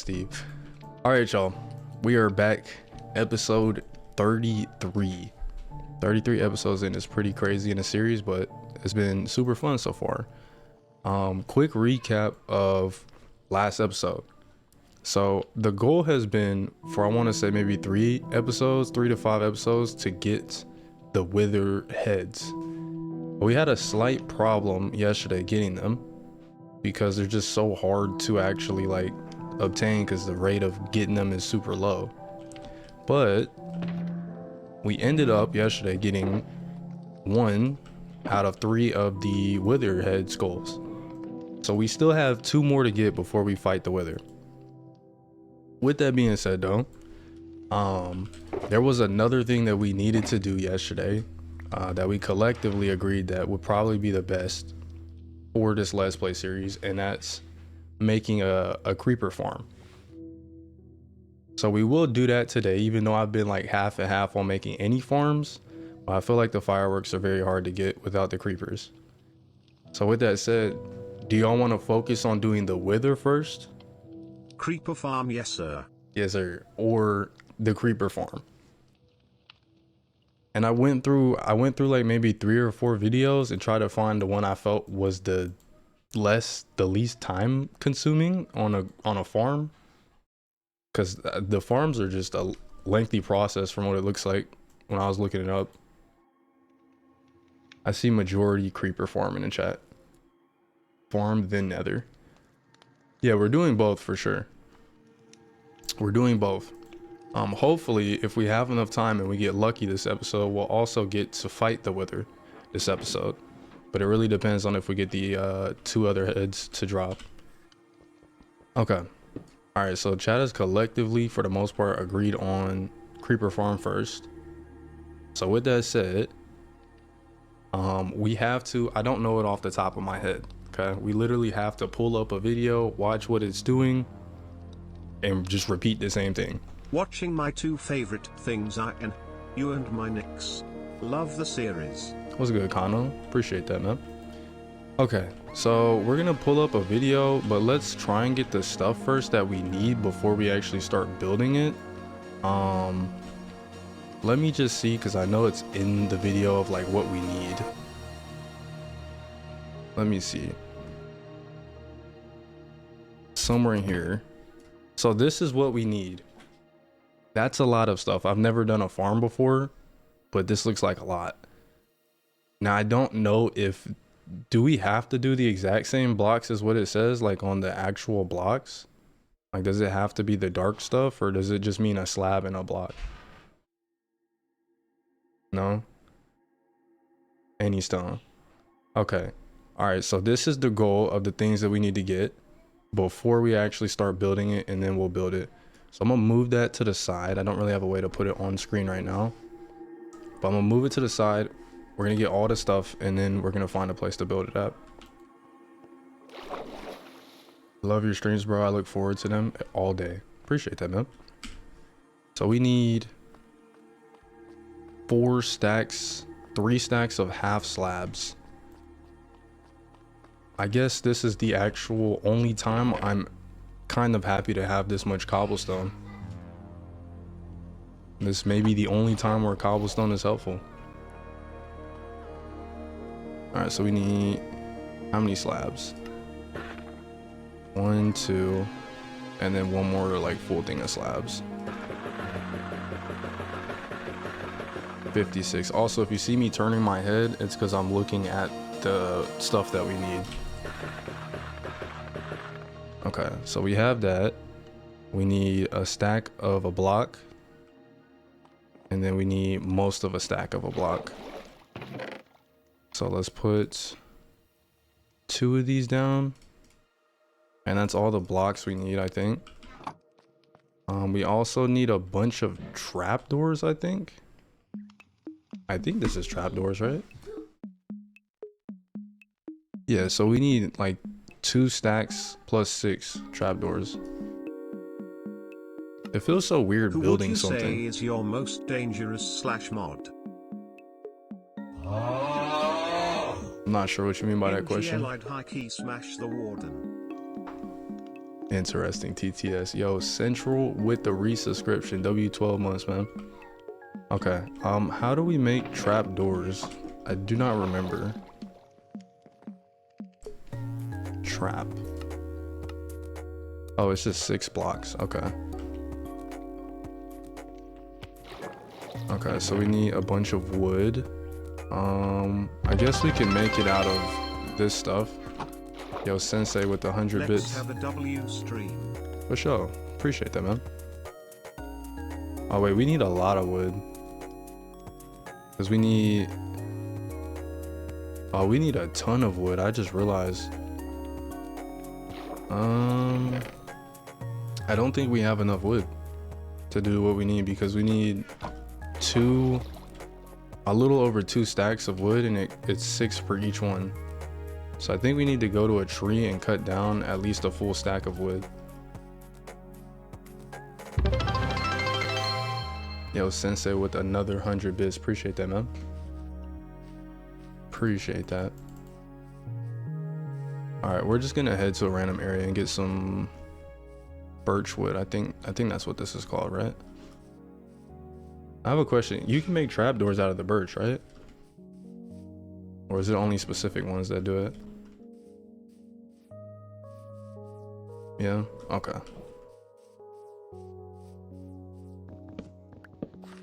Steve. All right, y'all. We are back. Episode 33. 33 episodes in is pretty crazy in a series, but it's been super fun so far. Quick recap of last episode. So the goal has been for, I want to say maybe 3 to 5 episodes to get the wither heads. We had a slight problem yesterday getting them because they're just so hard to actually like obtain because the rate of getting them is super low. But we ended up yesterday getting 1 out of 3 of the wither head skulls. So we still have 2 more to get before we fight the wither. With that being said though, there was another thing that we needed to do yesterday that we collectively agreed that would probably be the best for this Let's Play series, and that's making a creeper farm. So we will do that today, even though I've been like half and half on making any farms. But I feel like the fireworks are very hard to get without the creepers. So with that said, do y'all want to focus on doing the wither first? Creeper farm, yes sir. Yes sir. Or the creeper farm. And I went through like maybe 3 or 4 videos and tried to find the one I felt was the least time consuming on a farm, because the farms are just a lengthy process from what it looks like when I was looking it up. I see majority creeper farm in the chat. Farm then nether. Yeah, we're doing both for sure. We're doing both. Hopefully if we have enough time and we get lucky this episode, we'll also get to fight the wither this episode. But it really depends on if we get the 2 other heads to drop. Okay. All right, so chat has collectively for the most part agreed on creeper farm first. So with that said, we have to, I don't know it off the top of my head. Okay, we literally have to pull up a video, watch what it's doing, and just repeat the same thing. Watching my 2 favorite things and you and my nicks. Love the series. What's good, Kano? Appreciate that, man. Okay, so we're gonna pull up a video, but let's try and get the stuff first that we need before we actually start building it. Let me just see, because I know it's in the video of like what we need. Let me see. Somewhere in here. So this is what we need. That's a lot of stuff. I've never done a farm before, but this looks like a lot. Now I don't know if, do we have to do the exact same blocks as what it says like on the actual blocks? Like does it have to be the dark stuff, or does it just mean a slab and a block? No? Any stone. Okay. All right, so this is the goal of the things that we need to get before we actually start building it, and then we'll build it. So I'm gonna move that to the side. I don't really have a way to put it on screen right now, but I'm gonna move it to the side. We're gonna get all the stuff, and then we're gonna find a place to build it at. Love your streams, bro. I look forward to them all day. Appreciate that, man. So we need 3 stacks of half slabs. I guess this is the actual only time I'm kind of happy to have this much cobblestone. This may be the only time where cobblestone is helpful. All right, so we need how many slabs? 1, 2, and then 1 more like full thing of slabs. 56. Also, if you see me turning my head, it's because I'm looking at the stuff that we need. Okay, so we have that. We need a stack of a block, and then we need most of a stack of a block. So let's put 2 of these down, and that's all the blocks we need, I think. We also need a bunch of trapdoors, I think this is trapdoors, right? Yeah, so we need like 2 stacks plus 6 trapdoors. It feels so weird building something. Who would you say is your most dangerous /mod? I'm not sure what you mean by that question. I'd high key smash the warden. Interesting, TTS. Yo, Central with the resubscription. W12 months, man. Okay. How do we make trap doors? I do not remember. Trap. Oh, it's just 6 blocks. Okay. Okay, so we need a bunch of wood. I guess we can make it out of this stuff. Yo, Sensei with the 100 bits. Let's have a W stream. For sure. Appreciate that, man. Oh, wait, we need a lot of wood. Because we need... Oh, we need a ton of wood. I just realized. I don't think we have enough wood to do what we need, because we need a little over 2 stacks of wood, and it's 6 for each one. So I think we need to go to a tree and cut down at least a full stack of wood. Yo, Sensei with another 100 bits. Appreciate that, man. Appreciate that. All right, we're just gonna head to a random area and get some birch wood. I think that's what this is called, right? I have a question. You can make trapdoors out of the birch, right? Or is it only specific ones that do it? Yeah, okay.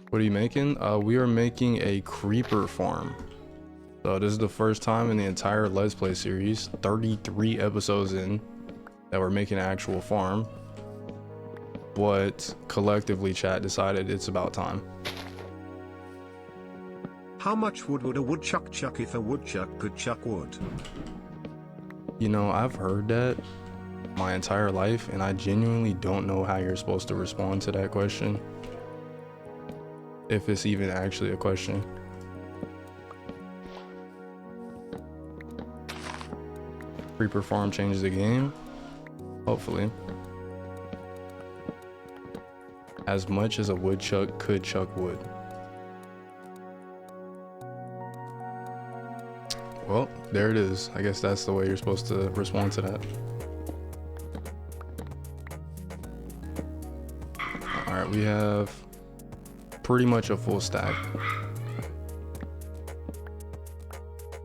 What are you making? We are making a creeper farm. So this is the first time in the entire Let's Play series, 33 episodes in, that we're making an actual farm. But collectively, chat decided it's about time. How much wood would a woodchuck chuck if a woodchuck could chuck wood? You know, I've heard that my entire life, and I genuinely don't know how you're supposed to respond to that question. If it's even actually a question. Creeper farm changes the game. Hopefully. As much as a woodchuck could chuck wood. Well, there it is. I guess that's the way you're supposed to respond to that. Alright, we have pretty much a full stack.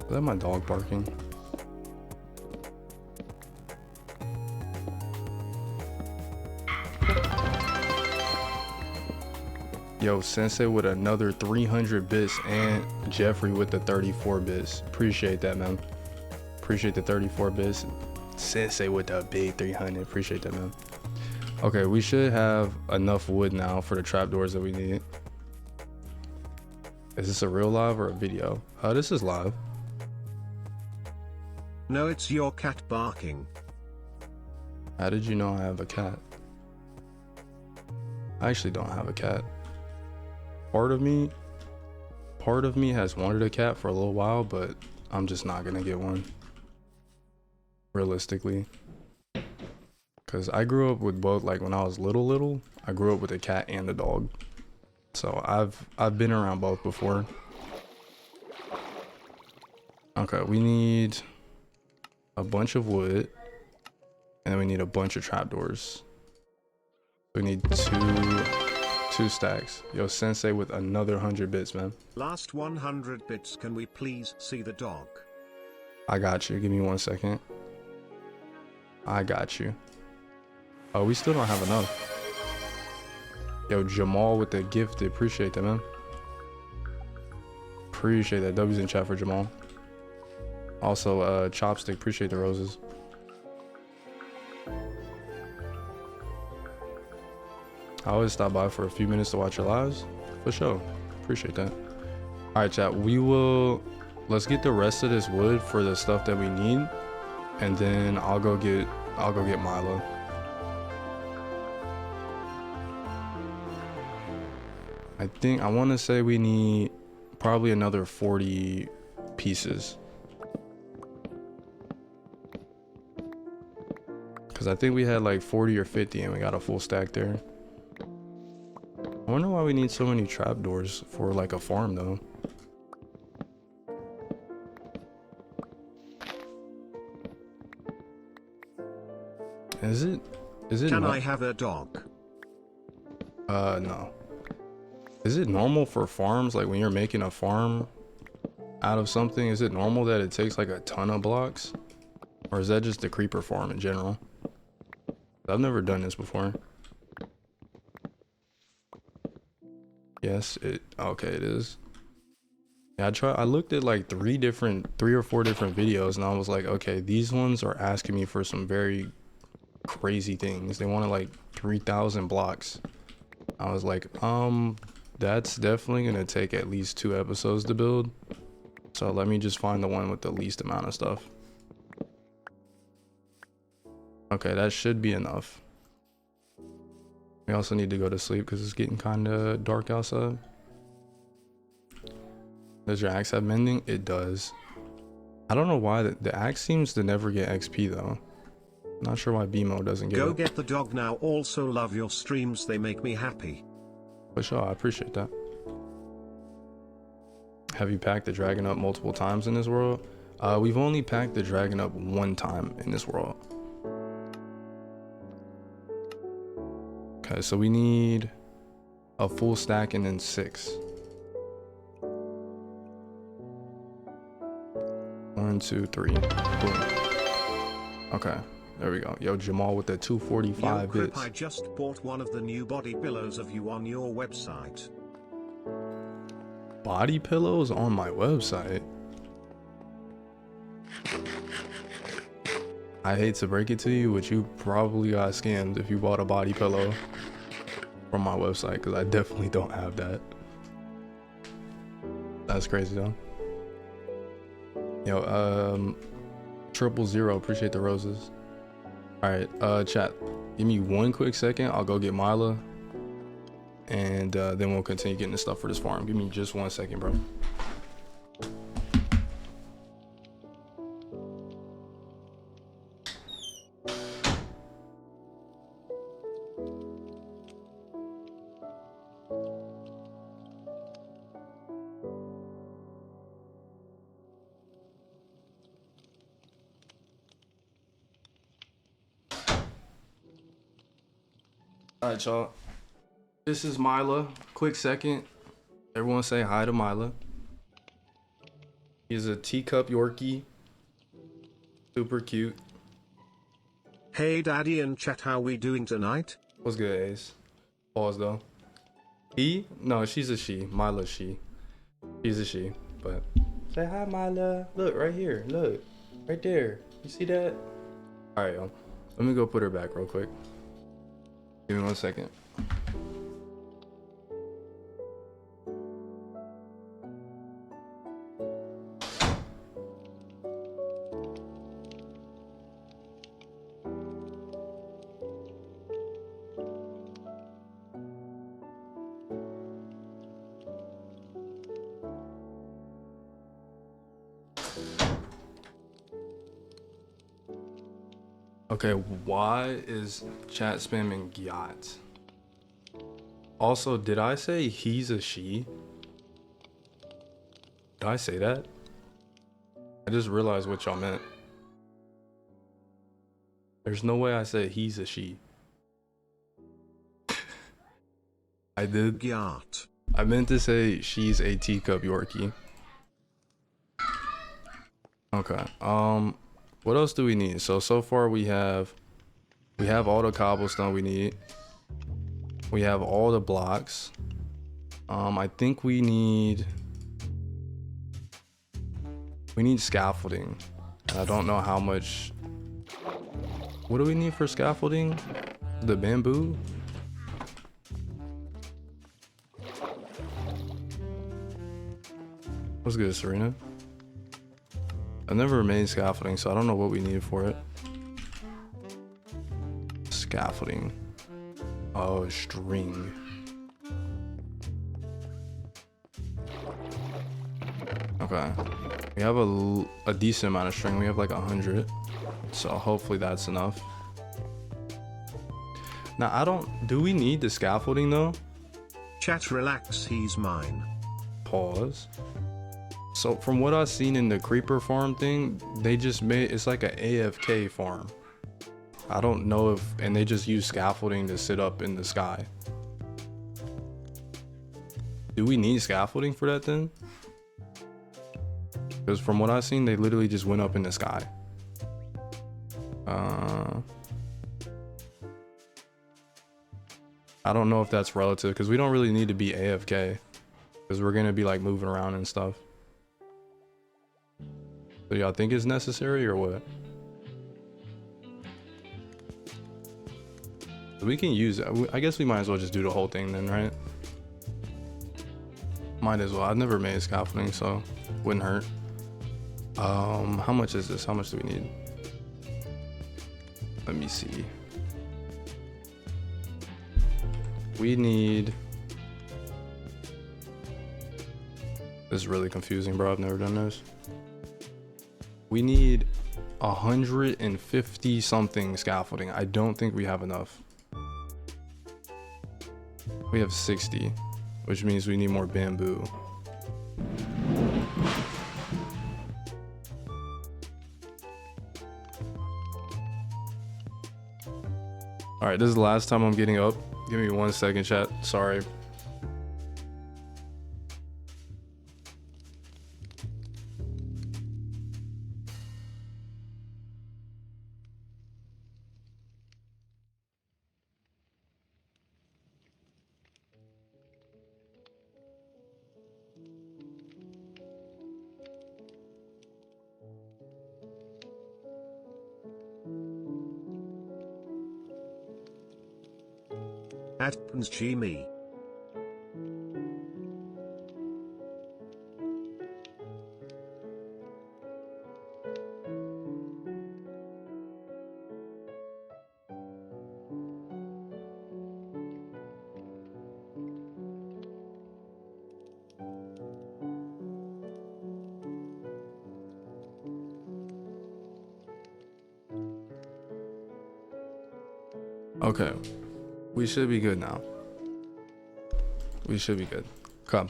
Is that my dog barking? Yo, Sensei with another 300 bits and Jeffrey with the 34 bits. Appreciate that, man. Appreciate the 34 bits. Sensei with the big 300. Appreciate that, man. Okay, we should have enough wood now for the trapdoors that we need. Is this a real live or a video? This is live. No, it's your cat barking. How did you know I have a cat? I actually don't have a cat. Part of me has wanted a cat for a little while, but I'm just not gonna get one. Realistically. Cause I grew up with both, like when I was little, I grew up with a cat and a dog. So I've been around both before. Okay, we need a bunch of wood, and then we need a bunch of trapdoors. We need two stacks. Yo, Sensei with another 100 bits, man. Last 100 bits, can we please see the dog? I got you. Give me 1 second. I got you. Oh, we still don't have enough. Yo, Jamal with the gifted. Appreciate that, man. Appreciate that. W's in chat for Jamal. Also, Chopstick. Appreciate the roses. I always stop by for a few minutes to watch your lives. For sure. Appreciate that. All right, chat. Let's get the rest of this wood for the stuff that we need, and then I'll go get Milo. I want to say we need probably another 40 pieces. Because I think we had like 40 or 50 and we got a full stack there. I wonder why we need so many trapdoors for like a farm though. Is Is it Can I have a dog? No. Is it normal for farms, like when you're making a farm out of something, is it normal that it takes like a ton of blocks? Or is that just the creeper farm in general? I've never done this before. Yes, okay, it is. Yeah, I looked at like 3 or 4 different videos, and I was like, okay, these ones are asking me for some very crazy things. They wanted like 3,000 blocks. I was like, that's definitely gonna take at least 2 episodes to build. So let me just find the one with the least amount of stuff. Okay, that should be enough. We also need to go to sleep because it's getting kind of dark outside. Does your axe have mending? It does. I don't know why the axe seems to never get XP though. Not sure why BMO doesn't get it. Go get the dog now. Also love your streams, they make me happy. For sure, I appreciate that. Have you packed the dragon up multiple times in this world? We've only packed the dragon up 1 time in this world. Okay, so we need a full stack and then 6. 1, 2, 3. Boom. Okay, there we go. Yo, Jamal with the 245 bits. I just bought one of the new body pillows of you on your website. Body pillows on my website? I hate to break it to you, but you probably got scammed if you bought a body pillow from my website, because I definitely don't have that. That's crazy though. Yo, 000, appreciate the roses. All right, chat, give me 1 quick second. I'll go get Mila, and then we'll continue getting the stuff for this farm. Give me just 1 second, bro. All right, y'all. This is Mila. Quick second. Everyone say hi to Mila. He's a teacup Yorkie. Super cute. Hey daddy and chat, how we doing tonight? What's good, Ace? Pause though. He? No, she's a she. Mila's she. She's a she. But say hi, Mila. Look, right here. Look. Right there. You see that? Alright, y'all. Let me go put her back real quick. Give me 1 second. Okay, why is chat spamming yacht? Also, did I say he's a she? Did I say that? I just realized what y'all meant. There's no way I said he's a she. I did. Yacht. I meant to say she's a teacup Yorkie. Okay. What else do we need? So far we have all the cobblestone we need. We have all the blocks. I think we need scaffolding. I don't know how much. What do we need for scaffolding? The bamboo? What's good, Serena? I've never made scaffolding, so I don't know what we need for it. Scaffolding. Oh, string. Okay. We have a decent amount of string. We have like 100. So hopefully that's enough. Now, do we need the scaffolding though? Chat, relax, he's mine. Pause. So from what I've seen in the creeper farm thing, they just made, it's like an AFK farm. I don't know if, and they just use scaffolding to sit up in the sky. Do we need scaffolding for that then? Because from what I've seen, they literally just went up in the sky. I don't know if that's relative, because we don't really need to be AFK, because we're gonna be like moving around and stuff. So y'all think it's necessary or what? We can use, I guess we might as well just do the whole thing then, right? Might as well. I've never made scaffolding, so wouldn't hurt. How much is this? How much do we need? Let me see. We need, this is really confusing, bro. I've never done this. We need 150 something scaffolding. I don't think we have enough. We have 60, which means we need more bamboo. All right, this is the last time I'm getting up. Give me 1 second, chat. Sorry. Happens G me. Okay, we should be good now. We should be good. Come.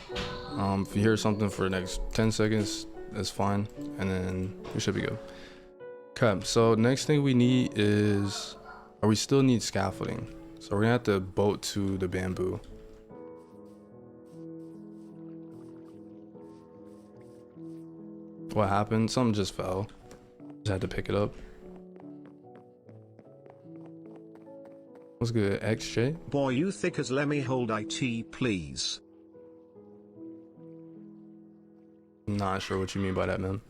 If you hear something for the next 10 seconds, that's fine, and then we should be good. Okay, so next thing we need is, or we still need scaffolding. So we're gonna have to boat to the bamboo. What happened? Something just fell. Just had to pick it up. What's good, XJ? Boy, you thick as let me hold IT, please. Not sure what you mean by that, man.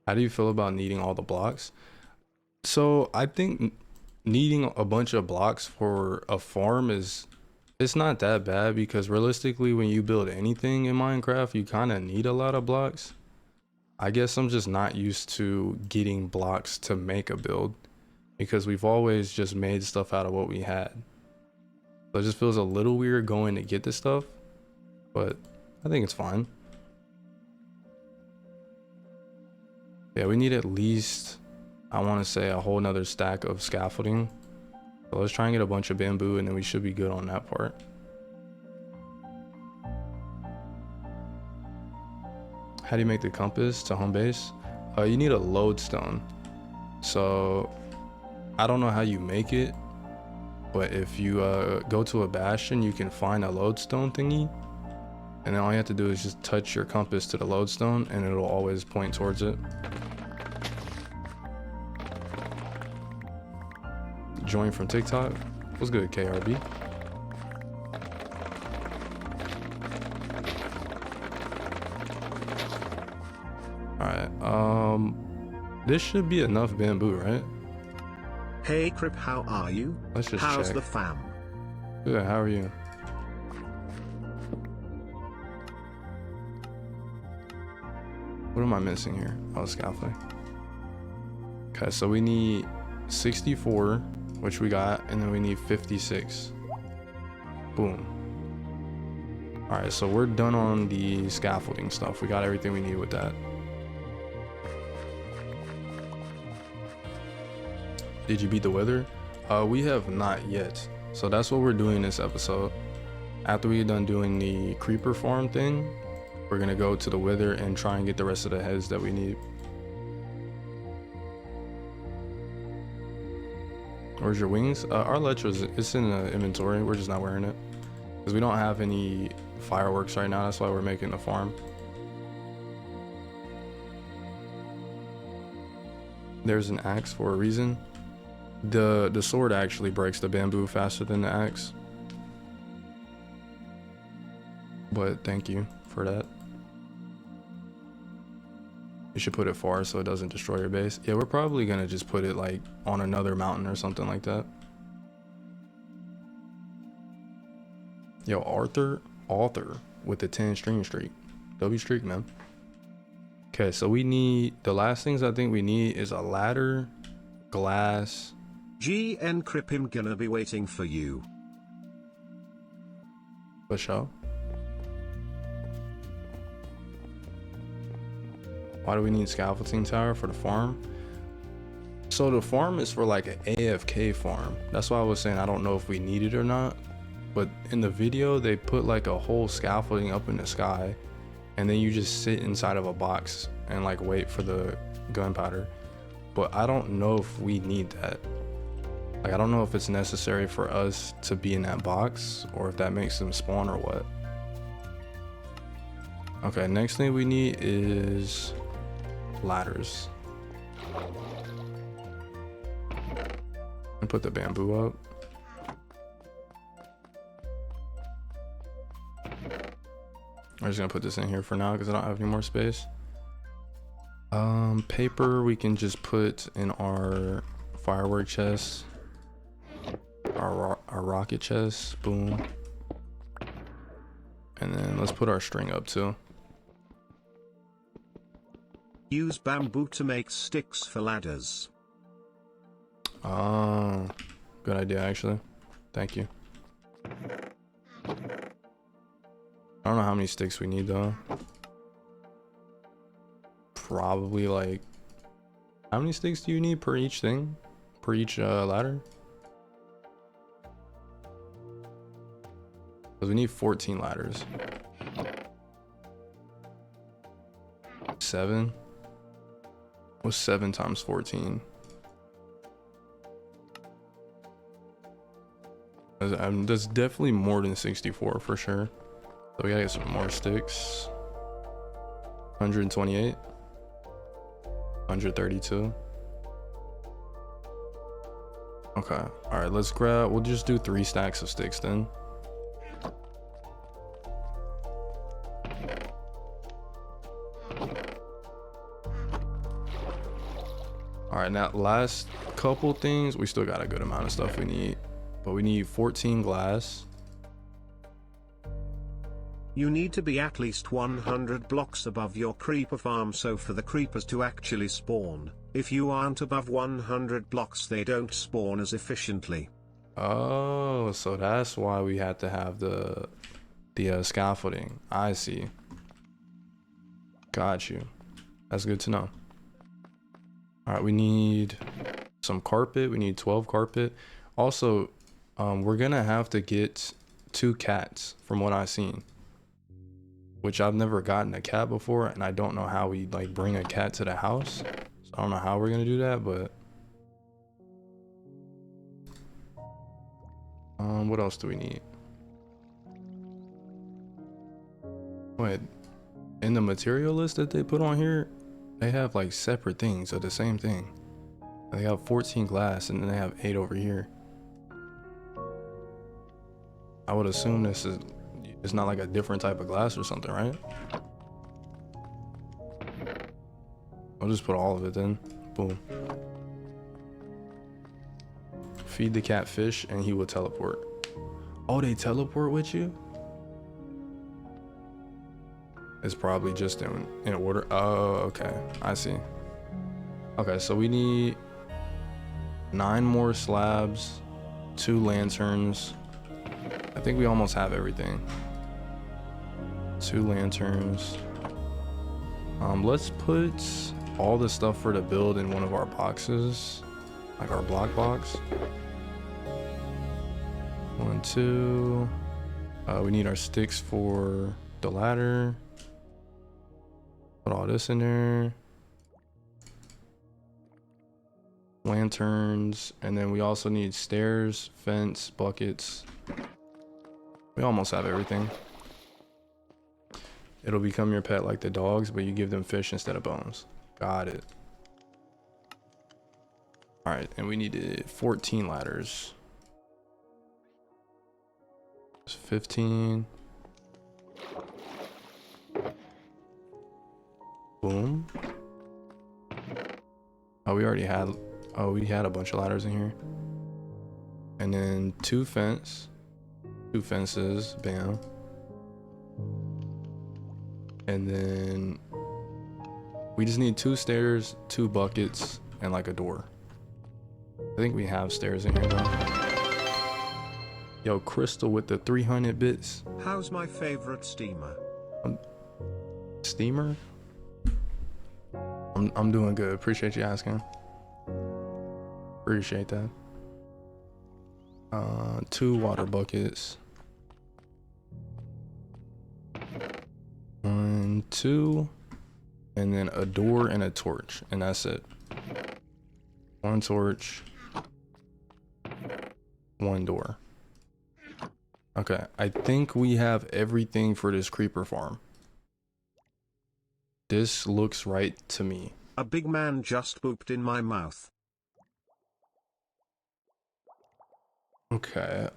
How do you feel about needing all the blocks? So I think needing a bunch of blocks for a farm it's not that bad, because realistically when you build anything in Minecraft, you kind of need a lot of blocks. I guess I'm just not used to getting blocks to make a build, because we've always just made stuff out of what we had. So it just feels a little weird going to get this stuff, but I think it's fine. Yeah, we need at least, I want to say, a whole nother stack of scaffolding. So let's try and get a bunch of bamboo, and then we should be good on that part. How do you make the compass to home base? You need a lodestone. So I don't know how you make it, but if you go to a bastion, you can find a lodestone thingy, and then all you have to do is just touch your compass to the lodestone and it'll always point towards it. Join from TikTok. What's good, KRB? Alright, this should be enough bamboo, right? Hey Crip, how are you? Let's just How's check. the fam? Good, how are you? What am I missing here? Oh, scaffolding. Okay, so we need 64, which we got, and then we need 56. Boom. Alright, so we're done on the scaffolding stuff. We got everything we need with that. Did you beat the wither? We have not yet. So that's what we're doing this episode. After we get done doing the creeper farm thing, we're gonna go to the wither and try and get the rest of the heads that we need. Where's your wings? Our Elytra's, it's in the inventory. We're just not wearing it because we don't have any fireworks right now. That's why we're making a farm. There's an axe for a reason. The sword actually breaks the bamboo faster than the axe. But thank you for that. You should put it far so it doesn't destroy your base. Yeah, we're probably gonna just put it like on another mountain or something like that. Yo, Arthur with the 10 string streak. W streak, man. Okay, so we need, the last things I think we need is a ladder, glass. GN Crip, I'm gonna be waiting for you. For sure. Why do we need scaffolding tower for the farm? So the farm is for like an AFK farm. That's why I was saying I don't know if we need it or not. But in the video, they put like a whole scaffolding up in the sky. And then you just sit inside of a box and like wait for the gunpowder. But I don't know if we need that. Like, I don't know if it's necessary for us to be in that box or if that makes them spawn or what. Okay, next thing we need is ladders. And put the bamboo up. I'm just gonna put this in here for now because I don't have any more space. Paper we can just put in our firework chest, our rocket chest, boom. And then let's put our string up too. Use bamboo to make sticks for ladders. Oh, good idea actually. Thank you. I don't know how many sticks we need though. Probably like, how many sticks do you need per each thing? Per each ladder? Because we need 14 ladders. 7? What's 7 times 14? That's definitely more than 64 for sure. So we gotta get some more sticks. 128. 132. Okay. Alright, let's grab, we'll just do 3 stacks of sticks then. Alright, now last couple things, we still got a good amount of stuff we need. But we need 14 glass. You need to be at least 100 blocks above your creeper farm so for the creepers to actually spawn. If you aren't above 100 blocks they don't spawn as efficiently. Oh, so that's why we had to have the scaffolding. I see. Got you. That's good to know. Alright, we need some carpet. We need 12 carpet. Also, we're gonna have to get 2 cats from what I've seen. Which I've never gotten a cat before, and I don't know how we like bring a cat to the house. So I don't know how we're gonna do that, but what else do we need? Wait, in the material list that they put on here, they have like separate things of the same thing. They have 14 glass and then they have 8 over here. I would assume this is, it's not like a different type of glass or something, right? I'll just put all of it then. Boom. Feed the cat fish and he will teleport. Oh, they teleport with you? It's probably just in order. Oh, okay. I see. Okay, so we need 9 more slabs, 2 lanterns. I think we almost have everything. 2 lanterns. Let's put all the stuff for the build in one of our boxes, like our block box. 1, 2. We need our sticks for the ladder. Put all this in there. lanterns, and then we also need stairs, fence, buckets. We almost have everything. It'll become your pet like the dogs, but you give them fish instead of bones. Got it. All right, and we needed 14 ladders. 15. Boom. Oh, we already had, oh, we had a bunch of ladders in here. And then 2 fences, bam. And then we just need 2 stairs, 2 buckets, and like a door. I think we have stairs in here though. Yo, Crystal with the 300 bits. How's my favorite steamer? Steamer? I'm doing good. Appreciate you asking. Appreciate that. 2 water buckets. 1, 2, and then a door and a torch, and that's it. 1 torch, 1 door. Okay, I think we have everything for this creeper farm. This looks right to me. A big man just pooped in my mouth. Okay,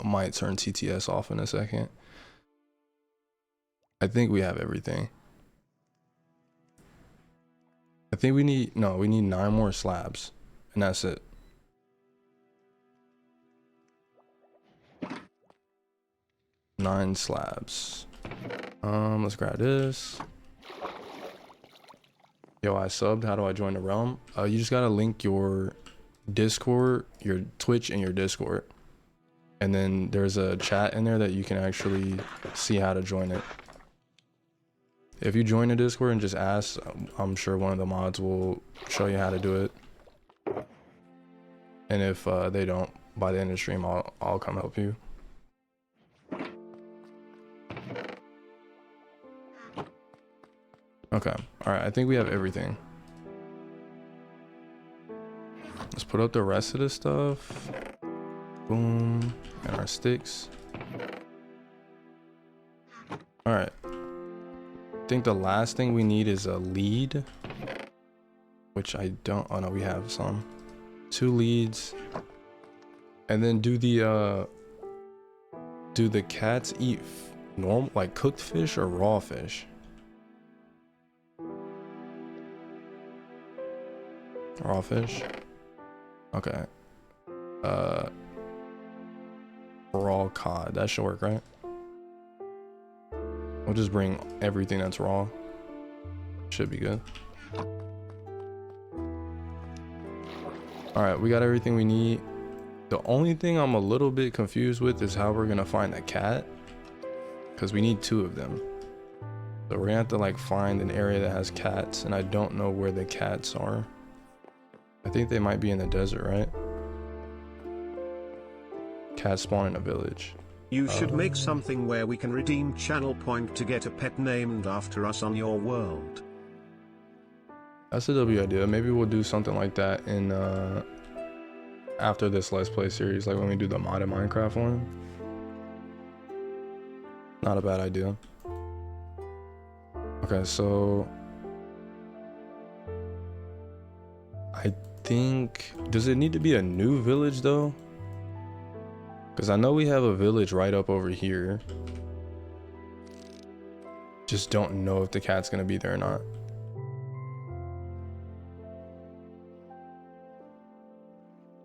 might turn TTS off in a second. I think we have everything. I think we need 9 more slabs, and that's it. Nine slabs. Let's grab this. Yo, I subbed. How do I join the realm? You just gotta link your Discord, your Twitch, and your Discord, and then there's a chat in there that you can actually see how to join it. If you join the Discord and just ask, I'm sure one of the mods will show you how to do it. And if they don't, by the end of the stream, I'll come help you. Okay, all right, I think we have everything. Let's put up the rest of this stuff. Boom, and our sticks. All right. I think the last thing we need is a lead, which I don't, oh no, we have some. 2 leads. And then do the cats eat normal, like cooked fish or raw fish? Raw fish? Okay. Raw cod, that should work, right? We'll just bring everything that's raw. Should be good. All right, we got everything we need. The only thing I'm a little bit confused with is how we're gonna find the cat, because we need 2 of them. So we're gonna have to like find an area that has cats, and I don't know where the cats are. I think they might be in the desert, right? Cats spawn in a village. You should make something where we can redeem channel point to get a pet named after us on your world. That's a W idea. Maybe we'll do something like that in after this Let's Play series, like when we do the modded Minecraft one. Not a bad idea. Okay, so I think, does it need to be a new village though? Because I know we have a village right up over here. Just don't know if the cat's gonna be there or not.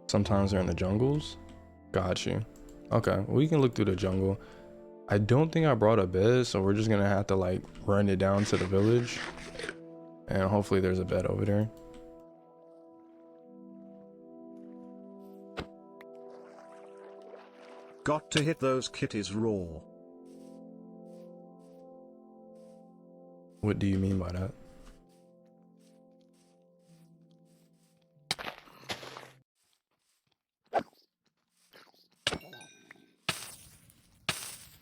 Sometimes they're in the jungles. Got you. Okay, we can look through the jungle. I don't think I brought a bed, so we're just gonna have to like run it down to the village. And hopefully there's a bed over there. Got to hit those kitties raw. What do you mean by that?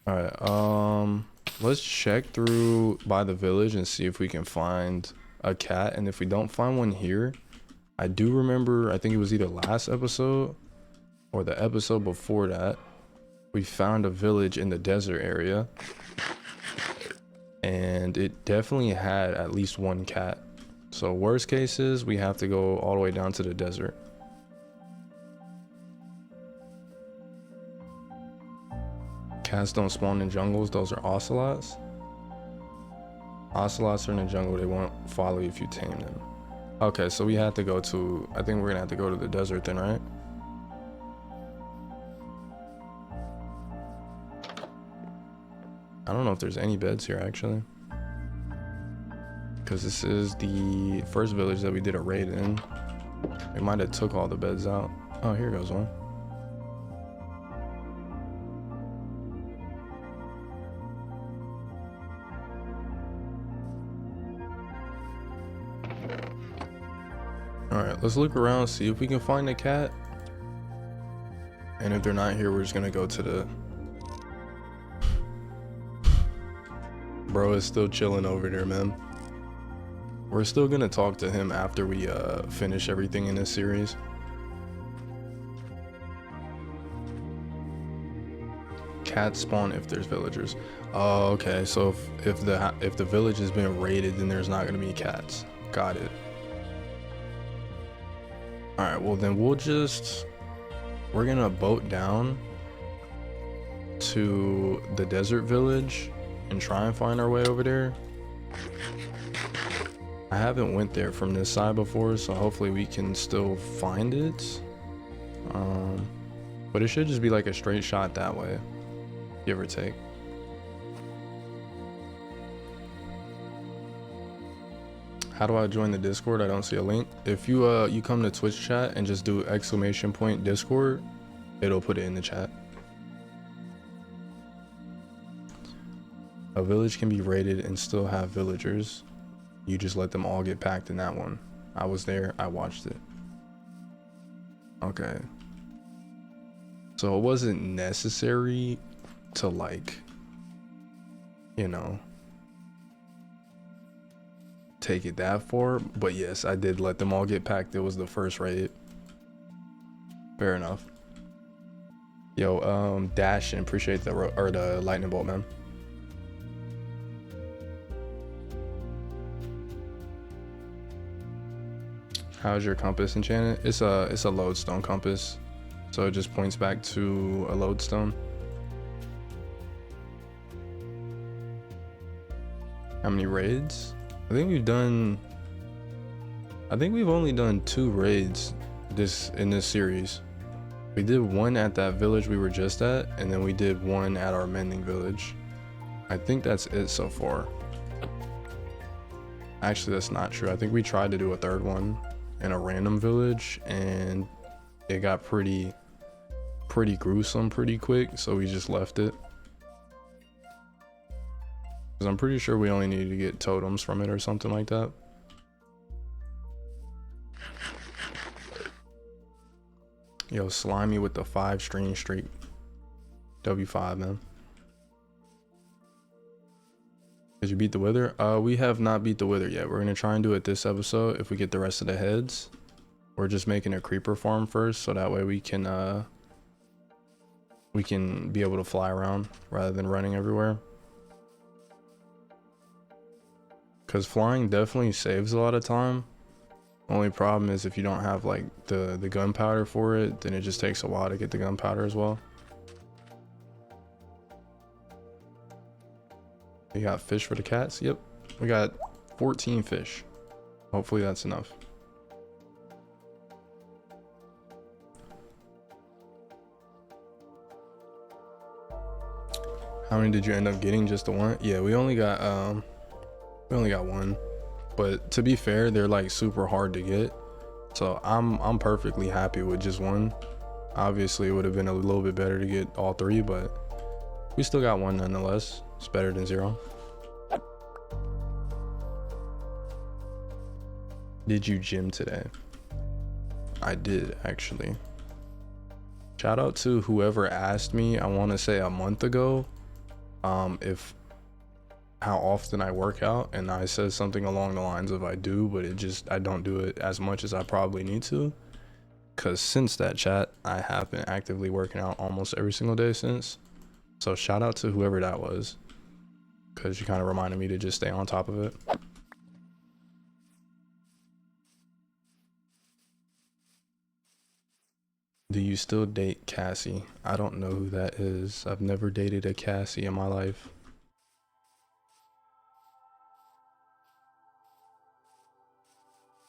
All right, let's check through by the village and see if we can find a cat. And if we don't find one here, I do remember, I think it was either last episode or the episode before that, we found a village in the desert area, and it definitely had at least one cat. So worst case is we have to go all the way down to the desert. Cats don't spawn in jungles, those are ocelots. Ocelots are in the jungle, they won't follow you if you tame them. Okay, so we have to go to, I think we're gonna have to go to the desert then, right? I don't know if there's any beds here actually, because this is the first village that we did a raid in. We might have took all the beds out. Oh, here goes one. All right, let's look around, see if we can find a cat. And if they're not here, we're just gonna go to the... Bro is still chilling over there, man. We're still gonna talk to him after we finish everything in this series. Cats spawn if there's villagers. Oh, okay. So if the village has been raided, then there's not gonna be cats. Got it. All right. Well, then we're gonna boat down to the desert village and try and find our way over there. I haven't went there from this side before, so hopefully we can still find it. But it should just be like a straight shot that way, give or take. How do I join the Discord? I don't see a link. If you you come to Twitch chat and just do !Discord, it'll put it in the chat. A village can be raided and still have villagers. You just let them all get packed in that one. I was there, I watched it. Okay. So it wasn't necessary to, like, you know, take it that far, but yes, I did let them all get packed. It was the first raid. Fair enough. Yo, Dash, and appreciate the lightning bolt, man. How's your compass enchanted? It's a lodestone compass, so it just points back to a lodestone. How many raids? I think we've only done 2 raids in this series. We did one at that village we were just at, and then we did one at our mending village. I think that's it so far. Actually, that's not true. I think we tried to do a 3rd one in a random village, and it got pretty gruesome pretty quick, so we just left it. Because I'm pretty sure we only needed to get totems from it or something like that. Yo, Slimy with the 5-string streak. W5, man. Did you beat the Wither? We have not beat the Wither yet. We're gonna try and do it this episode if we get the rest of the heads. We're just making a creeper farm first, so that way we can be able to fly around rather than running everywhere. Because flying definitely saves a lot of time. Only problem is if you don't have like the gunpowder for it, then it just takes a while to get the gunpowder as well. You got fish for the cats? Yep. We got 14 fish. Hopefully that's enough. How many did you end up getting? Just the one? Yeah, we only got one. But to be fair, they're like super hard to get. So I'm perfectly happy with just one. Obviously it would have been a little bit better to get all 3, but we still got one nonetheless. It's better than 0. Did you gym today? I did, actually. Shout out to whoever asked me, I want to say a month ago, if how often I work out, and I said something along the lines of I do, but I don't do it as much as I probably need to. Because since that chat, I have been actively working out almost every single day since. So shout out to whoever that was, because you kind of reminded me to just stay on top of it. Do you still date Cassie? I don't know who that is. I've never dated a Cassie in my life.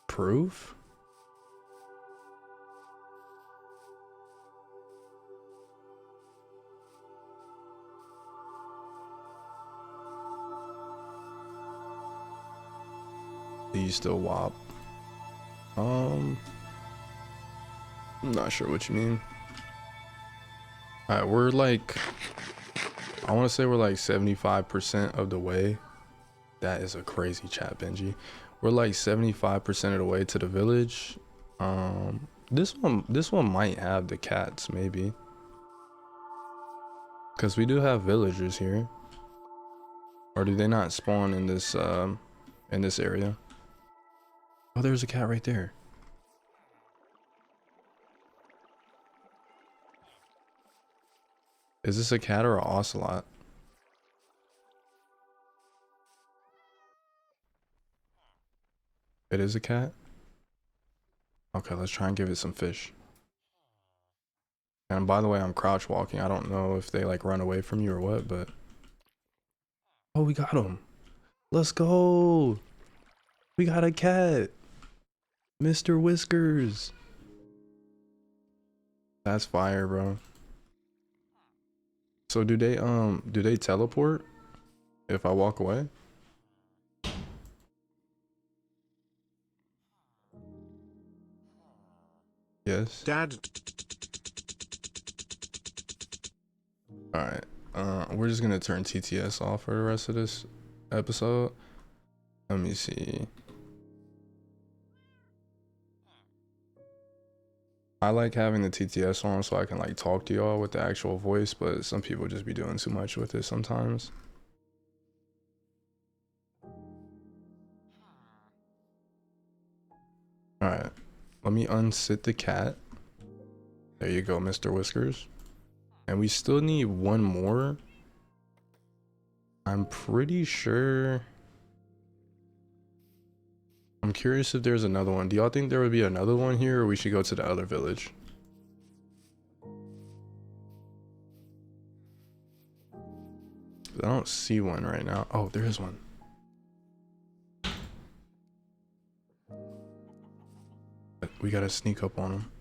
Proof? Do you still WAP? I'm not sure what you mean. Alright, we're like, I want to say we're like 75% of the way. That is a crazy chat, Benji. We're like 75% of the way to the village. This one might have the cats, maybe. Because we do have villagers here. Or do they not spawn in this area? Oh, there's a cat right there. Is this a cat or an ocelot? It is a cat? Okay, let's try and give it some fish. And by the way, I'm crouch walking. I don't know if they like run away from you or what, but... Oh, we got him. Let's go. We got a cat. Mr. Whiskers. That's fire, bro. So do they teleport if I walk away? Yes. Dad. Alright. We're just gonna turn TTS off for the rest of this episode. Let me see. I like having the TTS on so I can like talk to y'all with the actual voice, but some people just be doing too much with it sometimes. Alright. Let me unsit the cat. There you go, Mr. Whiskers. And we still need one more. I'm pretty sure. I'm curious if there's another one. Do y'all think there would be another one here, or we should go to the other village? I don't see one right now. Oh, there is one. We gotta sneak up on him.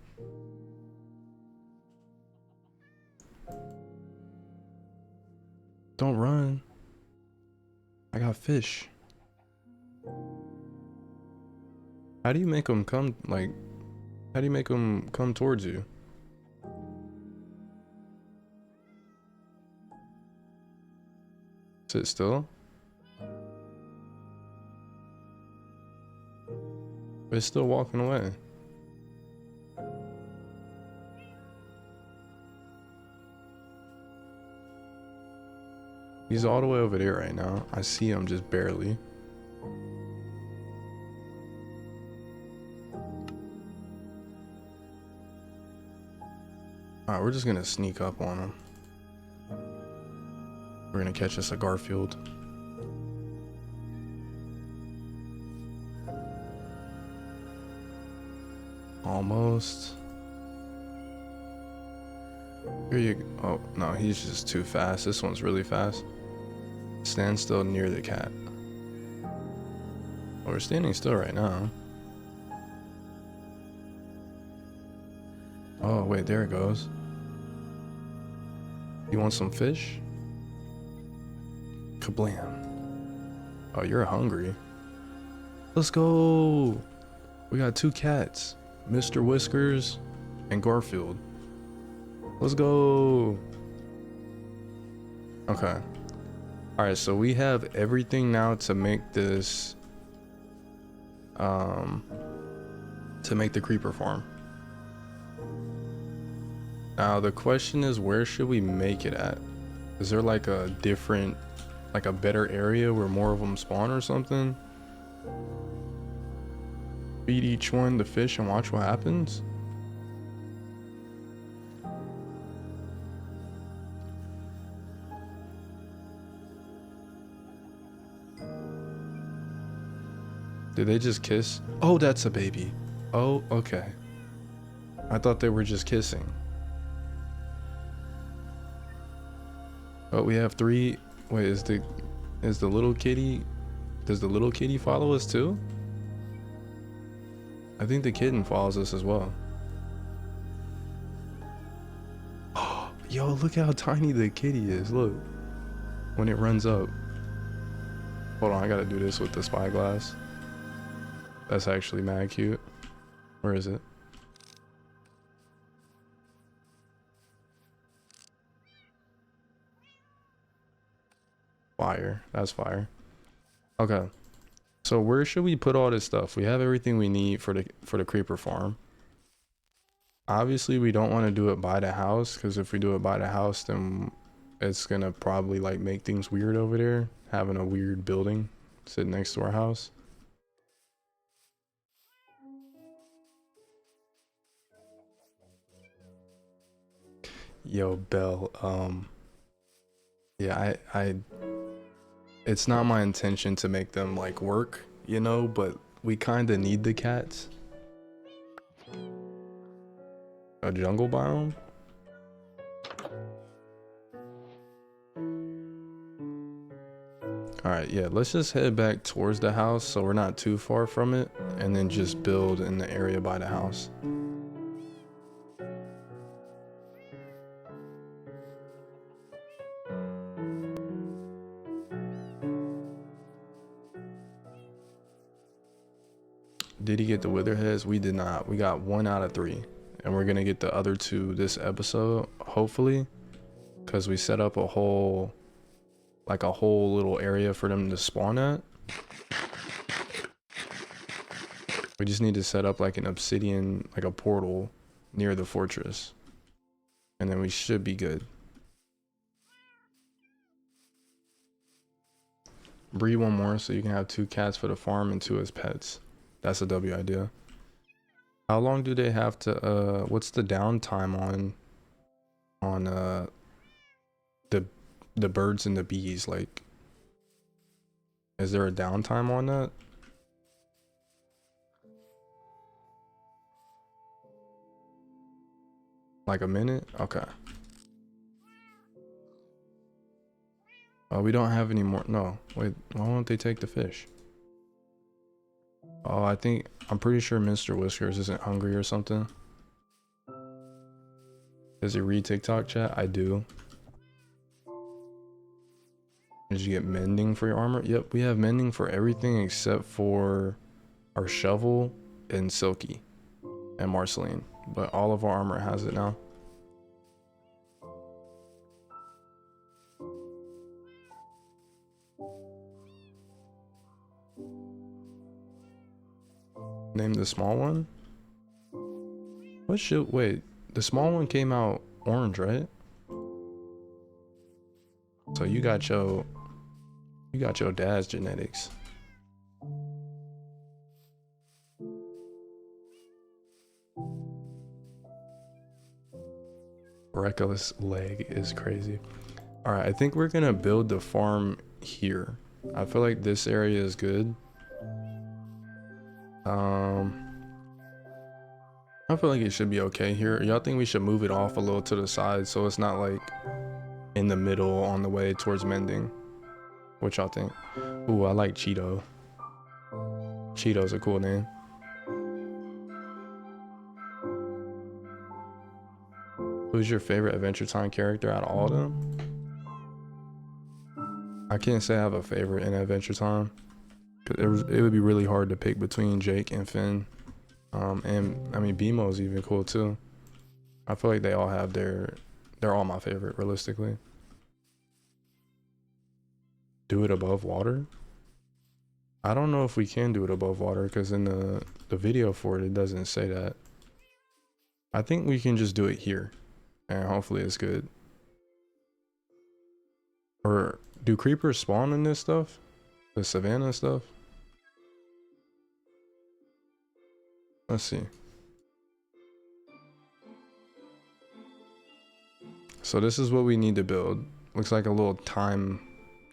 Don't run. I got fish. How do you make them come, like, how do you make them come towards you? Sit still? But it's still walking away. He's all the way over there right now. I see him just barely. Alright, we're just gonna sneak up on him. We're gonna catch us a Garfield. Almost. Here you go. Oh, no, he's just too fast. This one's really fast. Stand still near the cat. Oh, we're standing still right now. Oh, wait, there it goes. You want some fish? Kablam. Oh, you're hungry. Let's go. We got two cats. Mr. Whiskers and Garfield. Let's go. Okay. Alright, so we have everything now to make this to make the creeper farm. Now the question is, where should we make it at? Is there like a different like a better area where more of them spawn or something. Feed each one the fish and watch what happens. Did they just kiss? Oh, that's a baby. Oh, okay. I thought they were just kissing. Oh, we have 3. Wait, is the little kitty, does the little kitty follow us too? I think the kitten follows us as well. Oh, yo, look how tiny the kitty is. Look, when it runs up. Hold on, I gotta do this with the spyglass. That's actually mad cute. Where is it? Fire. That's fire. Okay. So where should we put all this stuff? We have everything we need for the creeper farm. Obviously, we don't want to do it by the house, because if we do it by the house, then it's gonna probably like make things weird over there, having a weird building sitting next to our house. Yo, Belle, yeah, I it's not my intention to make them like work, you know, but we kind of need the cats. A jungle biome? Alright, yeah, let's just head back towards the house so we're not too far from it, and then just build in the area by the house. Did he get the wither heads? We did not. We got 1 out of 3. And we're gonna get the other 2 this episode, hopefully. Because we set up a whole little area for them to spawn at. We just need to set up like an obsidian, like a portal near the fortress. And then we should be good. Breed 1 more so you can have 2 cats for the farm and 2 as pets. That's a W idea. How long do they have to what's the downtime on the birds and the bees? Like, is there a downtime on that? Like a minute? Okay. Oh, we don't have any more. No, wait, why won't they take the fish? Oh, I'm pretty sure Mr. Whiskers isn't hungry or something. Does he read TikTok chat? I do. Did you get mending for your armor? Yep, we have mending for everything except for our shovel and Silky and Marceline. But all of our armor has it now. Name the small one? Wait, the small one came out orange, right? So you got your dad's genetics. Reckless leg is crazy. All right, I think we're gonna build the farm here. I feel like this area is good. I feel like it should be okay here. Y'all think we should move it off a little to the side so it's not like in the middle on the way towards mending? What y'all think? Ooh, I like Cheeto. Cheeto's a cool name. Who's your favorite Adventure Time character out of all of them? I can't say I have a favorite in Adventure Time. It would be really hard to pick between Jake and Finn. And I mean, BMO's even cool too. I feel like they all have they're all my favorite realistically. Do it above water? I don't know if we can do it above water because in the video for it doesn't say that. I think we can just do it here and hopefully it's good. Or Do creepers spawn in this stuff? The savannah stuff? Let's see. So this is what we need to build. Looks like a little time,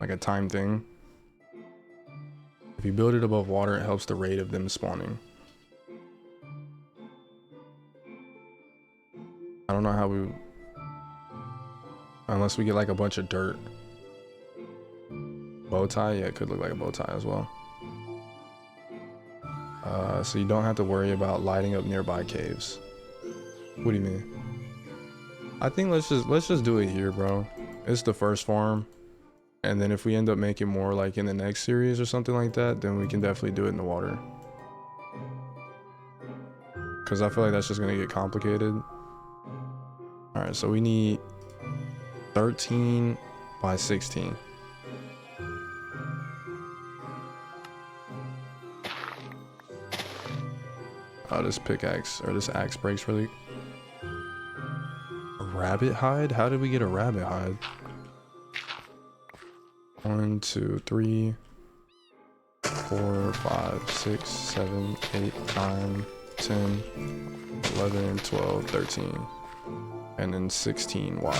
like a time thing. If you build it above water, it helps the rate of them spawning. I don't know how we... Unless we get like a bunch of dirt. Bow tie? Yeah, it could look like a bow tie as well. So you don't have to worry about lighting up nearby caves. What do you mean? I think let's just do it here, bro. It's the first farm. And then if we end up making more like in the next series or something like that, then we can definitely do it in the water. Because I feel like that's just going to get complicated. Alright, so we need 13 by 16. Oh, this pickaxe, or this axe breaks really. A rabbit hide? How did we get a rabbit hide? 1, 2, 3, 4, 5, 6, 7, 8, 9, 10, 11, 12, 13. And then 16 wide.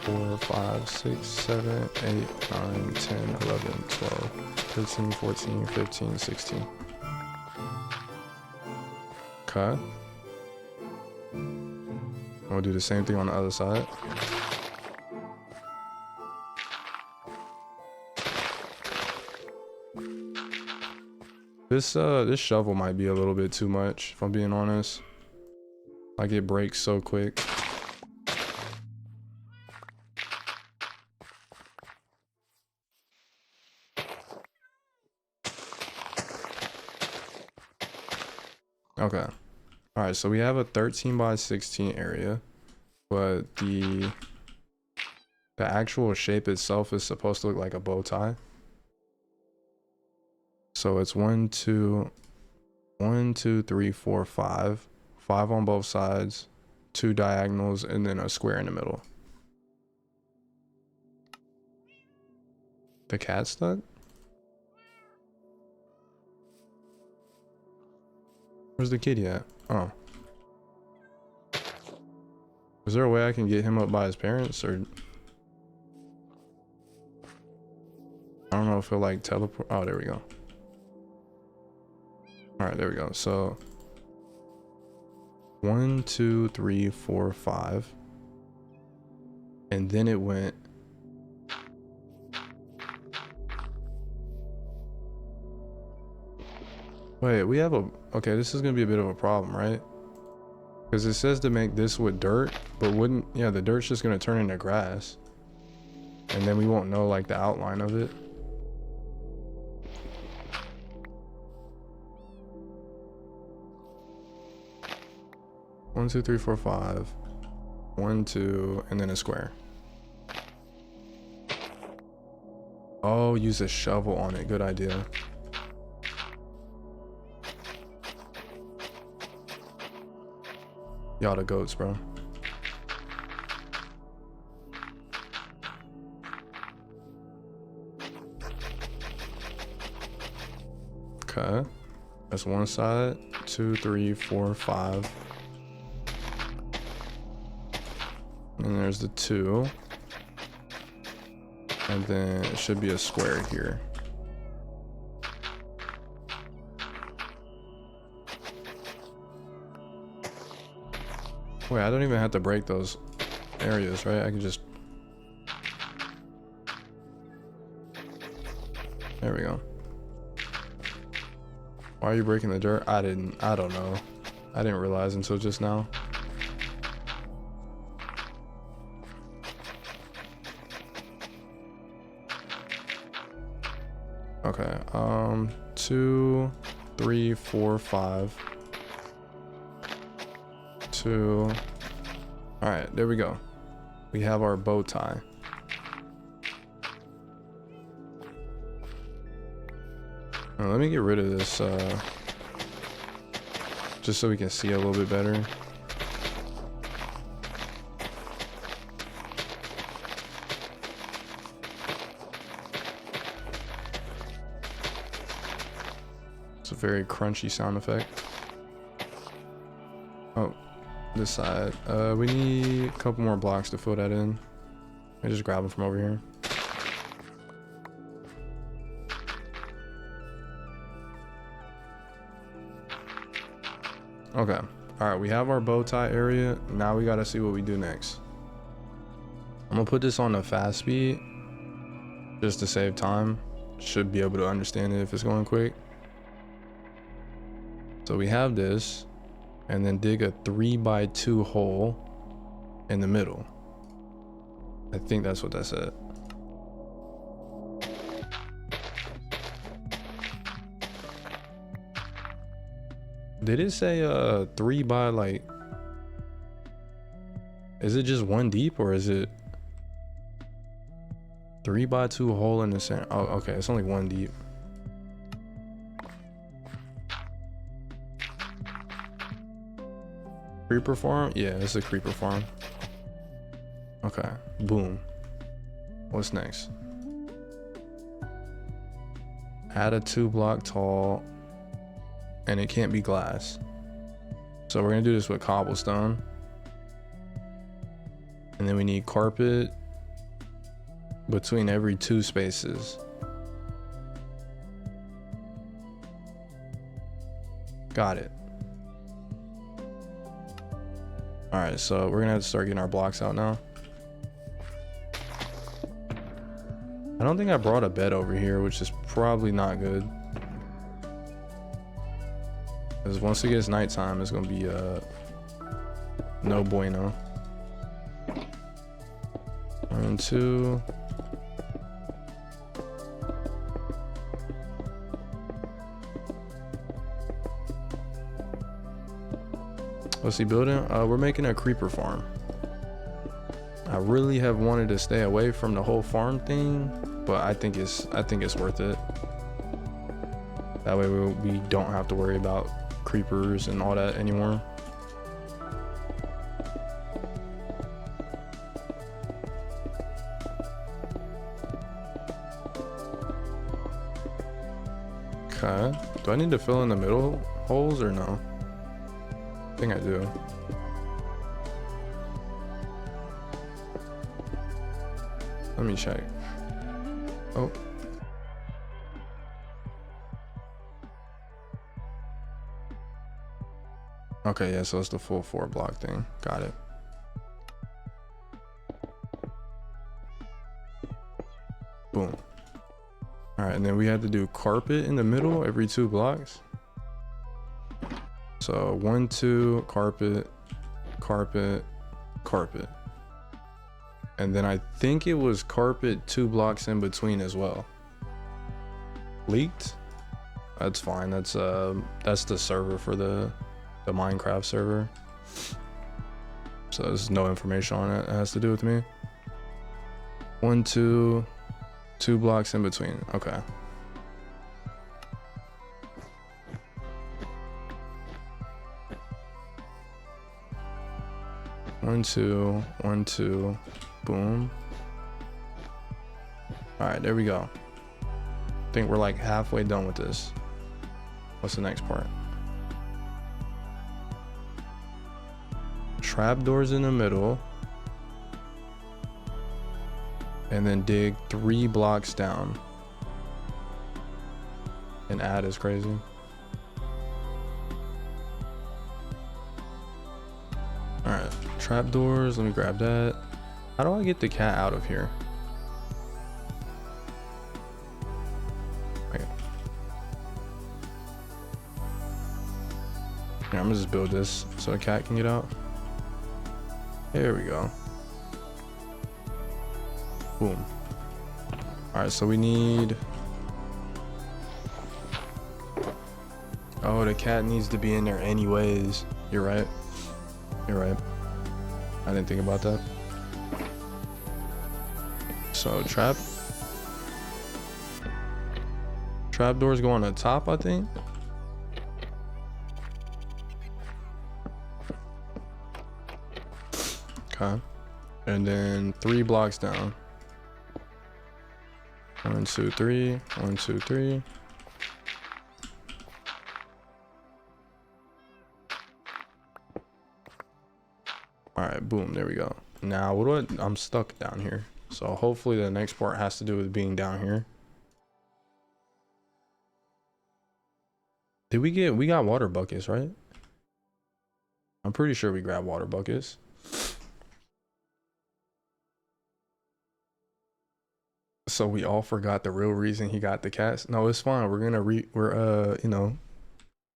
4, 5, 6, 7, 8, 9, 10, 11, 12, 13, 14, 15, 16. Okay. We'll do the same thing on the other side. This shovel might be a little bit too much, if I'm being honest. Like it breaks so quick. Okay. Alright, so we have a 13 by 16 area, but the actual shape itself is supposed to look like a bow tie. So it's 1, 2, 3, 4, 5. 5 on both sides, 2 diagonals, and then a square in the middle. The cat stuck? Where's the kitty at? Oh. Is there a way I can get him up by his parents, or... I don't know if he'll like teleport. Oh, there we go. Alright, there we go. So 1, 2, 3, 4, 5. And then it went... Wait, we have a... Okay, this is going to be a bit of a problem, right? Because it says to make this with dirt, but wouldn't... Yeah, the dirt's just going to turn into grass. And then we won't know, like, the outline of it. One, 2, 3, 4, 5. 1, 2, and then a square. Oh, use a shovel on it. Good idea. Y'all the goats, bro. Okay. That's one side. 2, 3, 4, 5. And there's the 2. And then it should be a square here. Wait, I don't even have to break those areas, right? I can just... There we go. Why are you breaking the dirt? I don't know. I didn't realize until just now. Okay, 2, 3, 4, 5. 2. All right, there we go. We have our bow tie. Now, let me get rid of this, just so we can see a little bit better. a very crunchy sound effect. Oh, this side. We need a couple more blocks to fill that in. I just grab them from over here. Okay. All right, we have our bow tie area. Now we gotta see what we do next. I'm gonna put this on the fast speed just to save time. Should be able to understand it if it's going quick. So we have this, and then dig a 3x2 hole in the middle. I think that's what that said. Did it say 3 by like, is it just 1 deep or is it 3x2 hole in the center? Oh, okay, it's only 1 deep. Creeper farm? Yeah, it's a creeper farm. Okay, boom. What's next? Add a 2-block tall, and it can't be glass. So we're gonna do this with cobblestone. And then we need carpet between every 2 spaces. Got it. All right, so we're gonna have to start getting our blocks out now. I don't think I brought a bed over here, which is probably not good. Because once it gets nighttime, it's gonna be no bueno. 1, 2. What's he building? We're making a creeper farm. I really have wanted to stay away from the whole farm thing, but I think it's worth it. That way we don't have to worry about creepers and all that anymore. Okay. Do I need to fill in the middle holes or no? I think I do. Let me check. Oh. Okay, yeah, so it's the full 4-block thing. Got it. Boom. All right, and then we had to do carpet in the middle every 2 blocks. So 1, 2, carpet, carpet, carpet. And then I think it was carpet 2 blocks in between as well. Leaked? That's fine. That's the server for the Minecraft server. So there's no information on it. It has to do with me. 1, 2, 2 blocks in between. Okay. One, two, 1, 2, boom. All right, there we go. I think we're like halfway done with this. What's the next part? Trapdoors in the middle. And then dig 3 blocks down. And add is crazy. Alright, trapdoors, let me grab that. How do I get the cat out of here? Okay. Yeah, I'm gonna just build this so a cat can get out. There we go. Boom. Alright, so we need... Oh, the cat needs to be in there anyways. You're right. You're right. I didn't think about that. So trapdoors go on the top, I think. Okay. And then 3 blocks down. 1, 2, 3. 1, 2, 3. right, boom, there we go. Now what do I'm stuck down here, so hopefully the next part has to do with being down here. Did we got water buckets, right? I'm pretty sure we grabbed water buckets. So we all forgot the real reason he got the cats. No, it's fine. We're you know,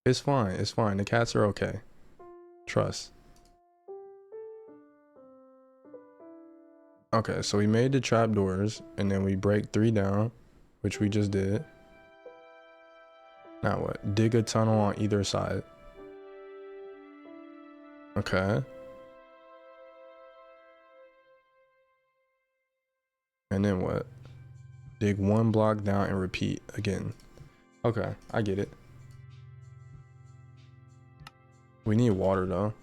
it's fine. It's fine. The cats are okay. Trust. Okay, so we made the trapdoors and then we break 3 down, which we just did. Now what? Dig a tunnel on either side. Okay. And then what? Dig 1 block down and repeat again. Okay, I get it. We need water though.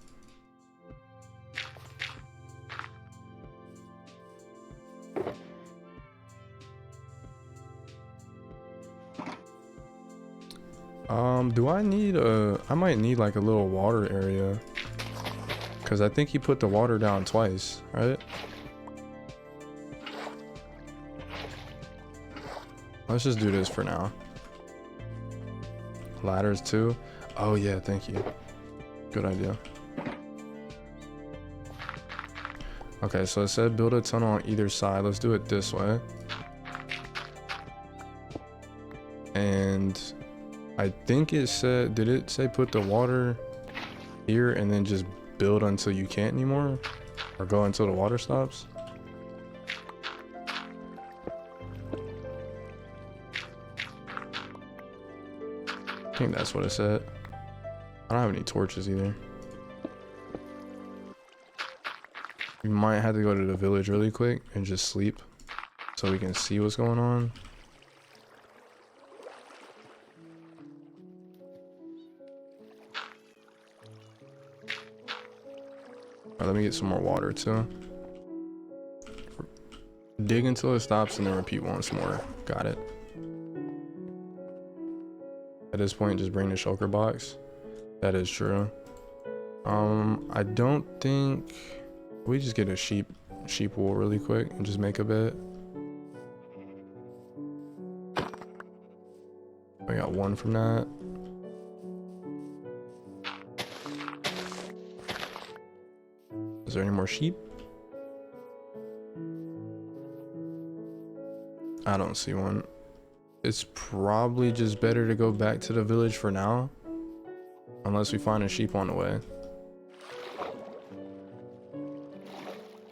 Do I need I might need like a little water area, because I think he put the water down twice, right? Let's just do this for now. Ladders too. Oh yeah, thank you. Good idea. Okay, so it said build a tunnel on either side. Let's do it this way. And I think it said, did it say put the water here and then just build until you can't anymore? Or go until the water stops? I think that's what it said. I don't have any torches either. We might have to go to the village really quick and just sleep so we can see what's going on. Alright, let me get some more water too. Dig until it stops and then repeat once more. Got it. At this point, just bring the shulker box. That is true. I don't think we just get a sheep wool really quick and just make a bed. I got 1 from that. Is there any more sheep? I don't see one. It's probably just better to go back to the village for now, unless we find a sheep on the way.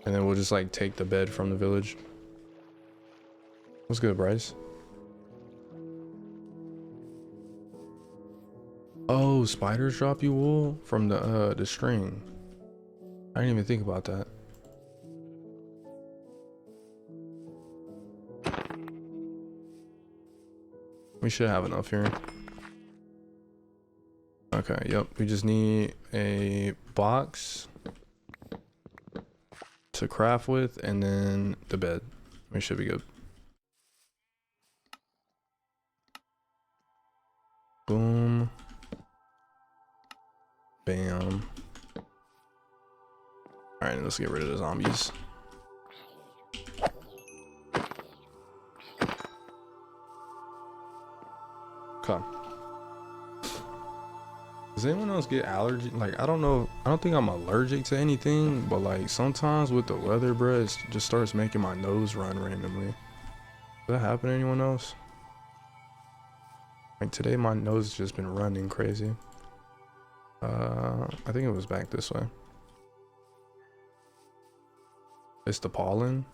And then we'll just like take the bed from the village. What's good, Bryce? Oh, spiders drop you wool from the string. I didn't even think about that. We should have enough here. Okay, yep. We just need a box to craft with and then the bed. We should be good. Boom. Bam. Alright, let's get rid of the zombies. Okay. Does anyone else get allergy? Like, I don't know. I don't think I'm allergic to anything, but like sometimes with the weather, bro, it just starts making my nose run randomly. Does that happen to anyone else? Like today, my nose has just been running crazy. I think it was back this way. It's the pollen.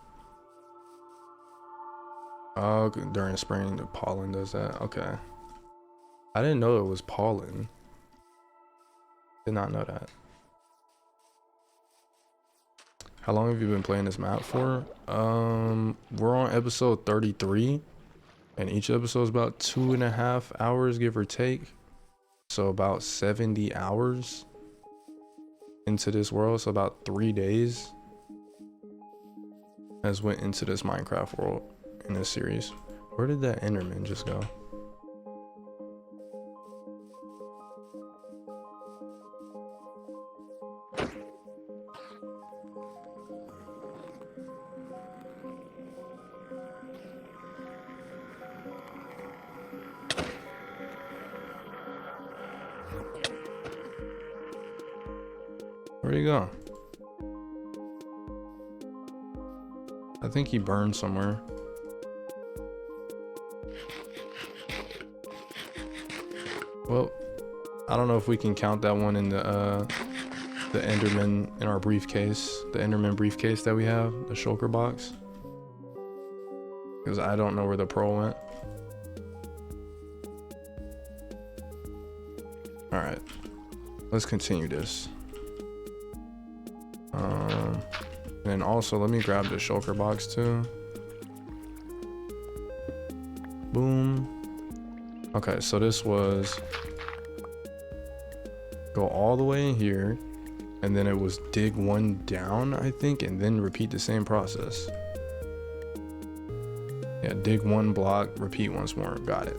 Oh, during spring, the pollen does that. Okay. I didn't know it was pollen. Did not know that. How long have you been playing this map for? We're on episode 33, and each episode is about 2.5 hours, give or take. So about 70 hours into this world. So about 3 days has went into this Minecraft world in this series. Where did that Enderman just go? Where'd he go? I think he burned somewhere. Well, I don't know if we can count that one in the Enderman in our briefcase, the Enderman briefcase that we have, the shulker box, because I don't know where the pearl went. All right, let's continue this. And also let me grab the shulker box too. Boom. Okay, so this was go all the way in here, and then it was dig one down, I think, and then repeat the same process. Yeah, dig one block, repeat once more. Got it.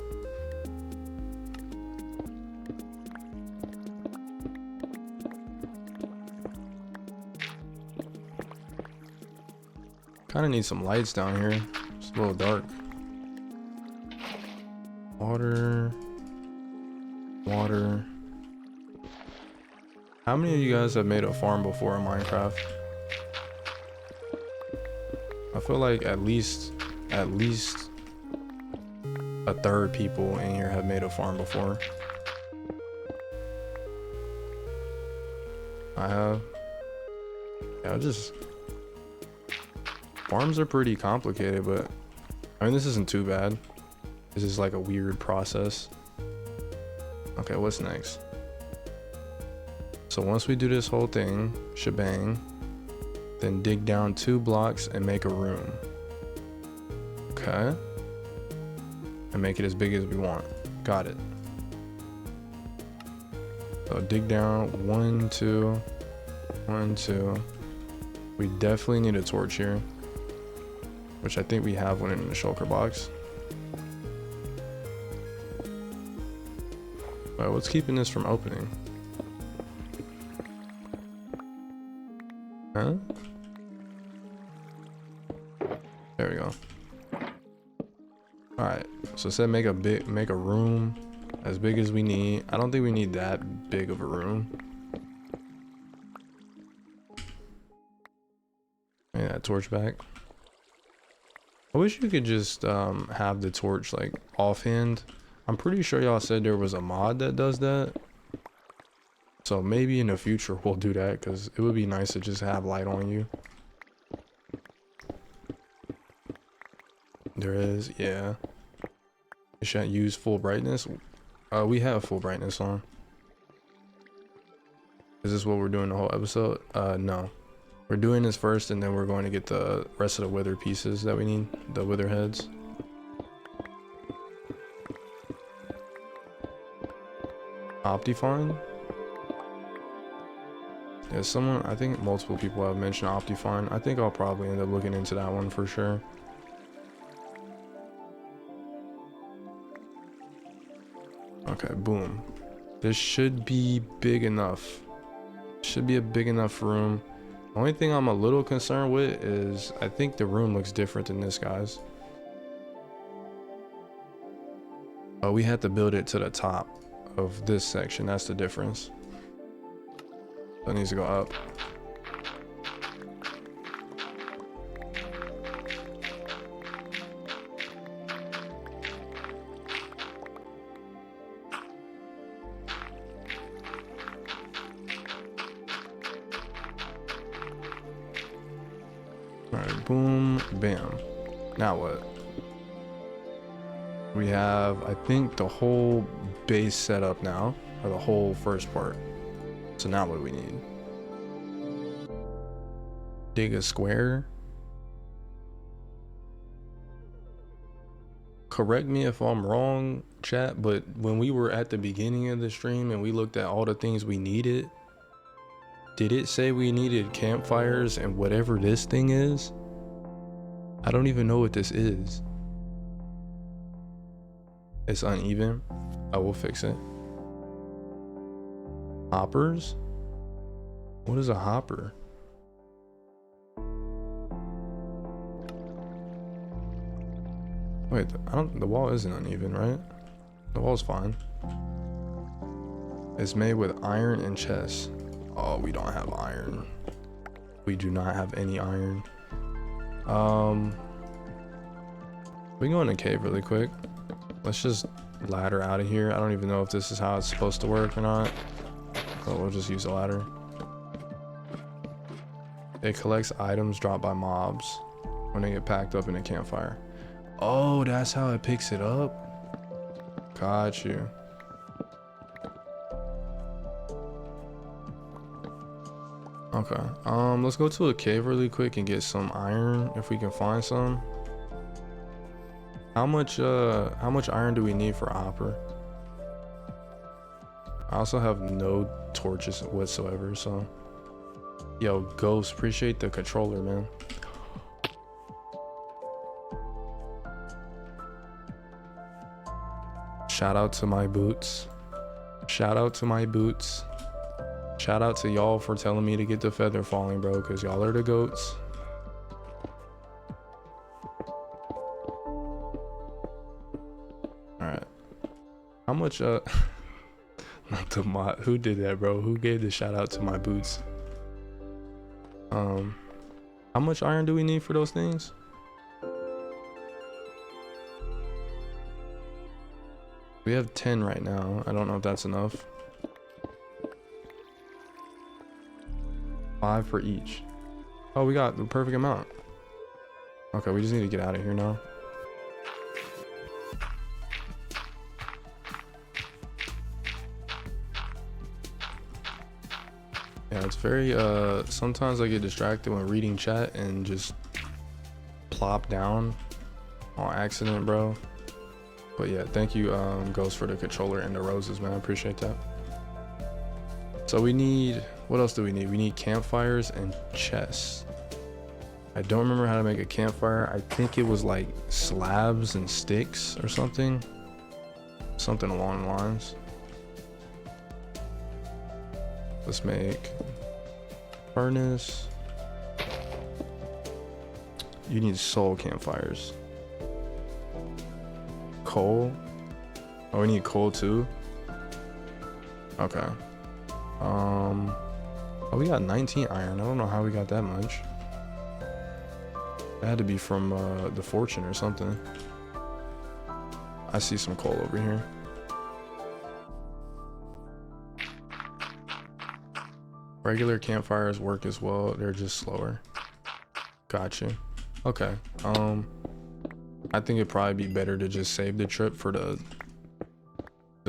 Kind of need some lights down here. It's a little dark. Water. Water. How many of you guys have made a farm before in Minecraft? I feel like at least a third people in here have made a farm before. I have. Yeah, farms are pretty complicated, but I mean, this isn't too bad. This is like a weird process. Okay, what's next? So once we do this whole thing, shebang, then dig down 2 blocks and make a room. Okay. And make it as big as we want. Got it. So dig down 1, 2, 1, 2. We definitely need a torch here, which I think we have one in the shulker box. But what's keeping this from opening? Huh? There we go. All right, so it said make a room as big as we need. I don't think we need that big of a room. Make that torch back. I wish you could just have the torch like offhand. I'm pretty sure y'all said there was a mod that does that. So maybe in the future we'll do that, because it would be nice to just have light on you. There is, yeah. You shouldn't use full brightness. We have full brightness on. Is this what we're doing the whole episode? No. We're doing this first, and then we're going to get the rest of the wither pieces that we need, the wither heads. Optifine? Yeah, I think multiple people have mentioned Optifine. I think I'll probably end up looking into that one for sure. Okay, boom. This should be big enough. Should be a big enough room. The only thing I'm a little concerned with is I think the room looks different than this guy's. Oh, we had to build it to the top of this section. That's the difference. So it needs to go up. Alright, boom, bam. Now what? We have, I think, the whole base set up now, or the whole first part. So now what do we need? Dig a square. Correct me if I'm wrong, chat, but when we were at the beginning of the stream and we looked at all the things we needed, did it say we needed campfires and whatever this thing is? I don't even know what this is. It's uneven. I will fix it. Hoppers? What is a hopper? Wait, the wall isn't uneven, right? The wall's fine. It's made with iron and chest. Oh, we don't have iron. We do not have any iron. We can go in a cave really quick. Let's just ladder out of here. I don't even know if this is how it's supposed to work or not, but we'll just use a ladder. It collects items dropped by mobs when they get packed up in a campfire. Oh, that's how it picks it up. Got you. Okay, let's go to a cave really quick and get some iron if we can find some. How much iron do we need for a hopper? I also have no torches whatsoever, so. Yo, Ghost, appreciate the controller, man. Shout out to my boots. Shout out to my boots. Shout out to y'all for telling me to get the feather falling, bro, because y'all are the goats. Alright. How much, not the mod. Who did that, bro? Who gave the shout out to my boots? How much iron do we need for those things? We have 10 right now. I don't know if that's enough. 5 for each. Oh, we got the perfect amount. Okay, we just need to get out of here now. Yeah, it's very sometimes I get distracted when reading chat and just plop down on accident, bro. But yeah, thank you Ghost for the controller and the roses, man. I appreciate that. So we need, what else do we need? We need campfires and chests. I don't remember how to make a campfire. I think it was like slabs and sticks or something. Something along the lines. Let's make furnace. You need soul campfires. Coal. Oh, we need coal too. Okay. Oh, we got 19 iron. I don't know how we got that much. It had to be from the fortune or something. I see some coal over here. Regular campfires work as well. They're just slower. Gotcha. Okay. I think it'd probably be better to just save the trip for the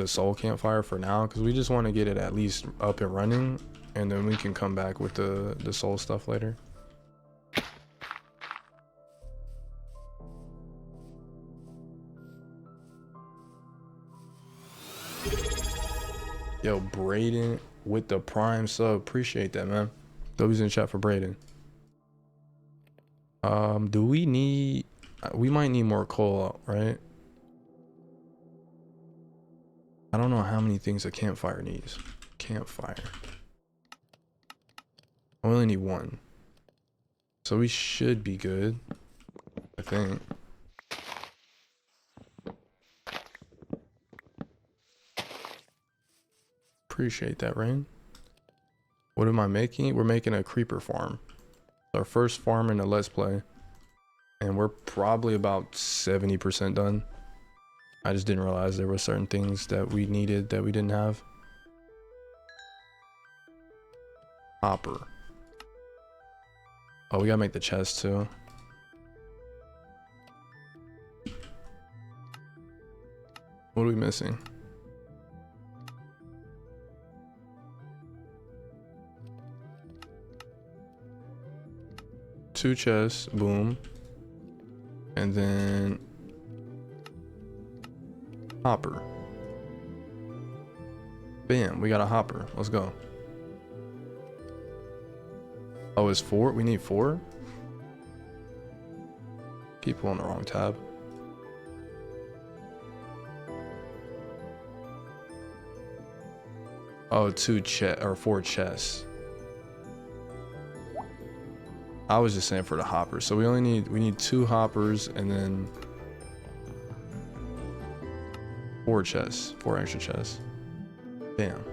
soul campfire for now, because we just want to get it at least up and running, and then we can come back with the soul stuff later. Yo, Braden with the prime sub, appreciate that, man. W's in chat for Braden. Do we need, we might need more coal, right? I don't know how many things a campfire needs. Campfire. I only need 1. So we should be good, I think. Appreciate that, Rain. What am I making? We're making a creeper farm. Our first farm in the Let's Play. And we're probably about 70% done. I just didn't realize there were certain things that we needed that we didn't have. Hopper. Oh, we gotta make the chest too. What are we missing? Two chests, boom. And then hopper. Bam, we got a hopper. Let's go. Oh, it's 4? We need 4? People on the wrong tab. Oh, 4 chests. I was just saying for the hoppers. So we need 2 hoppers and then 4 chests, 4 extra chests. Damn.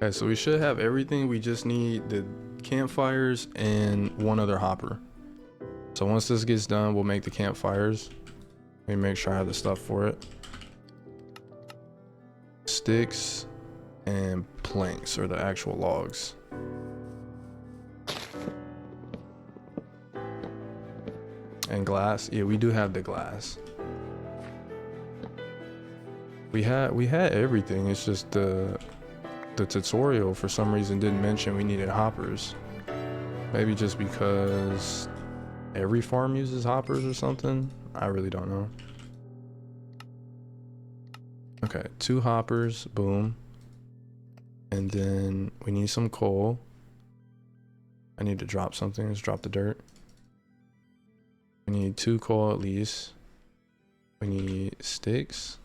Okay, so we should have everything. We just need the campfires and one other hopper. So once this gets done, we'll make the campfires. Let me make sure I have the stuff for it. Sticks and planks, or the actual logs. And glass. Yeah, we do have the glass. We had everything. It's just the tutorial for some reason didn't mention we needed hoppers. Maybe just because every farm uses hoppers or something. I really don't know. Okay, 2 hoppers, boom. And then we need some coal. I need to drop something. Let's drop the dirt. We need 2 coal at least. We need sticks.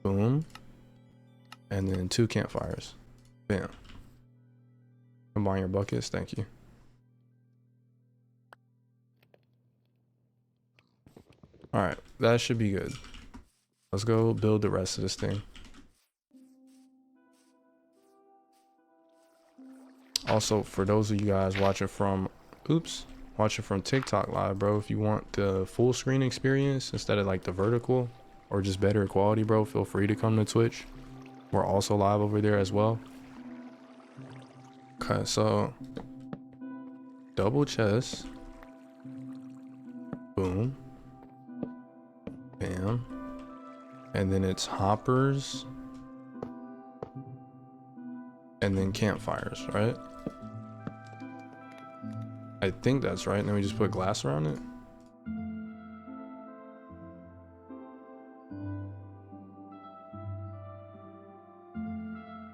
Boom. And then 2 campfires. Bam. Combine your buckets, thank you. Alright, that should be good. Let's go build the rest of this thing. Also, for those of you guys watching from TikTok live, bro, if you want the full screen experience instead of like the vertical or just better quality, bro, feel free to come to Twitch. We're also live over there as well. Okay, so double chest. Boom. Bam. And then it's hoppers. And then campfires, right? I think that's right. And then we just put glass around it.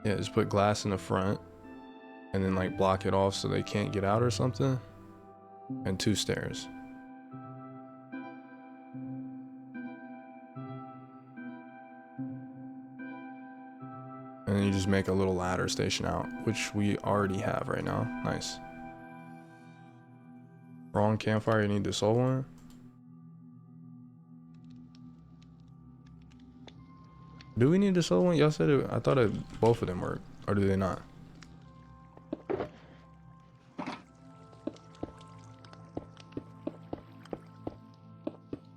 Yeah, just put glass in the front. And then like block it off so they can't get out or something. And 2 stairs. And then you just make a little ladder station out, which we already have right now. Nice. Wrong campfire, you need the soul one. Do we need the soul one? Y'all said it, I thought both of them work. Or do they not?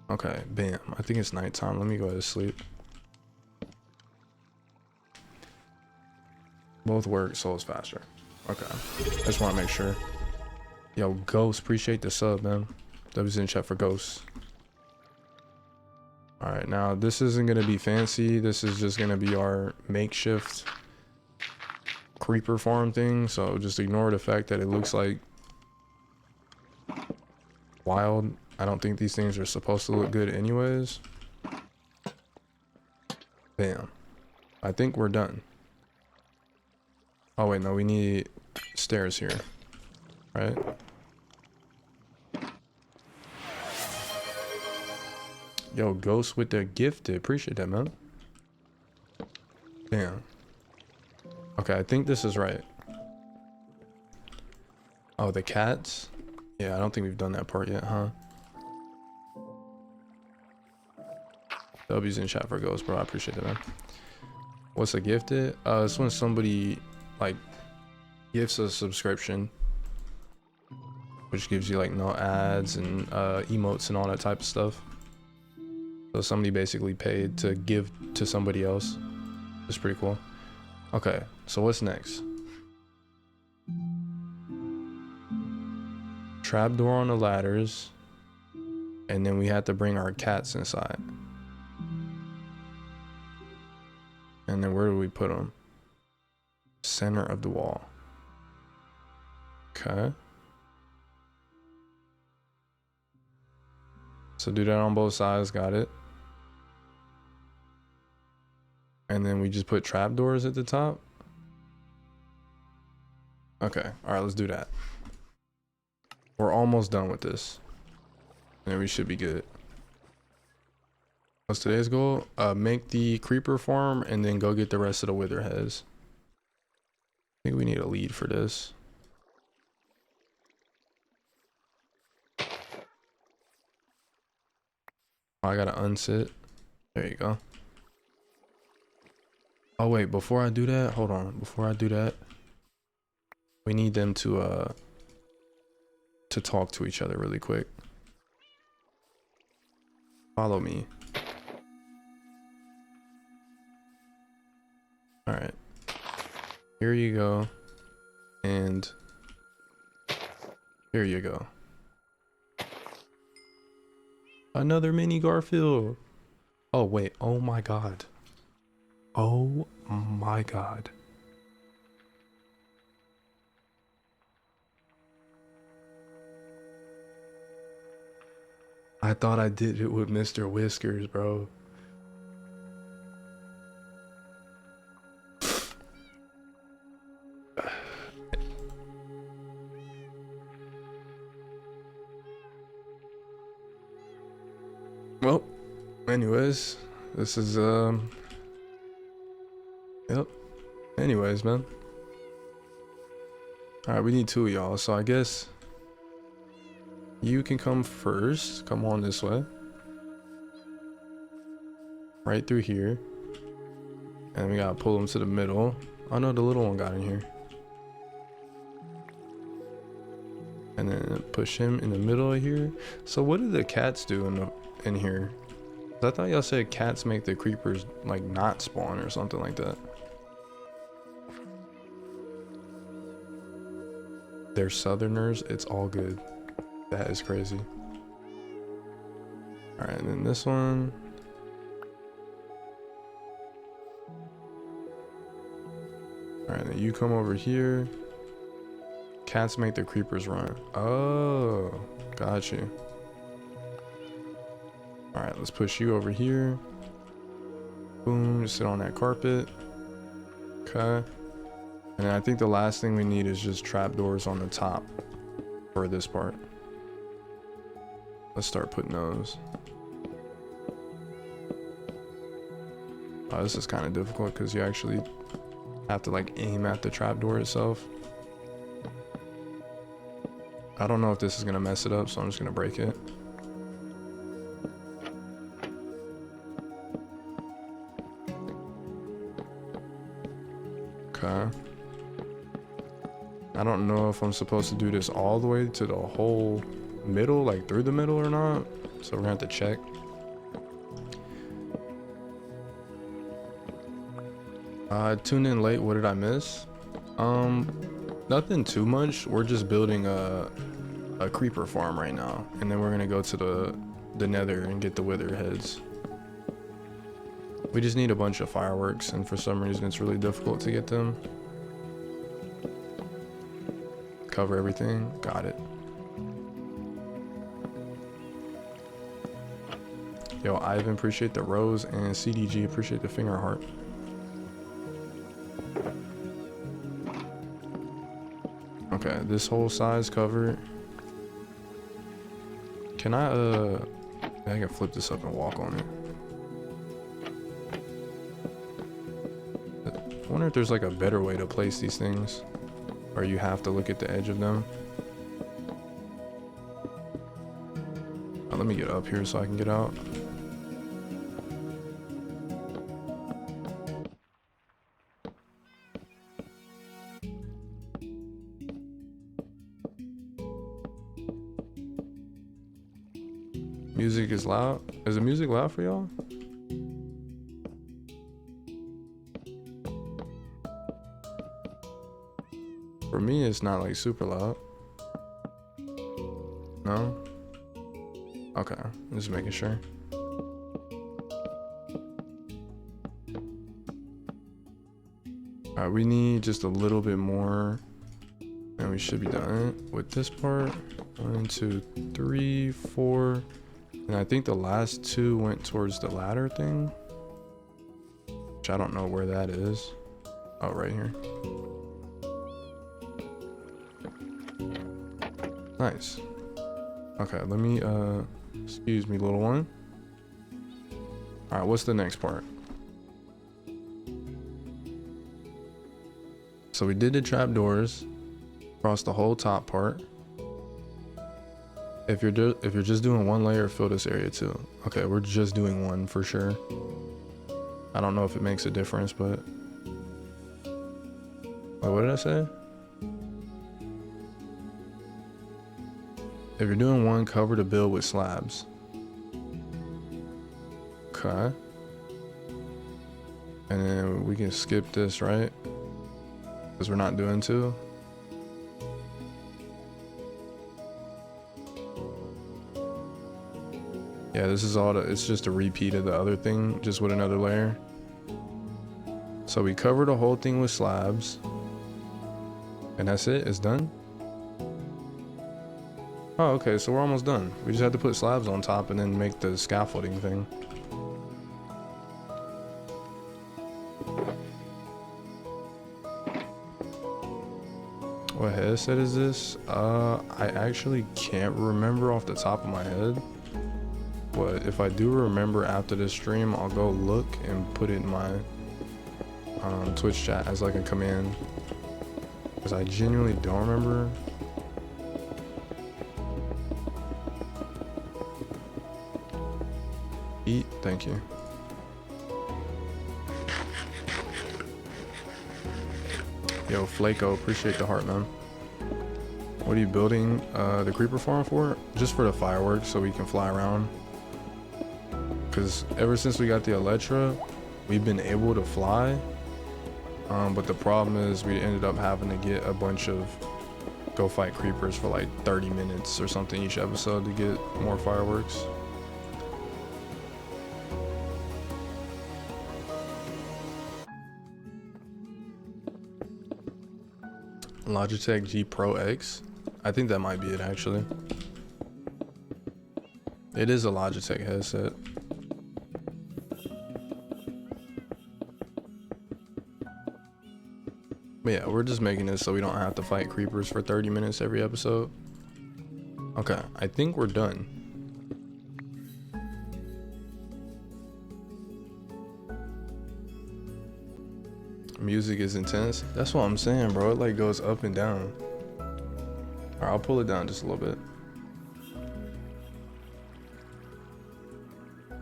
Okay, bam. I think it's nighttime. Let me go ahead and sleep. Both work, soul is faster. Okay. I just want to make sure. Yo, Ghost, appreciate the sub, man. W's in chat for Ghost. Alright, now this isn't going to be fancy. This is just going to be our makeshift creeper farm thing. So just ignore the fact that it looks like wild. I don't think these things are supposed to look good anyways. Bam. I think we're done. Oh wait, no, we need stairs here, right? Yo, Ghost with the gifted. Appreciate that, man. Damn. Okay, I think this is right. Oh, the cats? Yeah, I don't think we've done that part yet, huh? W's in chat for Ghost, bro. I appreciate that, man. What's a gifted? It's when somebody like gifts a subscription, which gives you like no ads and emotes and all that type of stuff. So somebody basically paid to give to somebody else. It's pretty cool. Okay, so what's next? Trapdoor on the ladders, and then we had to bring our cats inside. And then where do we put them? Center of the wall. Okay. So do that on both sides, got it. And then we just put trapdoors at the top. Okay, all right, let's do that. We're almost done with this. And we should be good. What's today's goal? Make the creeper farm and then go get the rest of the wither heads. I think we need a lead for this. Oh, I gotta unsit. There you go. Oh wait, before I do that, hold on. Before I do that, we need them to talk to each other really quick. Follow me. All right. Here you go. And here you go. Another mini Garfield. Oh wait, oh my god. Oh my god. I thought I did it with Mr. Whiskers, bro. Well, anyways, this is yep. Anyways, man. All right, we need two of y'all, so I guess you can come first. Come on this way. Right through here. And we gotta pull them to the middle. Oh no, the little one got in here. And then push him in the middle of here. So what do the cats do in here? I thought y'all said cats make the creepers like not spawn or something like that. They're southerners, it's all good. That is crazy. Alright, and then this one. Alright, then you come over here. Cats make the creepers run. Oh, got you. Alright, let's push you over here. Boom, just sit on that carpet. Okay. And I think the last thing we need is just trapdoors on the top for this part. Let's start putting those. Oh, this is kind of difficult because you actually have to like aim at the trapdoor itself. I don't know if this is gonna mess it up, so I'm just gonna break it. Okay. I don't know if I'm supposed to do this all the way to the whole middle, like through the middle or not. So we're gonna have to check. Tuned in late, what did I miss? Nothing too much. We're just building a creeper farm right now. And then we're gonna go to the nether and get the wither heads. We just need a bunch of fireworks, and for some reason it's really difficult to get them. Cover everything. Got it. Yo, Ivan, appreciate the rose, and CDG, appreciate the finger heart. Okay, this whole side's covered. Can I can flip this up and walk on it. I wonder if there's like a better way to place these things, or you have to look at the edge of them. Oh, let me get up here so I can get out. Music is loud. Is the music loud for y'all? For me, it's not like super loud. No? Okay, I'm just making sure. Alright, we need just a little bit more, and we should be done with this part. 1, 2, 3, 4. And I think the last two went towards the ladder thing, which I don't know where that is. Oh, right here. Nice. Okay, let me, excuse me, little one. All right, what's the next part? So we did the trapdoors across the whole top part. If you're just doing one layer, fill this area too. Okay, we're just doing one for sure. I don't know if it makes a difference, but Wait, what did I say? If you're doing one, cover the build with slabs. Okay. And then we can skip this, right? Because we're not doing two. Yeah, this is all it's just a repeat of the other thing, just with another layer. So we cover the whole thing with slabs. And that's it, it's done. Oh, okay, so we're almost done. We just have to put slabs on top and then make the scaffolding thing. What headset is this? I actually can't remember off the top of my head. But if I do remember after this stream, I'll go look and put it in my Twitch chat as like a command. Because I genuinely don't remember. Eat, thank you. Yo, Flaco, appreciate the heart, man. What are you building the creeper farm for? Just for the fireworks, so we can fly around. Because ever since we got the Elytra, we've been able to fly. But the problem is we ended up having to get a bunch of go fight creepers for like 30 minutes or something each episode to get more fireworks. Logitech G Pro X. I think that might be it actually. It is a Logitech headset. But yeah, we're just making this so we don't have to fight creepers for 30 minutes every episode. Okay, I think we're done. Music is intense. That's what I'm saying, bro. It like goes up and down. Alright, I'll pull it down just a little bit.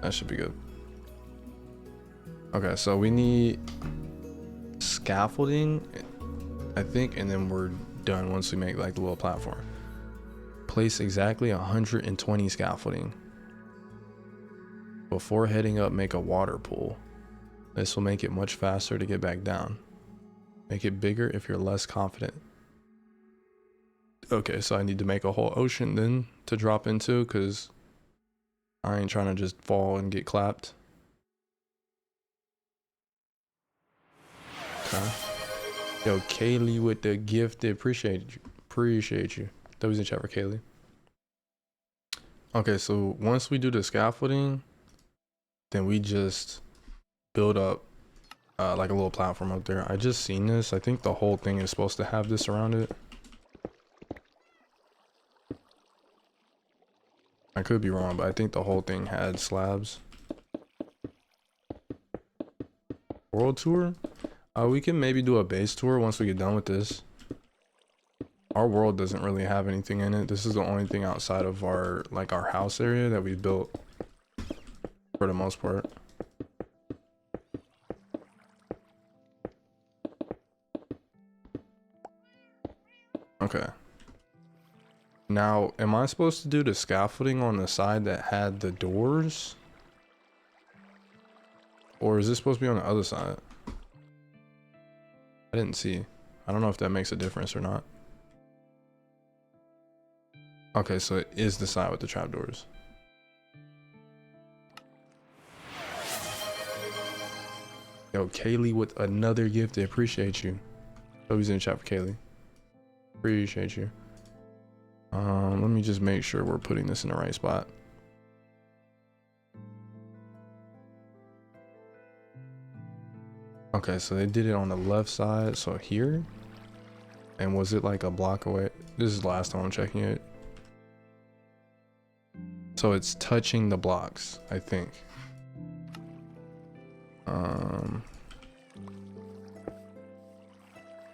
That should be good. Okay, so we need scaffolding, I think, and then we're done once we make like the little platform. Place exactly 120 scaffolding. Before heading up, make a water pool. This will make it much faster to get back down. Make it bigger if you're less confident. Okay, so I need to make a whole ocean then to drop into, because I ain't trying to just fall and get clapped. Okay. Yo, Kaylee with the gift. Appreciate you. Appreciate you. That was in chat for Kaylee. Okay, so once we do the scaffolding, then we just build up like a little platform up there. I just seen this. I think the whole thing is supposed to have this around it. I could be wrong, but I think the whole thing had slabs. World tour? We can maybe do a base tour once we get done with this. Our world doesn't really have anything in it. This is the only thing outside of our like our house area that we built for the most part. Okay. Now, am I supposed to do the scaffolding on the side that had the doors? Or is this supposed to be on the other side? I didn't see. I don't know if that makes a difference or not. Okay, so it is the side with the trapdoors. Yo, Kaylee with another gift. I appreciate you. Always in the chat for Kaylee. Appreciate you. Let me just make sure we're putting this in the right spot. Okay, so they did it on the left side, so here. And was it like a block away? This is the last time I'm checking it. So it's touching the blocks, I think. Alright,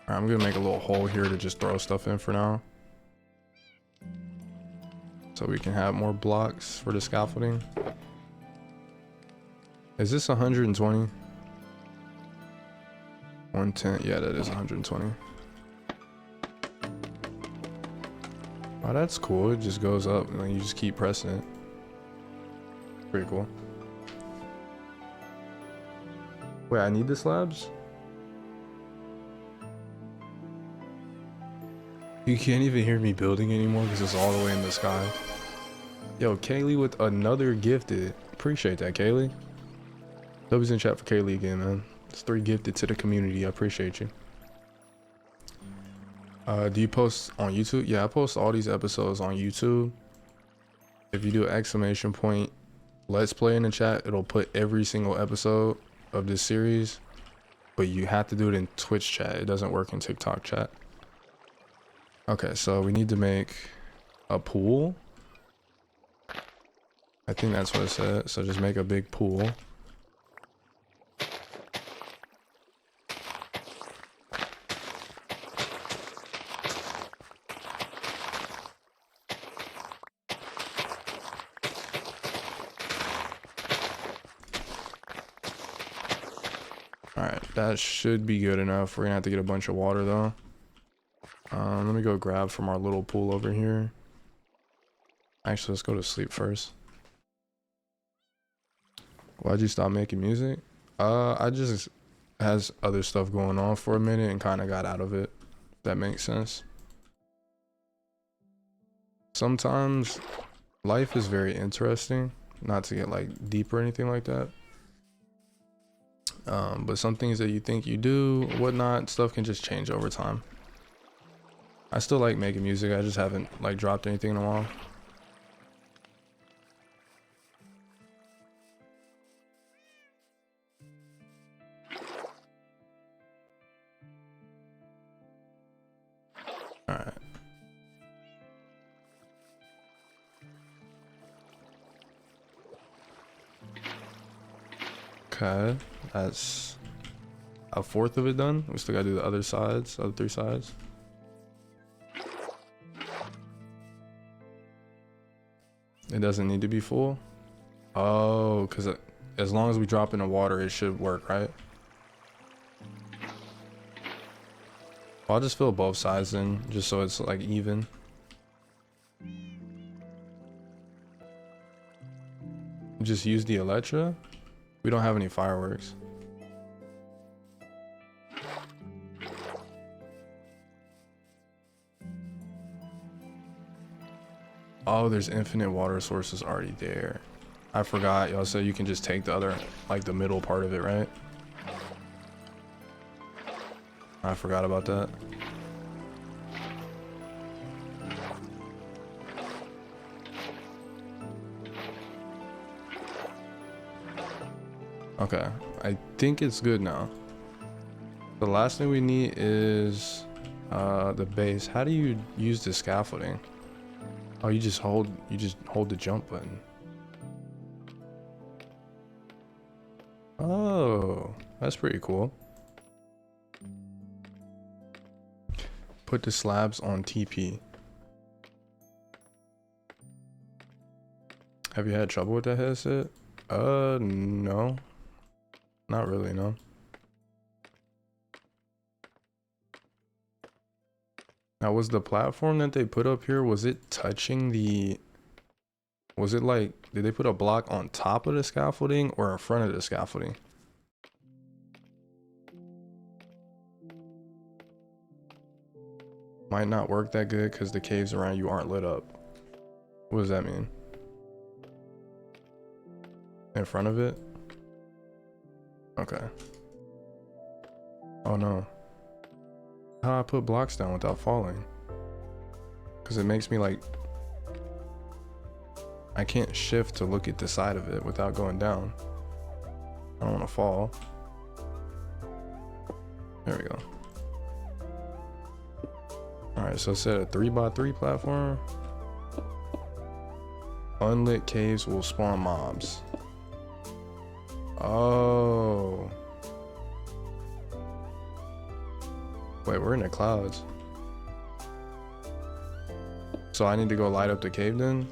I'm gonna make a little hole here to just throw stuff in for now. So we can have more blocks for the scaffolding. Is this 120? 110, yeah, that is 120. Oh, that's cool. It just goes up and then you just keep pressing it. Pretty cool. Wait, I need the slabs? You can't even hear me building anymore because it's all the way in the sky. Yo, Kaylee with another gifted. Appreciate that, Kaylee. W's in chat for Kaylee again, man. It's 3 gifted to the community. I appreciate you. Do you post on YouTube? Yeah, I post all these episodes on YouTube. If you do exclamation point let's play in the chat, it'll put every single episode of this series, but you have to do it in Twitch chat. It doesn't work in TikTok chat. Okay, so we need to make a pool. I think that's what it said. So just make a big pool. Alright, that should be good enough. We're gonna have to get a bunch of water though. Let me go grab from our little pool over here. Actually, let's go to sleep first. Why'd you stop making music? I just has other stuff going on for a minute and kind of got out of it. If that makes sense. Sometimes life is very interesting. Not to get like deep or anything like that. But some things that you think you do, whatnot, stuff can just change over time. I still like making music. I just haven't like dropped anything in a while. All right. Okay, that's a fourth of it done. We still gotta do the other sides, other 3 sides. It doesn't need to be full. Oh, because as long as we drop in the water, it should work, right? I'll just fill both sides in, just so it's like even. Just use the Elytra. We don't have any fireworks. Oh, there's infinite water sources already there. I forgot. Y'all said you can just take the other, like the middle part of it, right? I forgot about that. Okay, I think it's good now. The last thing we need is the base. How do you use the scaffolding? Oh, you just hold the jump button. Oh, that's pretty cool. Put the slabs on TP. Have you had trouble with that headset? No. Not really, no. Now, was the platform that they put up here, was it touching the... Was it like... Did they put a block on top of the scaffolding or in front of the scaffolding? Might not work that good because the caves around you aren't lit up. What does that mean? In front of it? Okay. Oh no. How do I put blocks down without falling? Because it makes me like... I can't shift to look at the side of it without going down. I don't want to fall. There we go. Alright, so set a 3x3 platform. Unlit caves will spawn mobs. Oh. Wait, we're in the clouds. So I need to go light up the cave then?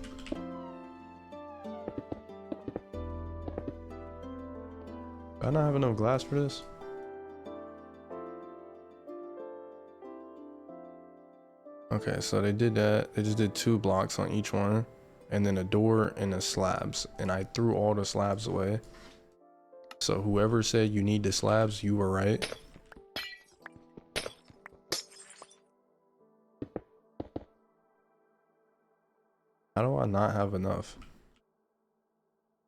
Do I not have enough glass for this? Okay, so they did that. They just did 2 blocks on each one, and then a door and the slabs. And I threw all the slabs away. So whoever said you need the slabs, you were right. How do I not have enough?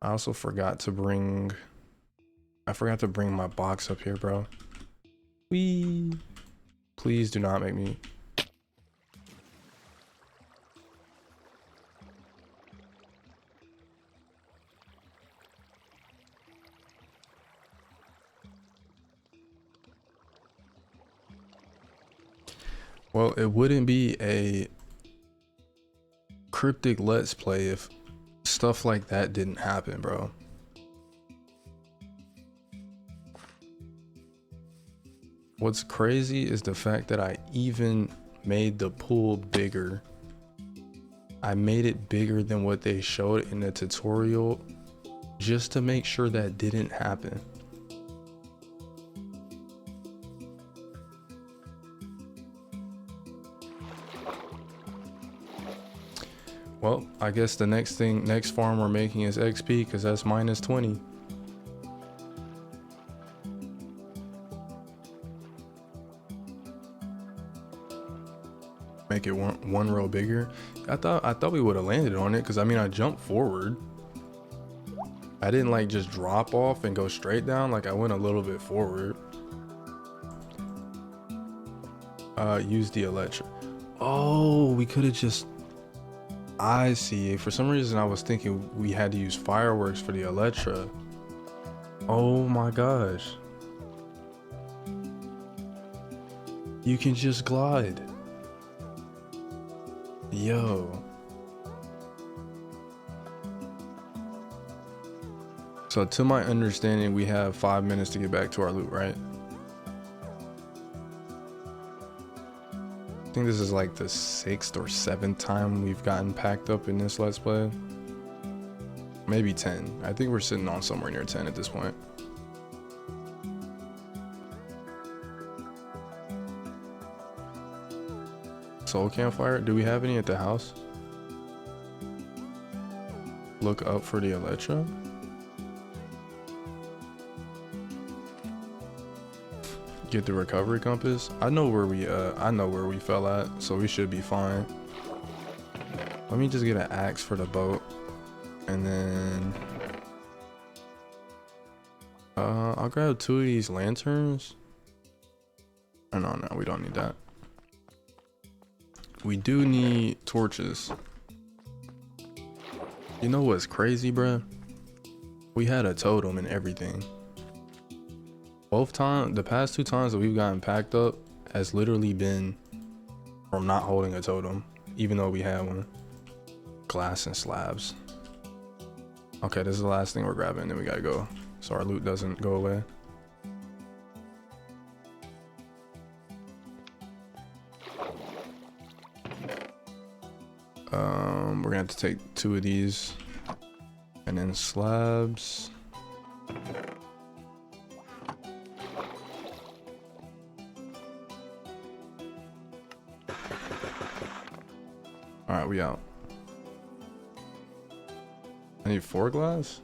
I also forgot to bring... I forgot to bring my box up here, bro. Whee! Please do not make me... Well, it wouldn't be a cryptic let's play if stuff like that didn't happen, bro. What's crazy is the fact that I even made the pool bigger. I made it bigger than what they showed in the tutorial just to make sure that didn't happen. Well, I guess the next farm we're making is XP because that's minus 20. Make it one row bigger. I thought we would have landed on it because I mean I jumped forward. I didn't like just drop off and go straight down. Like I went a little bit forward. Use the electric. Oh, we could have just... I see. For some reason I was thinking we had to use fireworks for the Elytra. Oh my gosh. You can just glide. Yo. So to my understanding, we have 5 minutes to get back to our loot, right? I think this is like the 6th or 7th time we've gotten packed up in this Let's Play. Maybe 10. I think we're sitting on somewhere near 10 at this point. Soul campfire? Do we have any at the house? Look up for the Elytra. Get the recovery compass. I know where we fell at, so we should be fine. Let me just get an axe for the boat, and then I'll grab 2 of these lanterns. Oh no, we don't need that. We do need torches. You know what's crazy, bruh? We had a totem and everything. The past 2 times that we've gotten packed up has literally been from not holding a totem, even though we had one. Glass and slabs. Okay, this is the last thing we're grabbing, then we gotta go, so our loot doesn't go away. We're gonna have to take 2 of these, and then slabs. Alright, we out. I need 4 glass?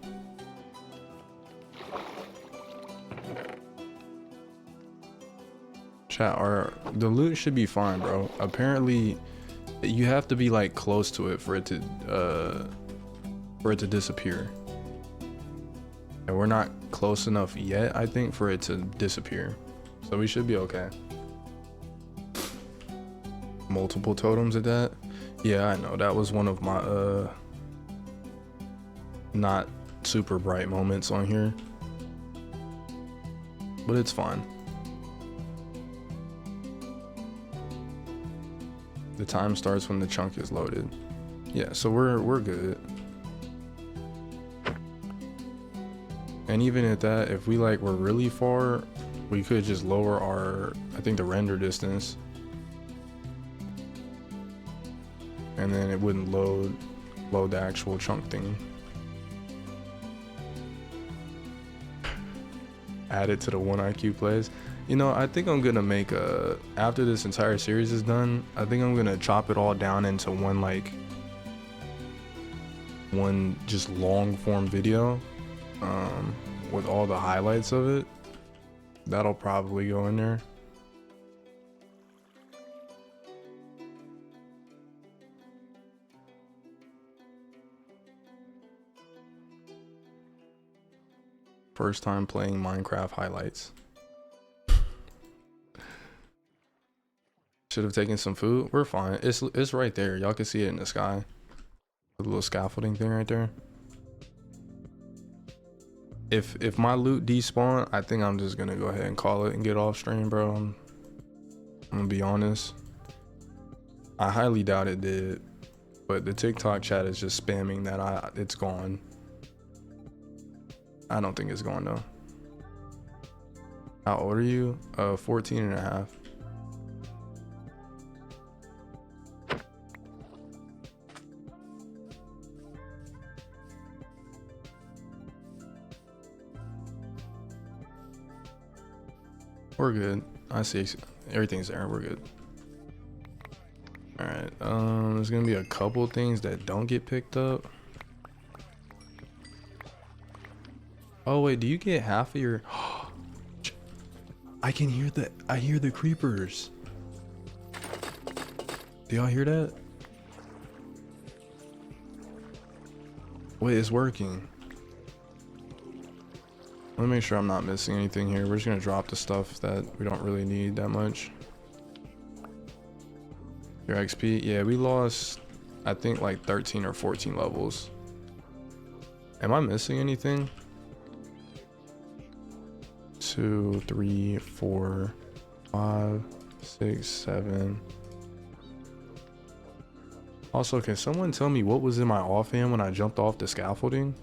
Chat, the loot should be fine, bro. Apparently, you have to be like close to it for it to disappear. And we're not close enough yet, I think, for it to disappear. So we should be okay. Multiple totems at that. Yeah, I know. That was one of my not super bright moments on here. But it's fine. The time starts when the chunk is loaded. Yeah, so we're good. And even at that, if we like were really far, we could just lower our, I think, the render distance. And then it wouldn't load the actual chunk thing. Add it to the 1 IQ plays. You know, I think I'm gonna make after this entire series is done, I think I'm gonna chop it all down into one just long form video, with all the highlights of it. That'll probably go in there. First time playing Minecraft highlights. Should have taken some food. We're fine. It's right there. Y'all can see it in the sky. The little scaffolding thing right there. If my loot despawn, I think I'm just gonna go ahead and call it and get off stream, bro. I'm gonna be honest. I highly doubt it did, but the TikTok chat is just spamming that it's gone. I don't think it's gone though. How old are you? 14 and a half. We're good. I see everything's there. We're good. All right. There's gonna be a couple things that don't get picked up. Oh wait, do you get half of your? I can hear that. I hear the creepers. Do y'all hear that? Wait, it's working. Let me make sure I'm not missing anything here. We're just gonna drop the stuff that we don't really need that much. Your XP, yeah, we lost, I think like 13 or 14 levels. Am I missing anything? 2, 3, 4, 5, 6, 7. Also, can someone tell me what was in my offhand when I jumped off the scaffolding?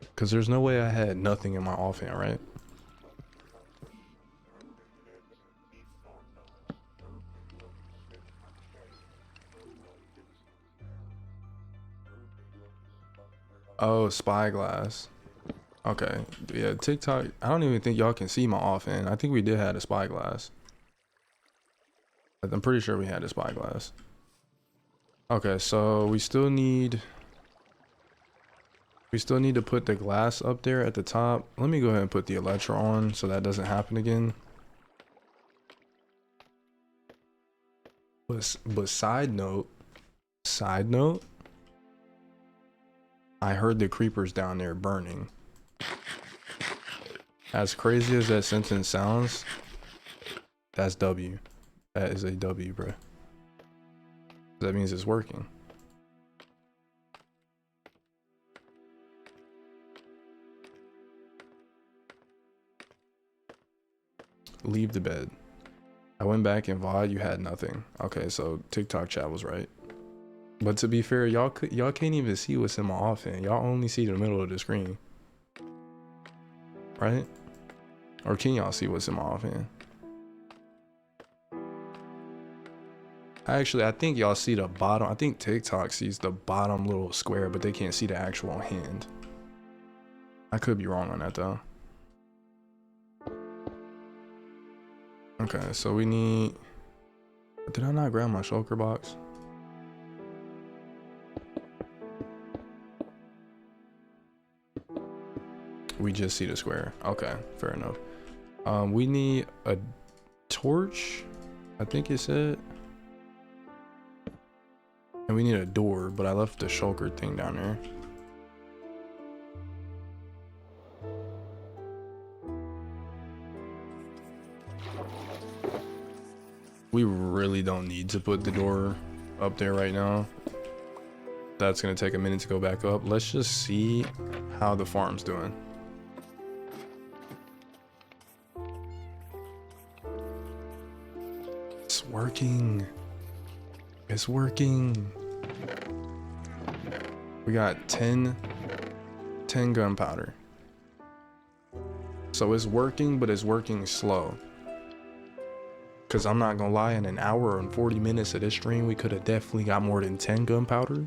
Because there's no way I had nothing in my offhand, right? Oh, spyglass. Okay, yeah, TikTok. I don't even think y'all can see my offhand. I think we did have a spyglass. I'm pretty sure we had a spyglass. Okay, so we still need to put the glass up there at the top. Let me go ahead and put the Elytra on so that doesn't happen again. But side note, I heard the creepers down there burning. As crazy as that sentence sounds, that's W. That is a W, bro. That means it's working. Leave the bed. I went back and VOD, you had nothing. Okay, so TikTok chat was right. But to be fair, y'all can't even see what's in my offhand. Y'all only see the middle of the screen. Right? Or can y'all see what's in my offhand? Actually, I think y'all see the bottom. I think TikTok sees the bottom little square, but they can't see the actual hand. I could be wrong on that though. Okay, so we need... Did I not grab my shulker box? We just see the square. Okay, fair enough. We need a torch, I think it said. And we need a door, but I left the shulker thing down there. We really don't need to put the door up there right now. That's gonna take a minute to go back up. Let's just see how the farm's doing. It's working. It's working. We got 10 gunpowder. So it's working, but it's working slow. Cause I'm not gonna lie, in an hour and 40 minutes of this stream, we could have definitely got more than 10 gunpowder.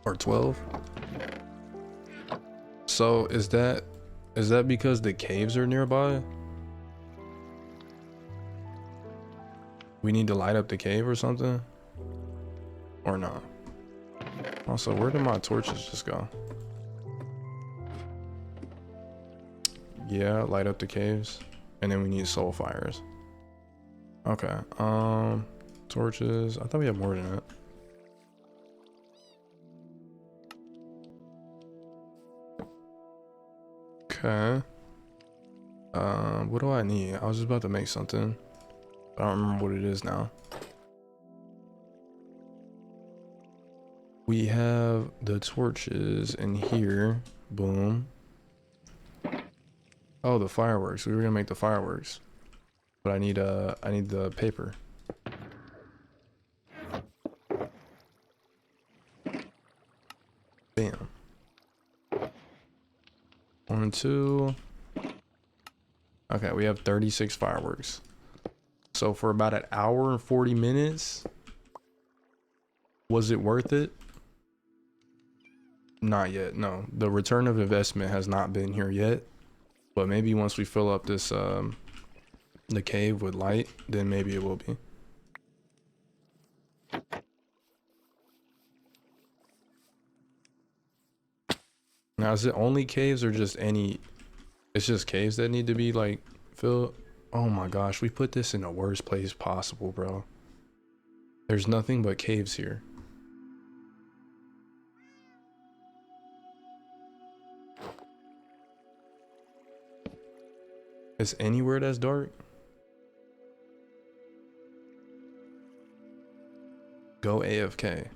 Or 12. So is that Is that because the caves are nearby? We need to light up the cave or something? Or no? Also, where did my torches just go? Yeah, light up the caves. And then we need soul fires. Okay, torches. I thought we had more than that. Okay. What do I need? I was just about to make something. I don't remember what it is now. We have the torches in here. Boom. Oh, the fireworks. We were gonna make the fireworks. But I need the paper. Bam. 1, 2. Okay, we have 36 fireworks. So for about an hour and 40 minutes, was it worth it? Not yet, no. The return of investment has not been here yet. But maybe once we fill up this, the cave with light, then maybe it will be. Now, is it only caves or just any... It's just caves that need to be, like, filled? Oh my gosh, we put this in the worst place possible, bro. There's nothing but caves here. Is anywhere that's dark? Go AFK.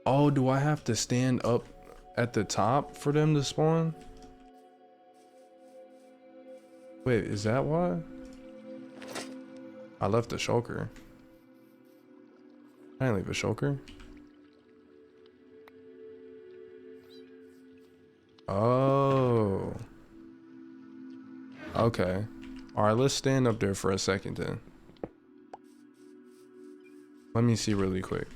Oh, do I have to stand up at the top for them to spawn? Wait, is that why? I left the shulker. I didn't leave a shulker. Oh. Okay. Alright, let's stand up there for a second then. Let me see really quick.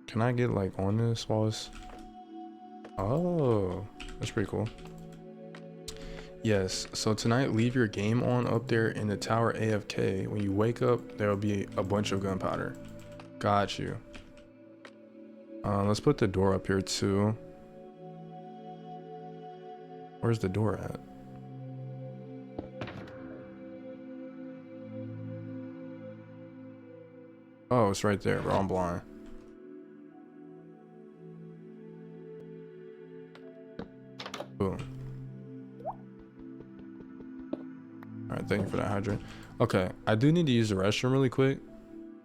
Can I get like on this while it's... Oh, that's pretty cool. Yes, so tonight leave your game on up there in the tower AFK. When you wake up, there'll be a bunch of gunpowder. Got you. Let's put the door up here too. Where's the door at? Oh, it's right there, bro. I'm blind. Boom. Alright, thank you for that hydrant. Okay, I do need to use the restroom really quick.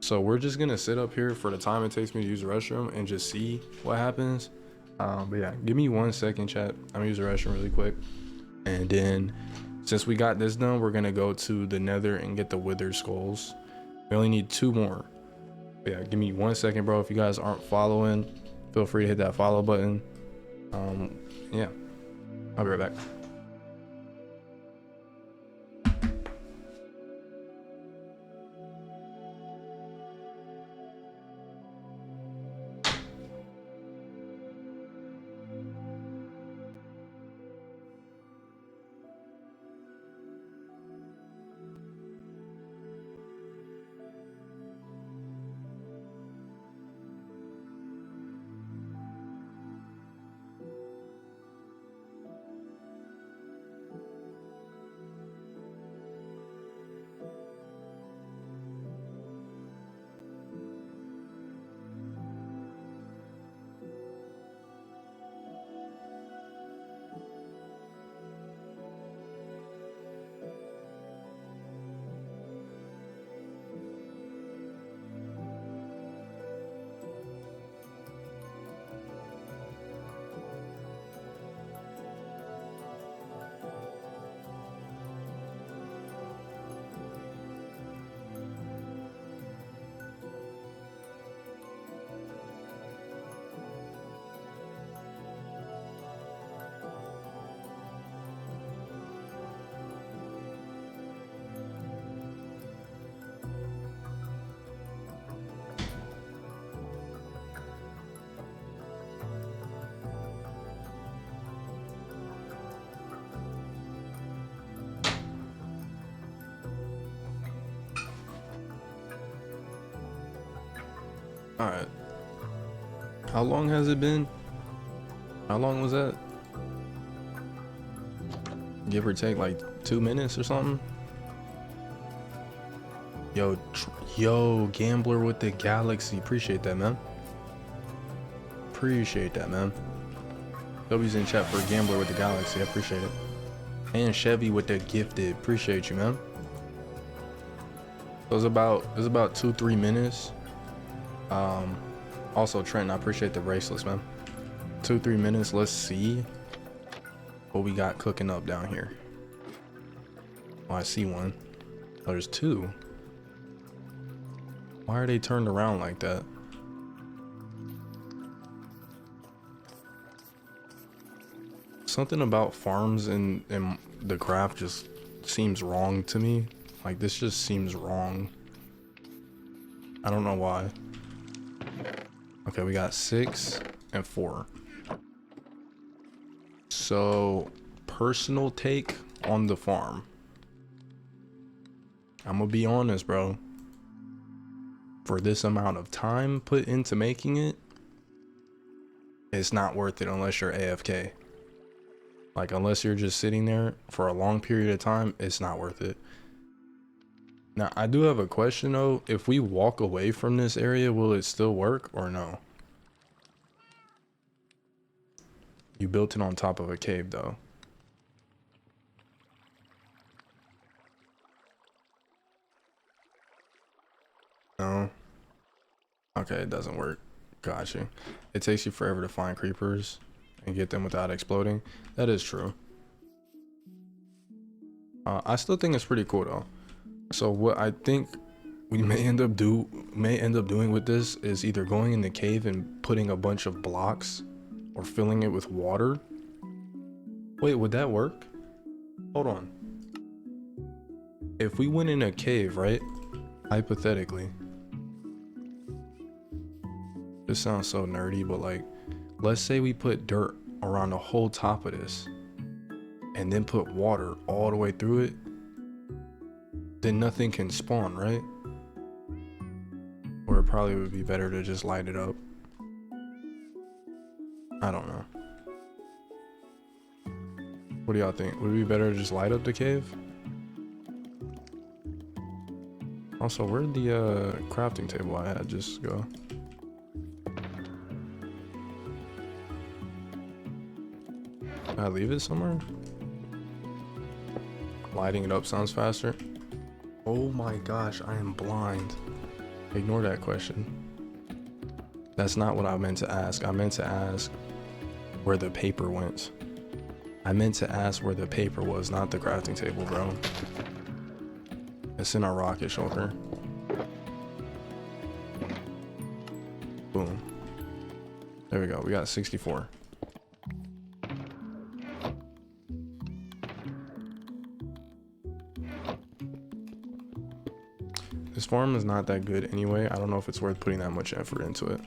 So we're just gonna sit up here for the time it takes me to use the restroom and just see what happens. But yeah, give me 1 second, chat. I'm gonna use the restroom really quick. And then since we got this done, we're gonna go to the nether and get the wither skulls. We only need 2 more. But yeah, give me 1 second, bro. If you guys aren't following, feel free to hit that follow button. Yeah, I'll be right back. Alright. How long has it been? How long was that? Give or take like 2 minutes or something? Yo, Gambler with the Galaxy. Appreciate that, man. Appreciate that, man. W's in chat for Gambler with the Galaxy. I appreciate it. And Chevy with the gifted. Appreciate you, man. It was about 2-3 minutes. Also Trenton, I appreciate the bracelets, man. 2-3 minutes. Let's see what we got cooking up down here. Oh, I see one. Oh, there's two. Why are they turned around like that? Something about farms in the craft just seems wrong to me. Like, this just seems wrong. I don't know why. Okay, we got 6 and 4. So, personal take on the farm. I'm gonna be honest, bro. For this amount of time put into making it, it's not worth it unless you're AFK. Like, unless you're just sitting there for a long period of time, it's not worth it. Now, I do have a question though. If we walk away from this area, will it still work or no? You built it on top of a cave though. No. Okay, it doesn't work. Got you. It takes you forever to find creepers and get them without exploding. That is true. I still think it's pretty cool though. So what I think we may end up doing with this is either going in the cave and putting a bunch of blocks or filling it with water. Wait, would that work? Hold on. If we went in a cave, right? Hypothetically. This sounds so nerdy, but like, let's say we put dirt around the whole top of this and then put water all the way through it, then nothing can spawn, right? Or it probably would be better to just light it up. I don't know. What do y'all think? Would it be better to just light up the cave? Also, where'd the crafting table I had just go? Can I leave it somewhere? Lighting it up sounds faster. Oh my gosh, I am blind. Ignore that question. That's not what I meant to ask. I meant to ask where the paper went. I meant to ask where the paper was, not the crafting table, bro. It's in our rocket shulker. Boom. There we go. We got 64. This farm is not that good anyway. I don't know if it's worth putting that much effort into it.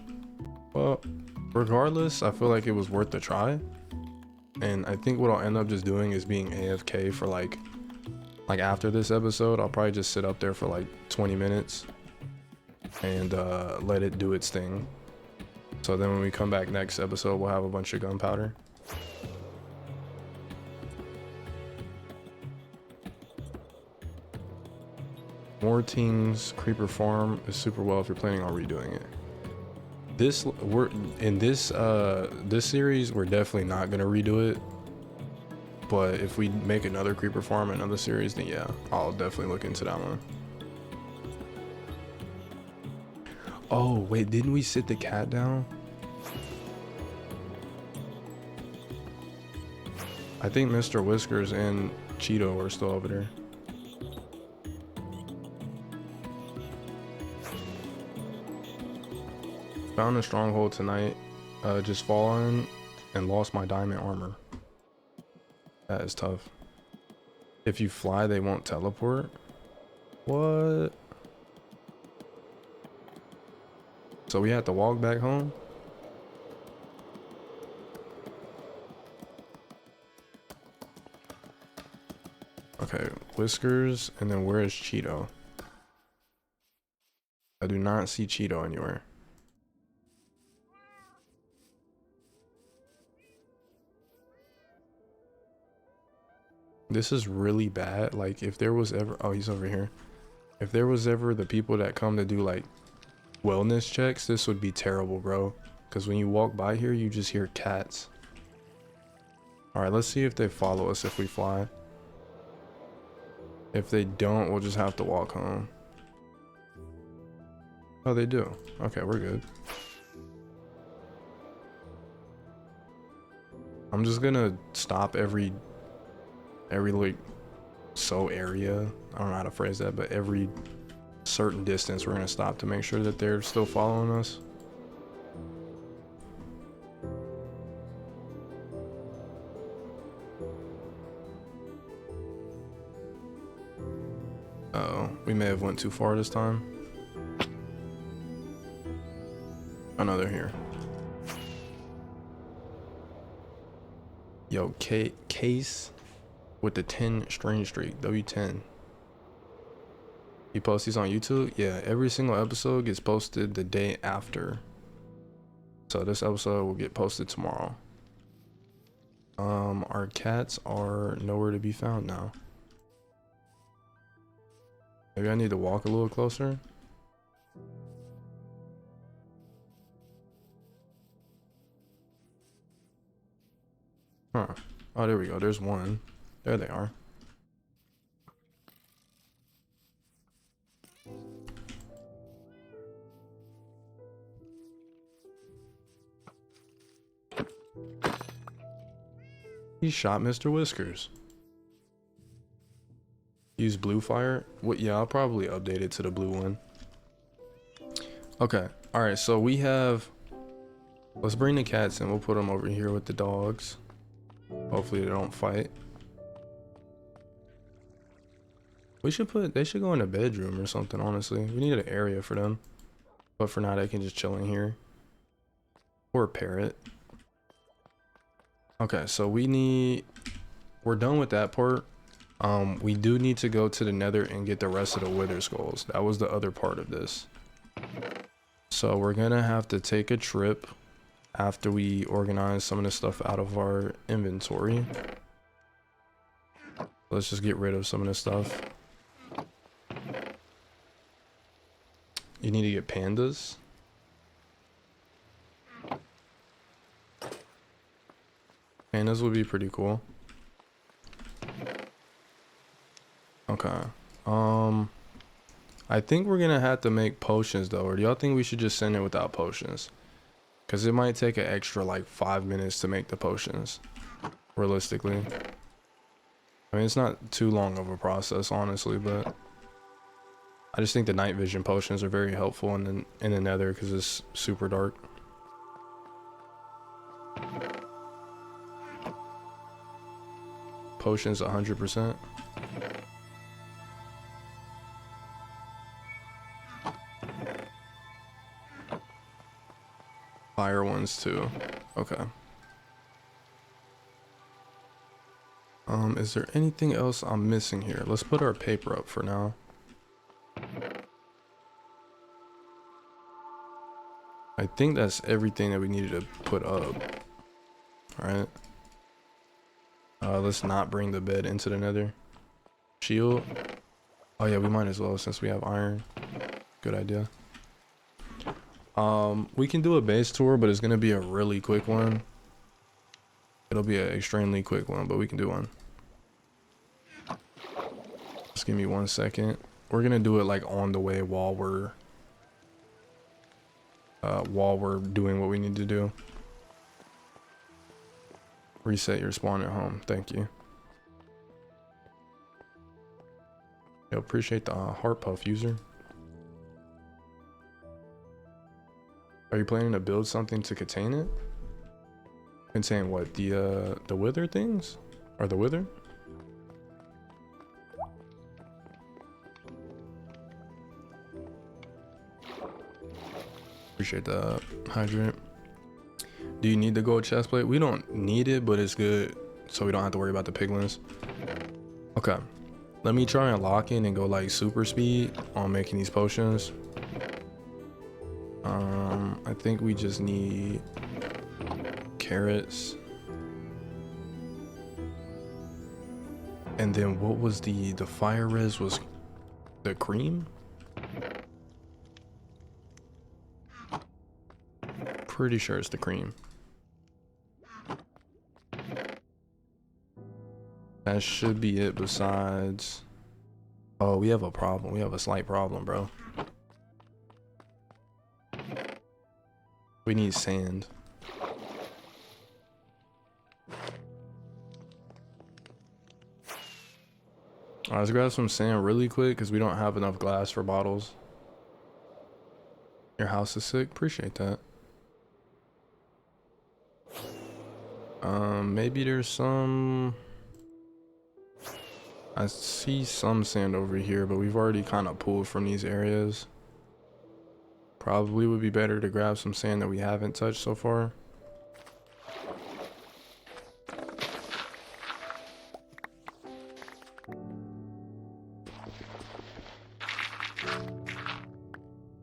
Well, regardless, I feel like it was worth the try. And I think what I'll end up just doing is being AFK for like after this episode. I'll probably just sit up there for like 20 minutes and let it do its thing. So then when we come back next episode, we'll have a bunch of gunpowder. Mortings Creeper Farm is super well if you're planning on redoing it. This series we're definitely not gonna redo it, but if we make another Creeper Farm, another series, then yeah, I'll definitely look into that one. Oh wait, didn't we sit the cat down? I think Mr. Whiskers and Cheeto are still over there. Found a stronghold tonight, just fallen and lost my diamond armor. That is tough. If you fly, they won't teleport? What? So we had to walk back home? Okay, Whiskers, and then where is Cheeto? I do not see Cheeto anywhere. This is really bad. Like if there was ever, oh, he's over here. If there was ever the people that come to do like wellness checks, this would be terrible, bro. Because when you walk by here, you just hear cats. All right, let's see if they follow us if we fly. If they don't, we'll just have to walk home. Oh, they do. Okay, we're good. I'm just gonna stop every like area. I don't know how to phrase that, but every certain distance we're gonna stop to make sure that they're still following us. Uh-oh, we may have went too far this time. Oh no, they're here. Yo, Case with the 10 string streak, W10. He posts these on YouTube? Yeah, every single episode gets posted the day after. So this episode will get posted tomorrow. Our cats are nowhere to be found now. Maybe I need to walk a little closer. Huh. Oh, there we go. There's one. There they are. He shot Mr. Whiskers. Use blue fire? What? Yeah, I'll probably update it to the blue one. Okay. All right. So we have. Let's bring the cats in. We'll put them over here with the dogs. Hopefully they don't fight. They should go in a bedroom or something, honestly. We need an area for them. But for now, they can just chill in here. Or a parrot. Okay, so we're done with that part. We do need to go to the nether and get the rest of the wither skulls. That was the other part of this. So we're gonna have to take a trip after we organize some of the stuff out of our inventory. Let's just get rid of some of the stuff. You need to get pandas. Pandas would be pretty cool. Okay. I think we're gonna have to make potions though, or do y'all think we should just send it without potions? Because it might take an extra like 5 minutes to make the potions, realistically. I mean, it's not too long of a process, honestly, but I just think the night vision potions are very helpful in the nether because it's super dark. Potions 100%. Fire ones too. Okay. Is there anything else I'm missing here? Let's put our paper up for now. I think that's everything that we needed to put up. Alright. Let's not bring the bed into the nether. Shield. Oh yeah, we might as well since we have iron. Good idea. We can do a base tour, but it's gonna be a really quick one. It'll be an extremely quick one, but we can do one. Just give me 1 second. We're gonna do it like on the way while we're doing what we need to do. Reset your spawn at home. Thank you. I appreciate the heart puff user. Are you planning to build something to contain it? Contain what? The wither things? Or the wither? Appreciate the hydrant. Do you need the gold chest plate? We don't need it, but it's good so we don't have to worry about the piglins. Okay. Let me try and lock in and go like super speed on making these potions. I think we just need carrots. And then what was the fire res was the cream? Pretty sure it's the cream. That should be it besides... Oh, we have a problem. We have a slight problem, bro. We need sand. Alright, let's grab some sand really quick because we don't have enough glass for bottles. Your house is sick? Appreciate that. Maybe there's some... I see some sand over here, but we've already kind of pulled from these areas. Probably would be better to grab some sand that we haven't touched so far.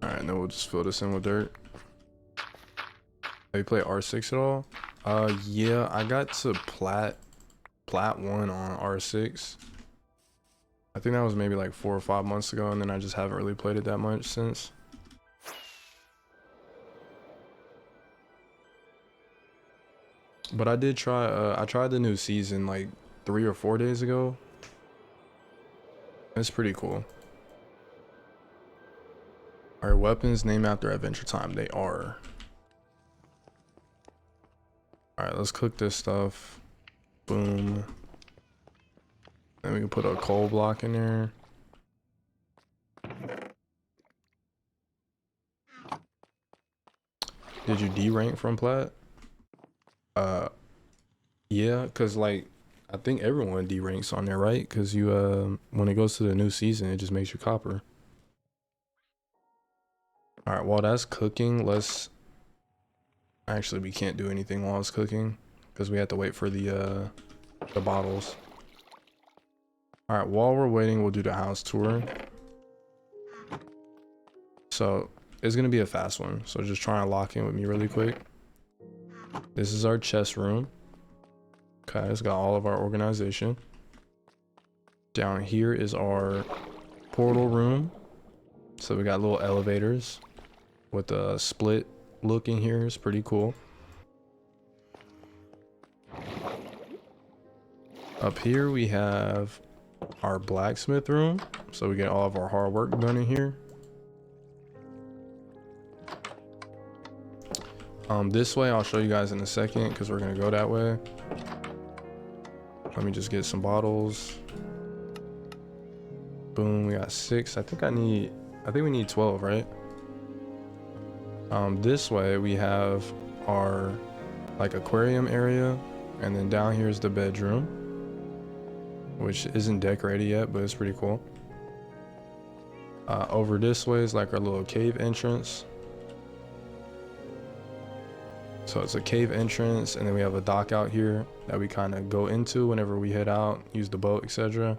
Alright, now we'll just fill this in with dirt. Have you played R6 at all? Yeah, I got to plat 1 on R6. I think that was maybe like 4 or 5 months ago, and then I just haven't really played it that much since. But I did try, I tried the new season like 3 or 4 days ago. It's pretty cool. Are weapons named after Adventure Time? They are. Alright, let's cook this stuff. Boom. Then we can put a coal block in there. Did you D-rank from plat? Yeah, because like I think everyone D-ranks on there, right? Because you when it goes to the new season, it just makes you copper. Alright, while that's cooking, let's... Actually, we can't do anything while it's cooking because we have to wait for the bottles. Alright, while we're waiting, we'll do the house tour. So, it's going to be a fast one. So just try and lock in with me really quick. This is our chest room. Okay, it's got all of our organization. Down here is our portal room. So we got little elevators with a split look in here. It's pretty cool. Up here we have our blacksmith room. So we get all of our hard work done in here. This way I'll show you guys in a second because we're gonna go that way. Let me just get some bottles. Boom, we got 6. I think we need 12, right? This way we have our like aquarium area, and then down here is the bedroom, which isn't decorated yet, but it's pretty cool. Over this way is like our little cave entrance. So it's a cave entrance, and then we have a dock out here that we kind of go into whenever we head out, use the boat, etc.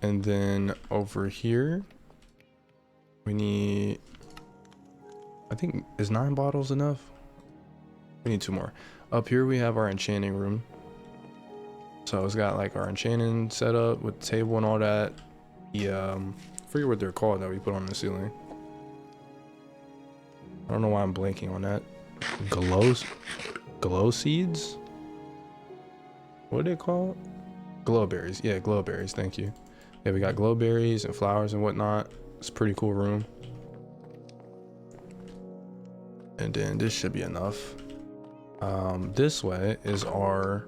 And then over here, we need, I think, is 9 bottles enough? We need 2 more. Up here we have our enchanting room. So it's got like our enchanting set up with the table and all that. I forget what they're called that we put on the ceiling. I don't know why I'm blanking on that. Glow seeds? What are they called? Glowberries. Yeah, glowberries. Thank you. Yeah, we got glowberries and flowers and whatnot. It's a pretty cool room. And then this should be enough. This way is our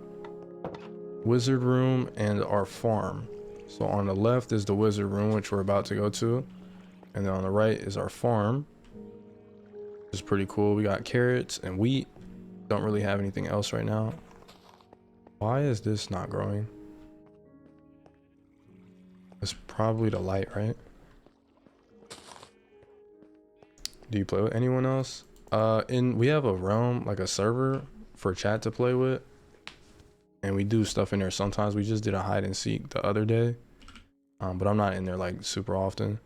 wizard room and our farm. So on the left is the wizard room, which we're about to go to. And then on the right is our farm. It's pretty cool. We got carrots and wheat. Don't really have anything else right now. Why is this not growing? It's probably the light, right? Do you play with anyone else? We have a realm, like a server for chat to play with. And we do stuff in there sometimes. We just did a hide and seek the other day. But I'm not in there like super often.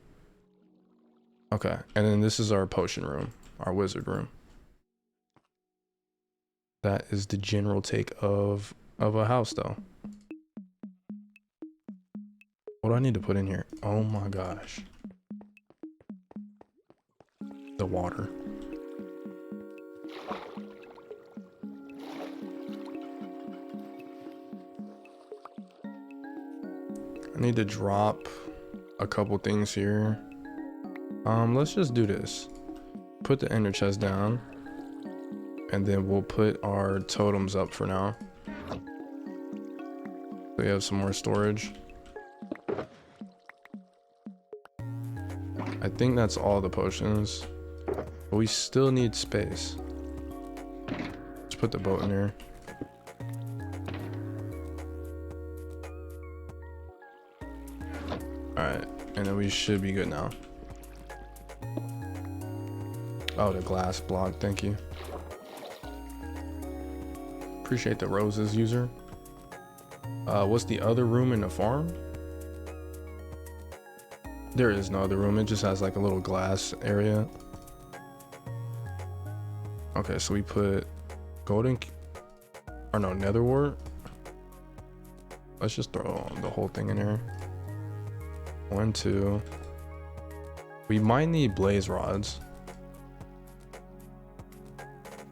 Okay, and then this is our potion room, our wizard room. that is the general take of a house though. What do I need to put in here? Oh my gosh. The water. I need to drop a couple things here. Let's just do this. Put the ender chest down, and then we'll put our totems up for now. We have some more storage. I think that's all the potions, but we still need space. Let's put the boat in here. Alright, and then we should be good now. Oh, the glass block, thank you. Appreciate the roses, user. What's the other room in the farm? There is no other room, it just has like a little glass area. Okay, so we put golden, or no, nether wart. Let's just throw the whole thing in here. 1, 2. We might need blaze rods.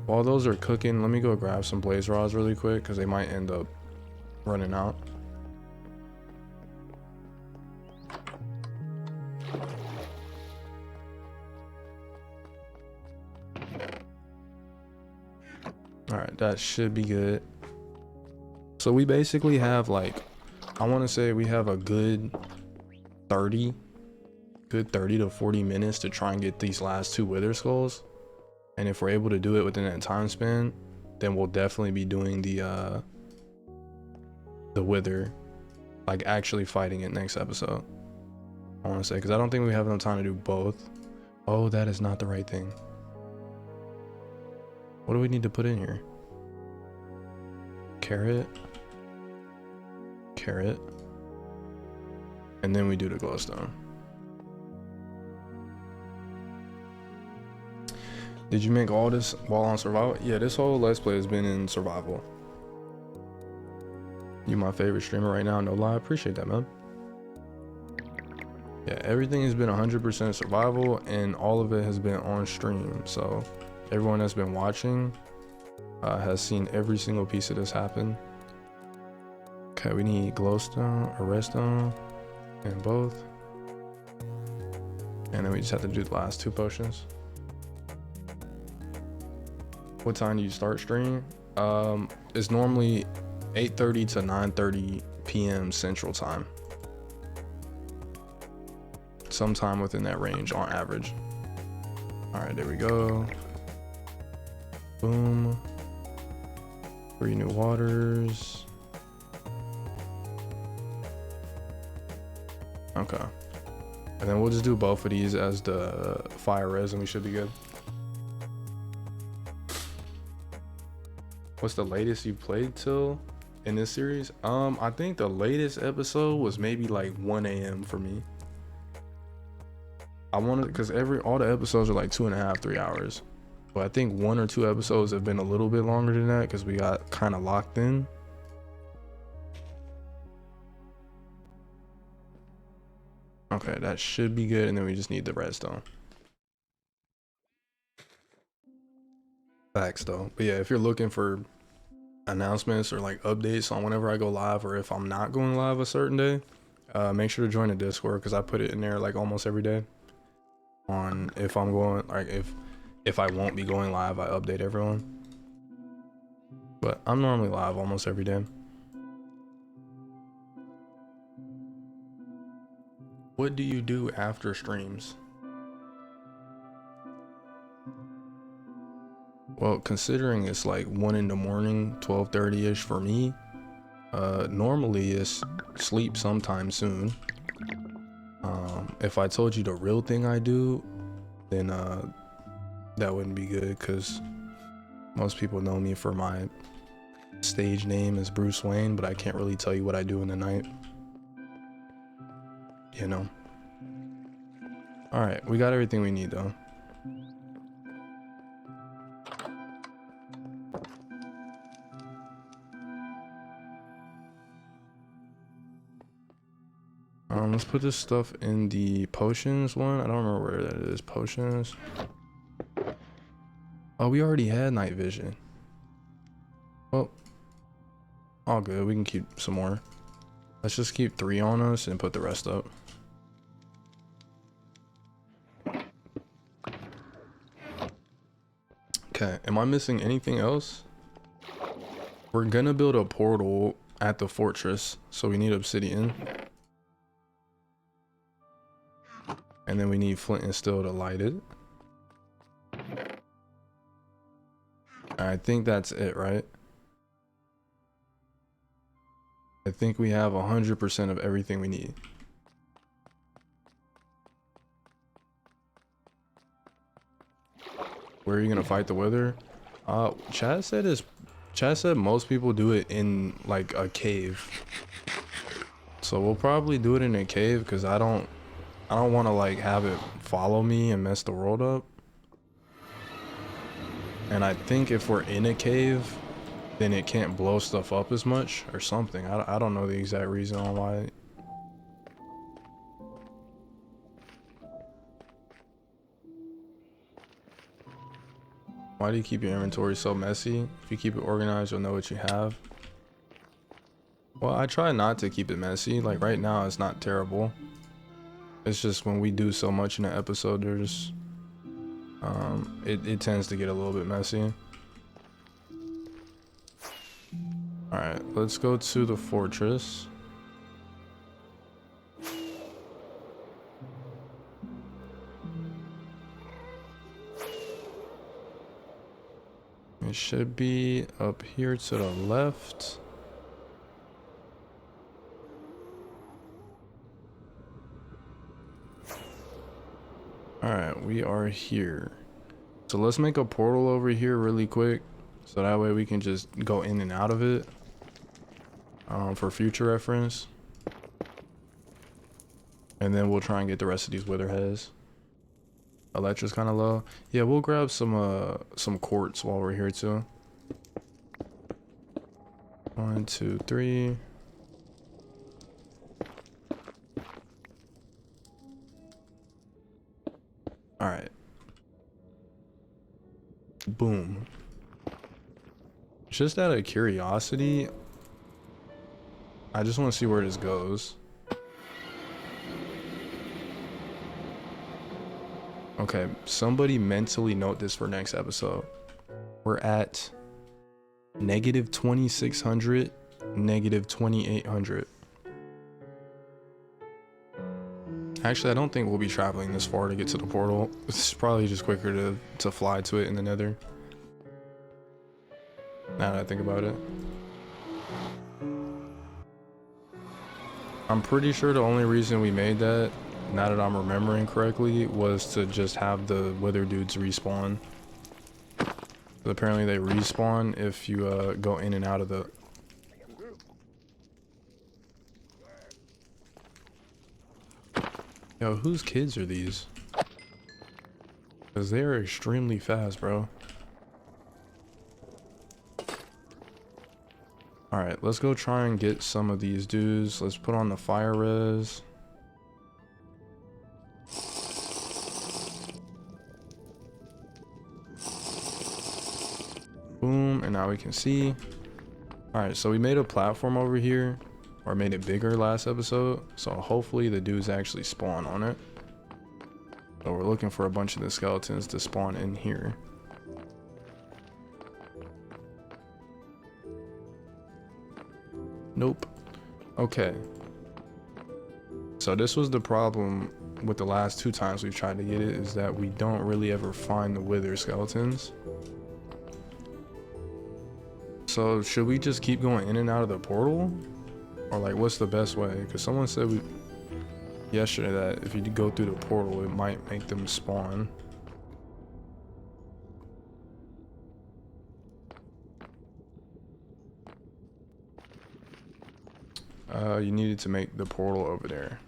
While those are cooking, let me go grab some blaze rods really quick because they might end up running out. Alright, that should be good. So we basically have like, I want to say we have a good 30 to 40 minutes to try and get these last 2 wither skulls. And if we're able to do it within that time span, then we'll definitely be doing the wither, like actually fighting it next episode. I want to say, because I don't think we have enough time to do both. Oh, that is not the right thing. What do we need to put in here? Carrot. And then we do the glowstone. Did you make all this while on survival? Yeah, this whole let's play has been in survival. You my favorite streamer right now, no lie. I appreciate that, man. Yeah, everything has been 100% survival, and all of it has been on stream. So everyone that's been watching has seen every single piece of this happen. Okay, we need glowstone or redstone and both. And then we just have to do the last 2 potions. What time do you start stream? It's normally 8:30 to 9:30 p.m. Central Time. Sometime within that range on average. All right, there we go. Boom. 3 new waters. Okay. And then we'll just do both of these as the fire res and we should be good. What's the latest you played till in this series? I think the latest episode was maybe like 1 a.m. for me. I wanted, because all the episodes are like 2.5, 3 hours. But I think 1 or 2 episodes have been a little bit longer than that because we got kind of locked in. Okay, that should be good, and then we just need the redstone. Facts though. But yeah, if you're looking for announcements or like updates on whenever I go live, or if I'm not going live a certain day, make sure to join the Discord because I put it in there like almost every day. On if I'm going, like if I won't be going live, I update everyone. But I'm normally live almost every day. What do you do after streams? Well, considering it's like 1 in the morning, 12:30 ish for me, normally it's sleep sometime soon. If I told you the real thing I do, then that wouldn't be good because most people know me for my stage name as Bruce Wayne, but I can't really tell you what I do in the night. You know. All right, we got everything we need though. Let's put this stuff in the potions one. I don't remember where that is. Potions. Oh, we already had night vision. Well, all good. We can keep some more. Let's just keep 3 on us and put the rest up. Okay, am I missing anything else? We're gonna build a portal at the fortress, so we need obsidian. And then we need flint and steel to light it. I think that's it, right? I think we have 100% of everything we need. Where are you gonna fight the wither? Chad said most people do it in like a cave. So we'll probably do it in a cave because I don't want to like have it follow me and mess the world up. And I think if we're in a cave, then it can't blow stuff up as much or something. I don't know the exact reason on why. Why do you keep your inventory so messy? If you keep it organized, you'll know what you have. Well, I try not to keep it messy. Like right now, it's not terrible. It's just when we do so much in an episode, there's it tends to get a little bit messy. All right, let's go to the fortress. It should be up here to the left. All right, we are here. So let's make a portal over here really quick, so that way we can just go in and out of it for future reference. And then we'll try and get the rest of these wither heads. Electra's kind of low. Yeah, we'll grab some quartz while we're here too. 1, 2, 3. All right. Boom. Just out of curiosity, I just want to see where this goes. Okay, somebody mentally note this for next episode. We're at negative 2600, negative 2800. Actually, I don't think we'll be traveling this far to get to the portal. It's probably just quicker to fly to it in the nether. Now that I think about it. I'm pretty sure the only reason we made that, now that I'm remembering correctly, was to just have the wither dudes respawn. But apparently they respawn if you go in and out of the... Yo, whose kids are these? Because they are extremely fast, bro. Alright, let's go try and get some of these dudes. Let's put on the fire res. Boom, and now we can see. Alright, so we made a platform over here, or made it bigger last episode, so hopefully the dudes actually spawn on it. So we're looking for a bunch of the skeletons to spawn in here. Nope. Okay. So this was the problem with the last 2 times we've tried to get it, is that we don't really ever find the wither skeletons. So should we just keep going in and out of the portal? Or like, what's the best way? Because someone said yesterday that if you go through the portal, it might make them spawn. You needed to make the portal over there.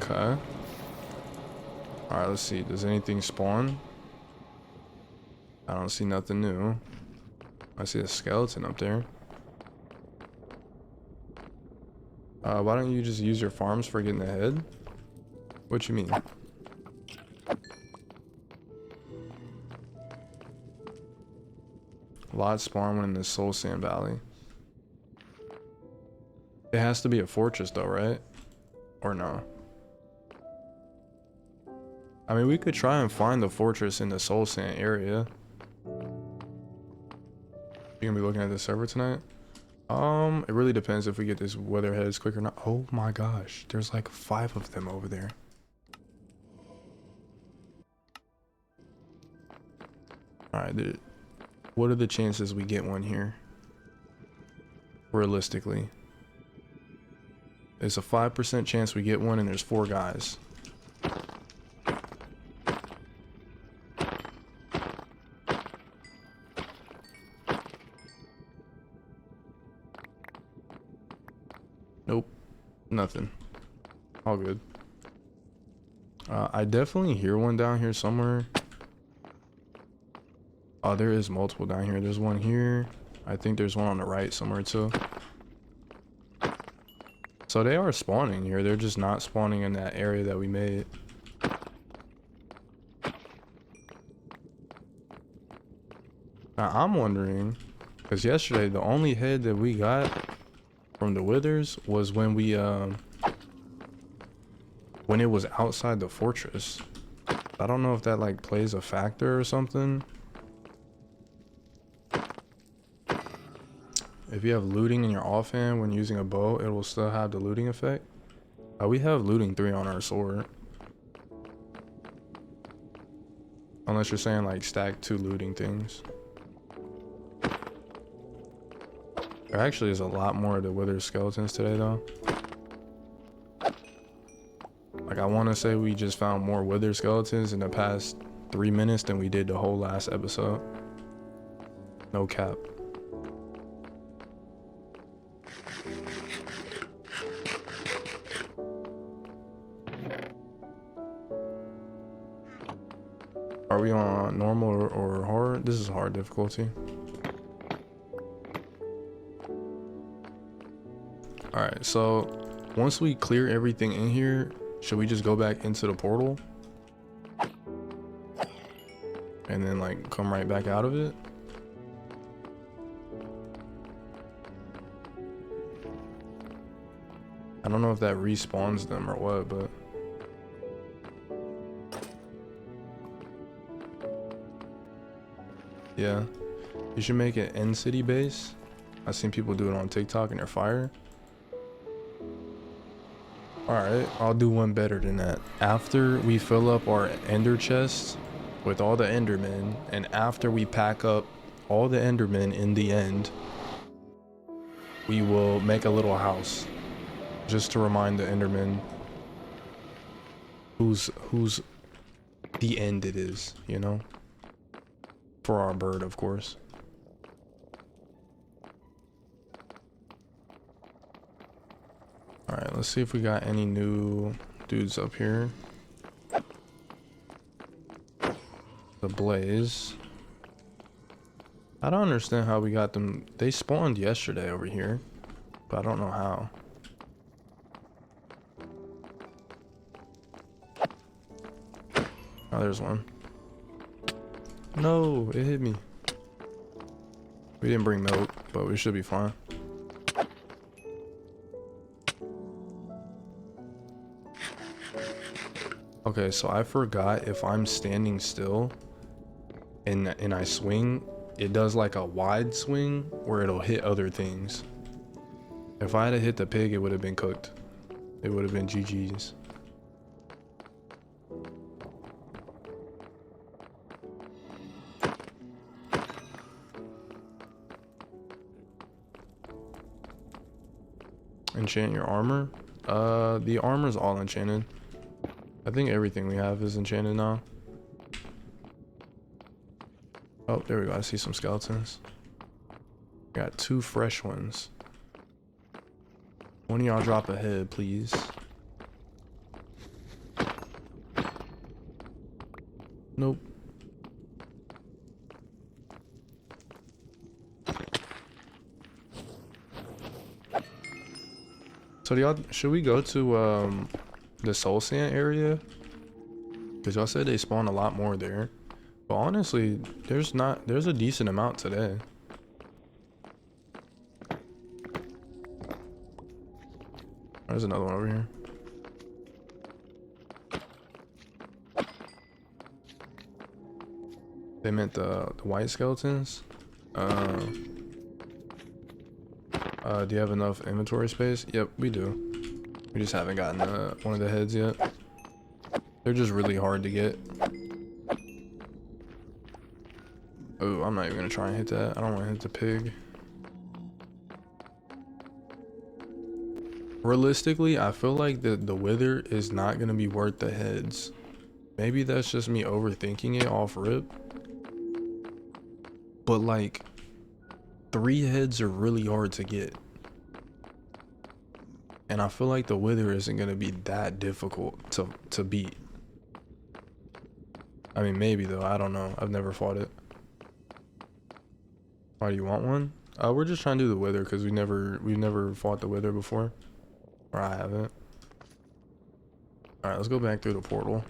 Okay. All right, let's see. Does anything spawn? I don't see nothing new. I see a skeleton up there. Why don't you just use your farms for getting ahead? What you mean? Lot spawn one in the Soul Sand Valley. It has to be a fortress though, right? Or no? I mean, we could try and find the fortress in the Soul Sand area. You gonna be looking at the server tonight? It really depends if we get this weatherheads quick or not. Oh my gosh, there's like 5 of them over there. Alright, dude. What are the chances we get one here? Realistically. There's a 5% chance we get one and there's 4 guys. Nope. Nothing. All good. I definitely hear one down here somewhere. Oh, there is multiple down here. There's one here. I think there's one on the right somewhere too. So they are spawning here. They're just not spawning in that area that we made. Now I'm wondering, because yesterday the only head that we got from the withers was when we when it was outside the fortress. I don't know if that like plays a factor or something. If you have looting in your offhand when using a bow, it will still have the looting effect. We have looting 3 on our sword. Unless you're saying like stack 2 looting things. There actually is a lot more of the wither skeletons today though. Like I want to say we just found more wither skeletons in the past 3 minutes than we did the whole last episode. No cap. Are we on normal or hard? This is hard difficulty. Alright, so once we clear everything in here, should we just go back into the portal? And then like come right back out of it? I don't know if that respawns them or what, but... yeah. You should make an end city base. I've seen people do it on TikTok and they're fire. Alright, I'll do one better than that. After we fill up our ender chests with all the endermen, and after we pack up all the endermen in the end, we will make a little house. Just to remind the endermen whose the end it is, you know? For our bird, of course. Alright, let's see if we got any new dudes up here. The blaze. I don't understand how we got them. They spawned yesterday over here, but I don't know how. Oh, there's one. No, it hit me. We didn't bring milk, but we should be fine. Okay, so I forgot if I'm standing still and I swing, it does like a wide swing where it'll hit other things. If I had hit the pig, it would have been cooked. It would have been GG's. Enchant your armor? The armor's all enchanted. I think everything we have is enchanted now. Oh, there we go. I see some skeletons. Got 2 fresh ones. One of y'all drop a head, please. So y'all, should we go to the soul sand area? Because y'all said they spawn a lot more there. But honestly, there's a decent amount today. There's another one over here. They meant the white skeletons. Do you have enough inventory space? Yep, we do. We just haven't gotten one of the heads yet. They're just really hard to get. Oh, I'm not even gonna try and hit that. I don't want to hit the pig. Realistically, I feel like the wither is not gonna be worth the heads. Maybe that's just me overthinking it off rip. But like, 3 heads are really hard to get. And I feel like the wither isn't gonna be that difficult to beat. I mean, maybe though, I don't know. I've never fought it. Why do you want one? We're just trying to do the wither because we've never fought the wither before. Or I haven't. Alright, let's go back through the portal.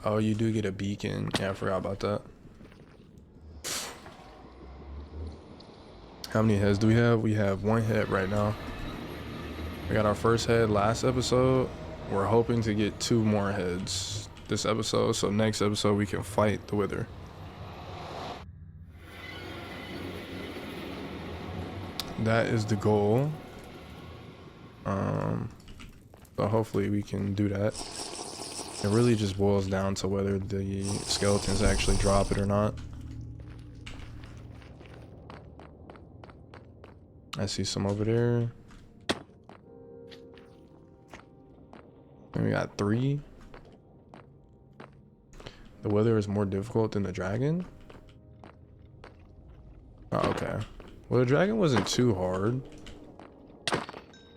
Oh, you do get a beacon. Yeah, I forgot about that. How many heads do we have? We have 1 head right now. We got our first head last episode. We're hoping to get 2 more heads this episode, so next episode we can fight the wither. That is the goal. So hopefully we can do that. It really just boils down to whether the skeletons actually drop it or not. I see some over there. And we got 3. The wither is more difficult than the dragon. Oh, okay. Well, the dragon wasn't too hard.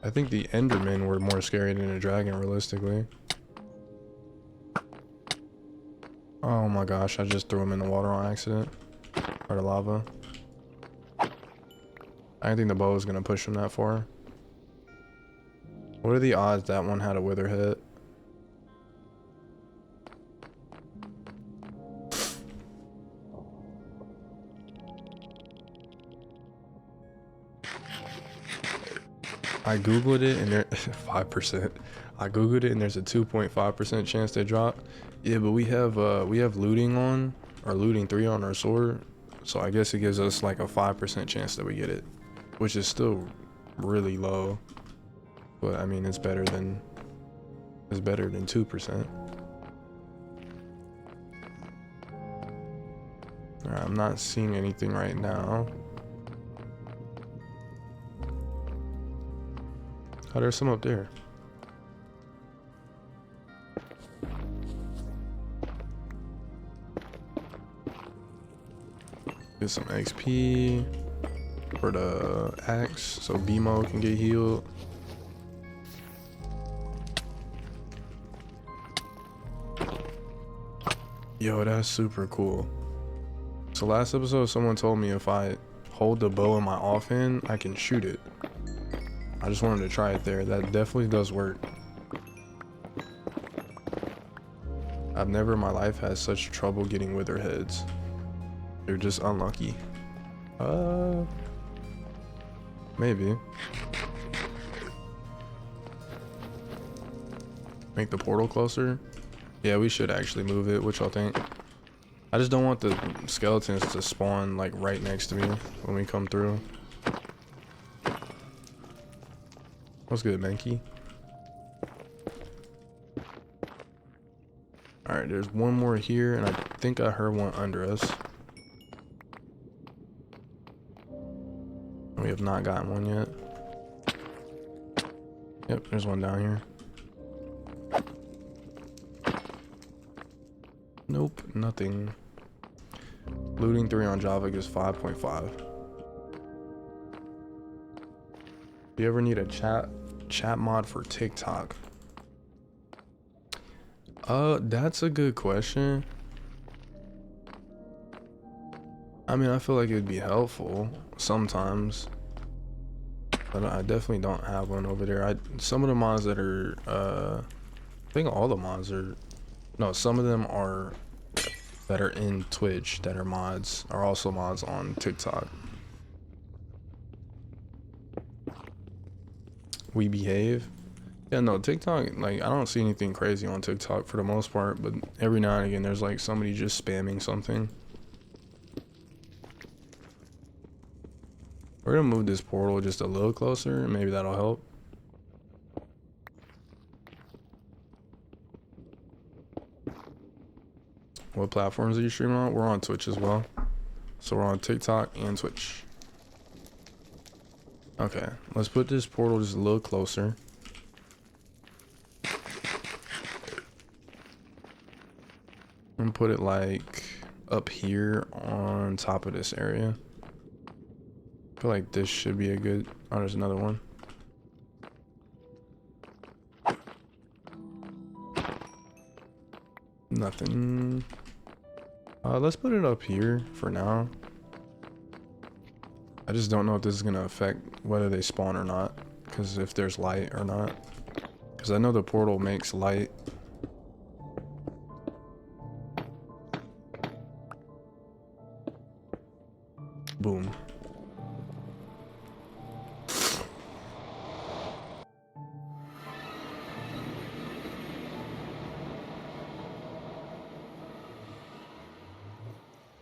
I think the endermen were more scary than the dragon, realistically. Oh my gosh, I just threw him in the water on accident. Or the lava. I didn't think the bow was gonna push him that far. What are the odds that one had a wither hit? I googled it and there 5%. I googled it and there's a 2.5% chance they drop. Yeah, but we have looting on, or looting 3 on our sword, so I guess it gives us like a 5% chance that we get it, which is still really low. But I mean, it's better than 2%. Alright, I'm not seeing anything right now. Oh, there's some up there. Get some XP for the axe so BMO can get healed. Yo, that's super cool. So last episode, someone told me if I hold the bow in my offhand, I can shoot it. I just wanted to try it there. That definitely does work. I've never in my life had such trouble getting wither heads. They're just unlucky. Maybe. Make the portal closer. Yeah, we should actually move it. What y'all think? I just don't want the skeletons to spawn like right next to me when we come through. What's good, Menki? Alright, there's one more here, and I think I heard one under us. We have not gotten one yet. Yep, there's one down here. Nope, nothing. Looting 3 on Java gives 5.5. Do you ever need a chat mod for TikTok? That's a good question. I mean, I feel like it'd be helpful sometimes, but I definitely don't have one over there. Some of the mods that are, I think all the mods are, no, some of them are that are in Twitch that are mods are also mods on TikTok. We behave. Yeah, no, TikTok, like, I don't see anything crazy on TikTok for the most part, but every now and again there's like somebody just spamming something. We're gonna move this portal just a little closer, maybe that'll help. What platforms are you streaming on? We're on Twitch as well. So we're on TikTok and Twitch. Okay, let's put this portal just a little closer. And put it like up here on top of this area. I feel like this should be a good, oh, there's another one. Nothing. Let's put it up here for now. I just don't know if this is gonna affect whether they spawn or not, because if there's light or not, because I know the portal makes light. Boom.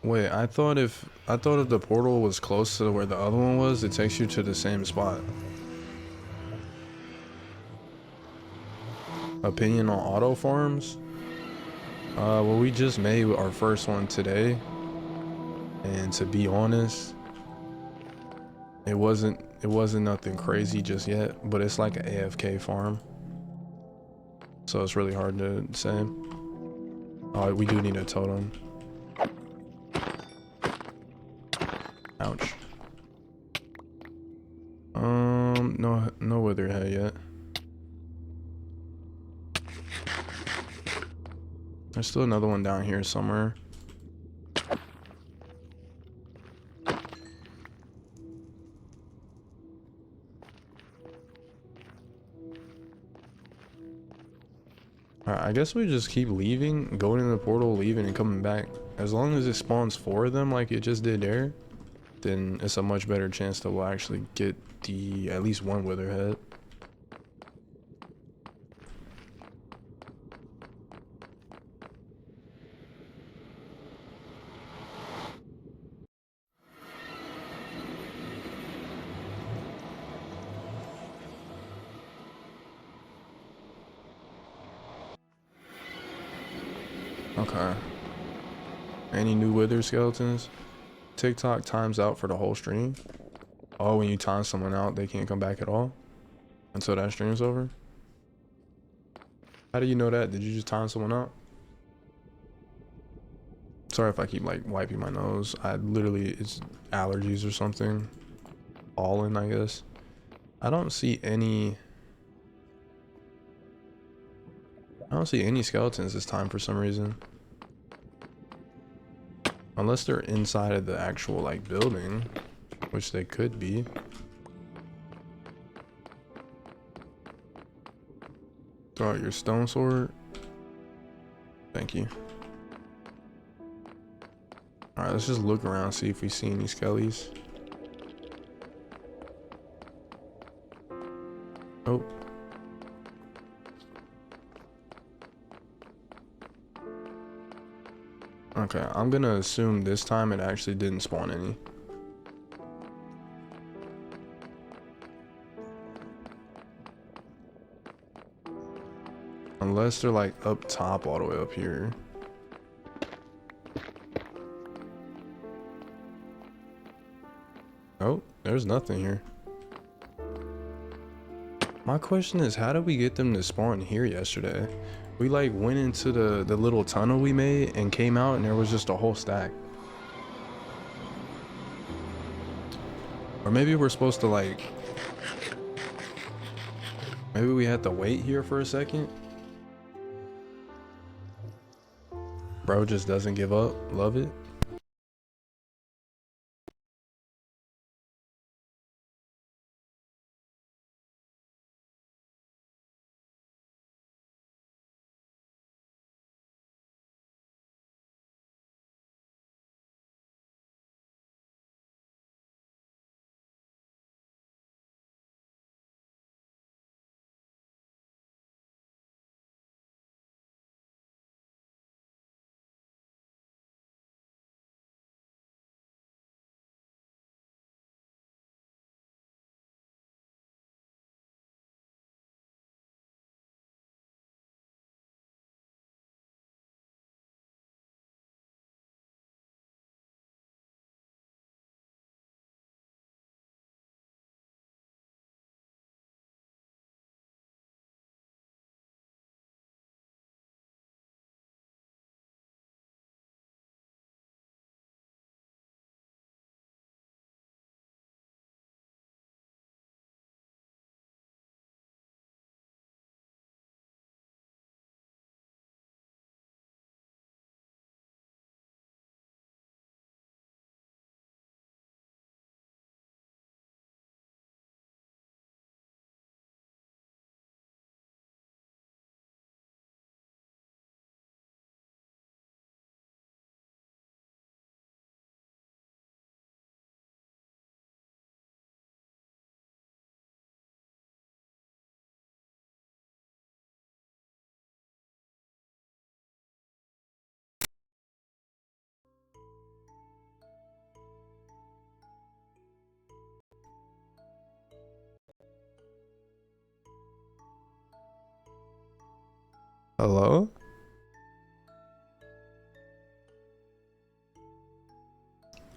Wait, I thought if the portal was close to where the other one was, it takes you to the same spot. Opinion on auto farms? Well, we just made our first one today, and to be honest, it wasn't nothing crazy just yet, but it's like an AFK farm, so it's really hard to say. Oh, we do need a totem. Ouch. No wither head yet. There's still another one down here somewhere. Alright, I guess we just keep leaving, going in the portal, leaving, and coming back. As long as it spawns 4 of them like it just did there, then it's a much better chance that we'll actually get the at least one wither head. Okay. Any new wither skeletons? TikTok times out for the whole stream. Oh, when you time someone out, they can't come back at all until that stream's over. How do you know that? Did you just time someone out? Sorry if I keep like wiping my nose. I literally, it's allergies or something. Pollen, I guess. I don't see any skeletons this time for some reason. Unless they're inside of the actual like building, which they could be. Throw out your stone sword. Thank you. Alright, let's just look around, see if we see any skellies. Oh. Okay, I'm gonna assume this time it actually didn't spawn any. Unless they're like up top all the way up here. Oh, there's nothing here. My question is, how did we get them to spawn here yesterday? We like went into the little tunnel we made and came out and there was just a whole stack. Or maybe we're supposed to like, maybe we had to wait here for a second. Bro just doesn't give up. Love it. Hello?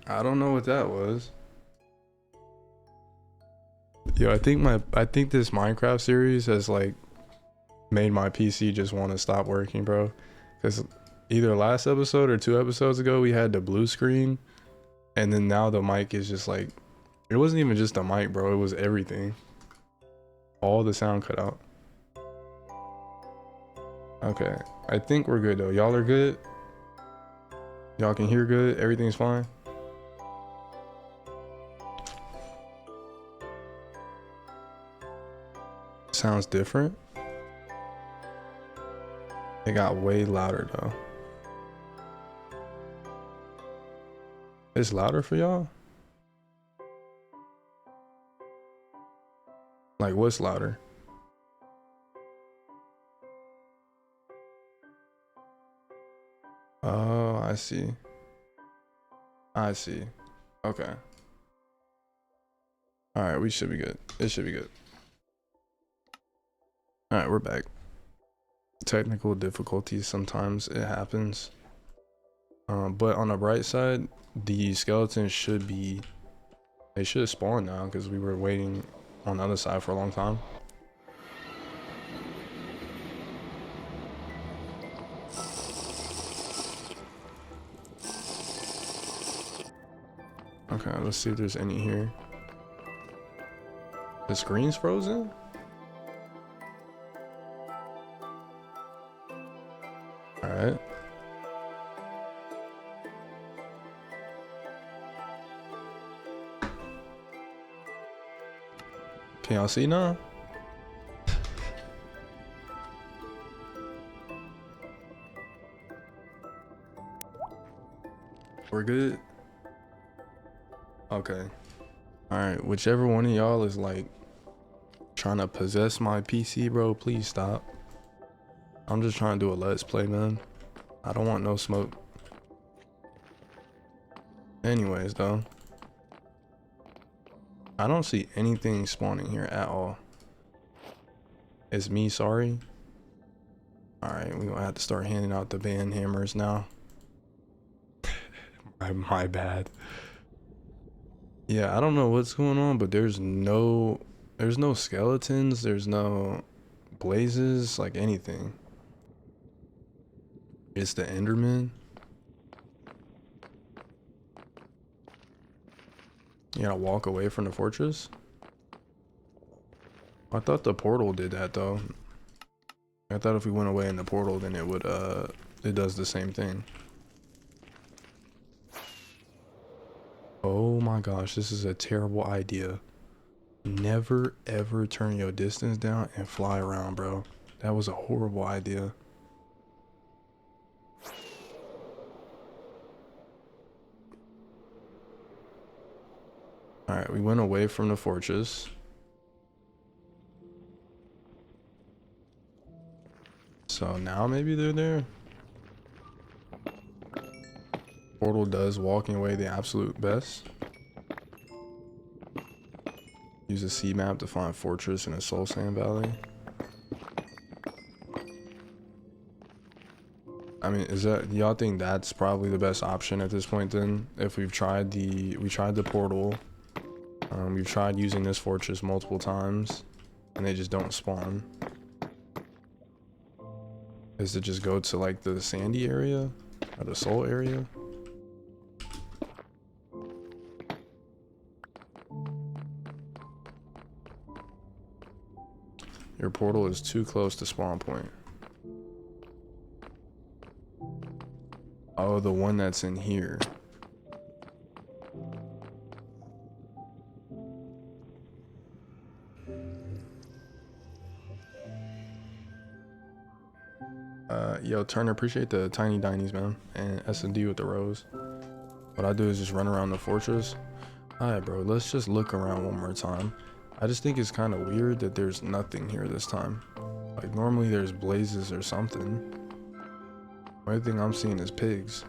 I don't know what that was. Yo, I think this Minecraft series has like made my PC just want to stop working, bro. Cause either last episode or 2 episodes ago we had the blue screen, and then now the mic is just like, it wasn't even just the mic, bro. It was everything. All the sound cut out. Okay, I think we're good though. Y'all are good? Y'all can hear good? Everything's fine? Sounds different. It got way louder though. It's louder for y'all? Like what's louder? Oh, I see. I see. Okay. All right, we should be good. It should be good. All right, we're back. Technical difficulties, sometimes it happens. But on the bright side, the skeletons should be, they should spawn now because we were waiting on the other side for a long time. Okay, let's see if there's any here. The screen's frozen? Alright. Can y'all see now? We're good? Okay. Alright, whichever one of y'all is like trying to possess my PC, bro, please stop. I'm just trying to do a let's play, man. I don't want no smoke. Anyways, though, I don't see anything spawning here at all. It's me, sorry. Alright, we're gonna have to start handing out the band hammers now. My bad. Yeah, I don't know what's going on, but there's no skeletons, there's no blazes, like anything. It's the Enderman. You gotta walk away from the fortress? I thought the portal did that though. I thought if we went away in the portal, then it would, it does the same thing. Oh my gosh, this is a terrible idea. Never ever turn your distance down and fly around, bro. That was a horrible idea. Alright, we went away from the fortress. So now maybe they're there. Portal does walking away the absolute best. Use a sea map to find fortress in a soul sand valley. I mean, is that, y'all think that's probably the best option at this point then? If we tried the portal, we've tried using this fortress multiple times and they just don't spawn. Is to just go to like the sandy area or the soul area? Your portal is too close to spawn point. Oh, the one that's in here. Yo, Turner, appreciate the tiny dinies, man, and S&D with the rose. What I do is just run around the fortress. Alright, bro, let's just look around one more time. I just think it's kind of weird that there's nothing here this time. Like, normally there's blazes or something. The only thing I'm seeing is pigs.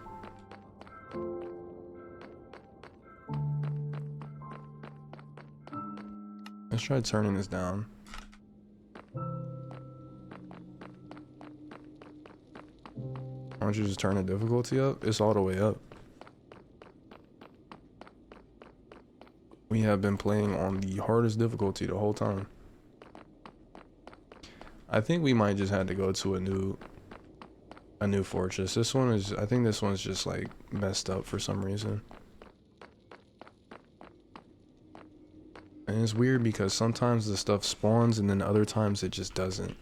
Let's try turning this down. Why don't you just turn the difficulty up? It's all the way up. We have been playing on the hardest difficulty the whole time. I think we might just have to go to a new fortress. This one is, I think this one's just like messed up for some reason. And it's weird because sometimes the stuff spawns and then other times it just doesn't.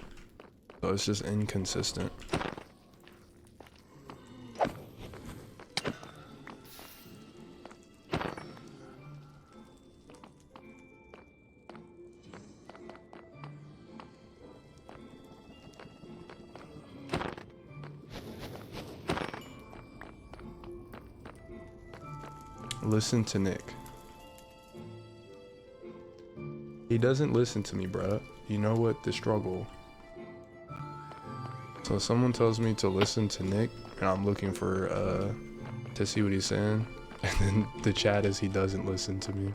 So it's just inconsistent. Listen to Nick. He doesn't listen to me, bruh. You know what? The struggle. So someone tells me to listen to Nick, and I'm looking for, to see what he's saying. And then the chat is he doesn't listen to me.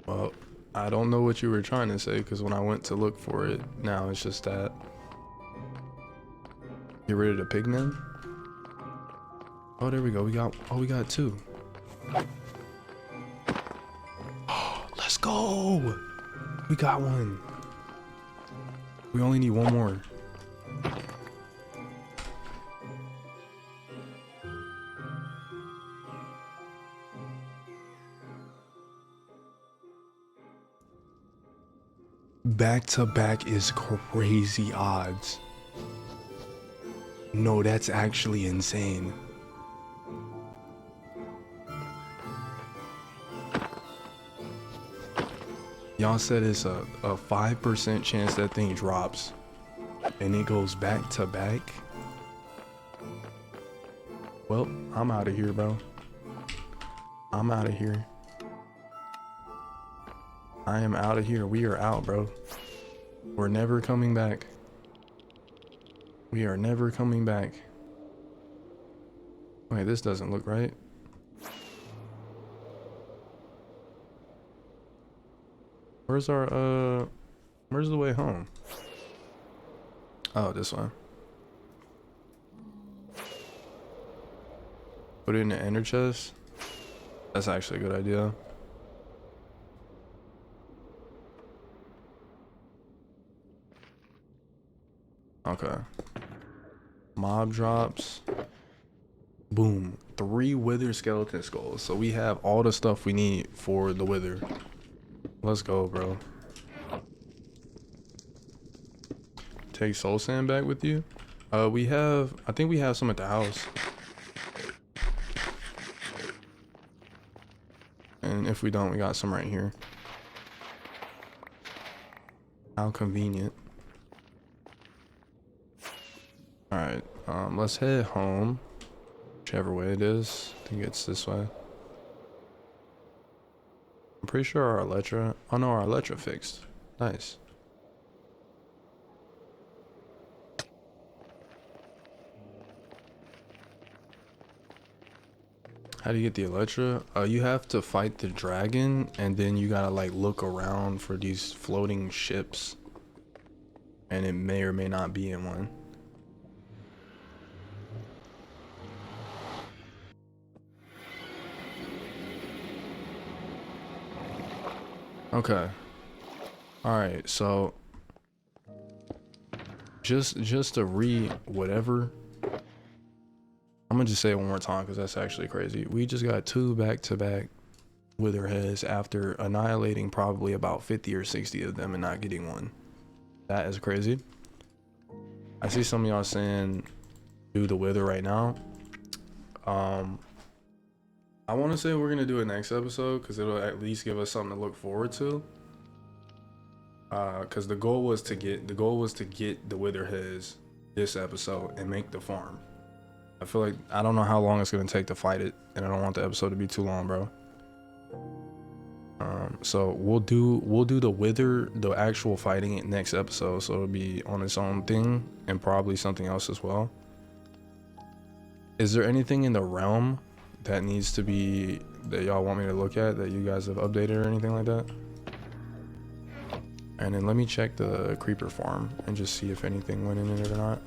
Well, I don't know what you were trying to say, because when I went to look for it, now it's just that. Get rid of the pigmen? Oh, there we go. We got two. Let's go! We got one. We only need one more. Back to back is crazy odds. No, that's actually insane. Y'all said it's a 5% chance that thing drops and it goes back to back. Well, I'm out of here, bro. I'm out of here. I am out of here. We are out, bro. We're never coming back. We are never coming back. Wait, this doesn't look right. Where's our, where's the way home? Oh, this one. Put it in the ender chest. That's actually a good idea. Okay. Mob drops. Boom. 3 wither skeleton skulls. So we have all the stuff we need for the wither. Let's go, bro. Take soul sand back with you. I think we have some at the house. And if we don't, we got some right here. How convenient. Alright, let's head home. Whichever way it is. I think it's this way. I'm pretty sure our Elytra... Oh no, our Elytra fixed. Nice. How do you get the Elytra? You have to fight the dragon, and then you gotta like look around for these floating ships. And it may or may not be in one. Okay. Alright, so just to whatever. I'm gonna just say it one more time because that's actually crazy. We just got 2 back-to-back wither heads after annihilating probably about 50 or 60 of them and not getting one. That is crazy. I see some of y'all saying do the wither right now. I want to say we're gonna do it next episode because it'll at least give us something to look forward to. Because the goal was to get the wither heads this episode and make the farm. I feel like I don't know how long it's gonna take to fight it, and I don't want the episode to be too long, bro. So we'll do the wither, the actual fighting it next episode, so it'll be on its own thing and probably something else as well. Is there anything in the realm that needs to be, that y'all want me to look at, that you guys have updated or anything like that? And then let me check the creeper farm and just see if anything went in it or not.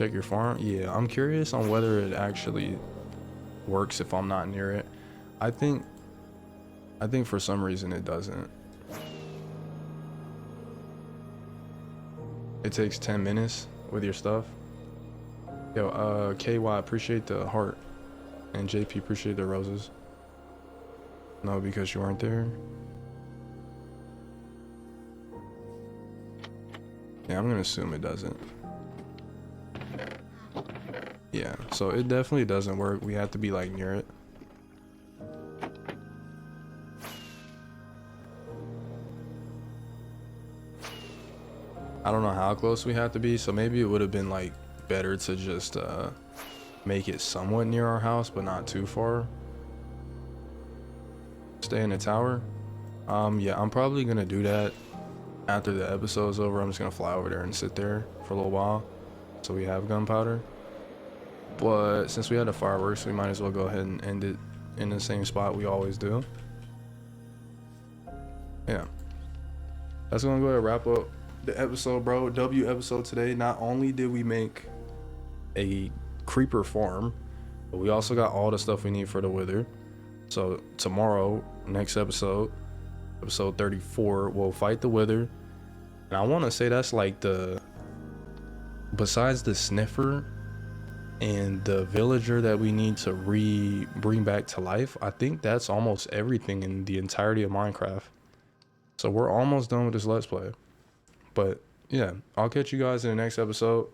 check your farm. Yeah, I'm curious on whether it actually works if I'm not near it. I think for some reason it doesn't. It takes 10 minutes with your stuff. Yo, KY, appreciate the heart. And JP, appreciate the roses. No, because you weren't there. Yeah, I'm gonna assume it doesn't. Yeah, so it definitely doesn't work. We have to be like near it. I don't know how close we have to be, so maybe it would have been like better to just make it somewhat near our house, but not too far. Stay in the tower. Yeah, I'm probably gonna do that after the episode's over. I'm just gonna fly over there and sit there for a little while, so we have gunpowder. But since we had the fireworks, we might as well go ahead and end it in the same spot we always do. Yeah, that's gonna go ahead and wrap up the episode, bro. W episode today. Not only did we make a creeper farm, but we also got all the stuff we need for the wither. So tomorrow, next episode 34, we'll fight the wither. And I want to say that's like besides the sniffer and the villager that we need to bring back to life, I think that's almost everything in the entirety of Minecraft. So we're almost done with this Let's Play. But yeah, I'll catch you guys in the next episode.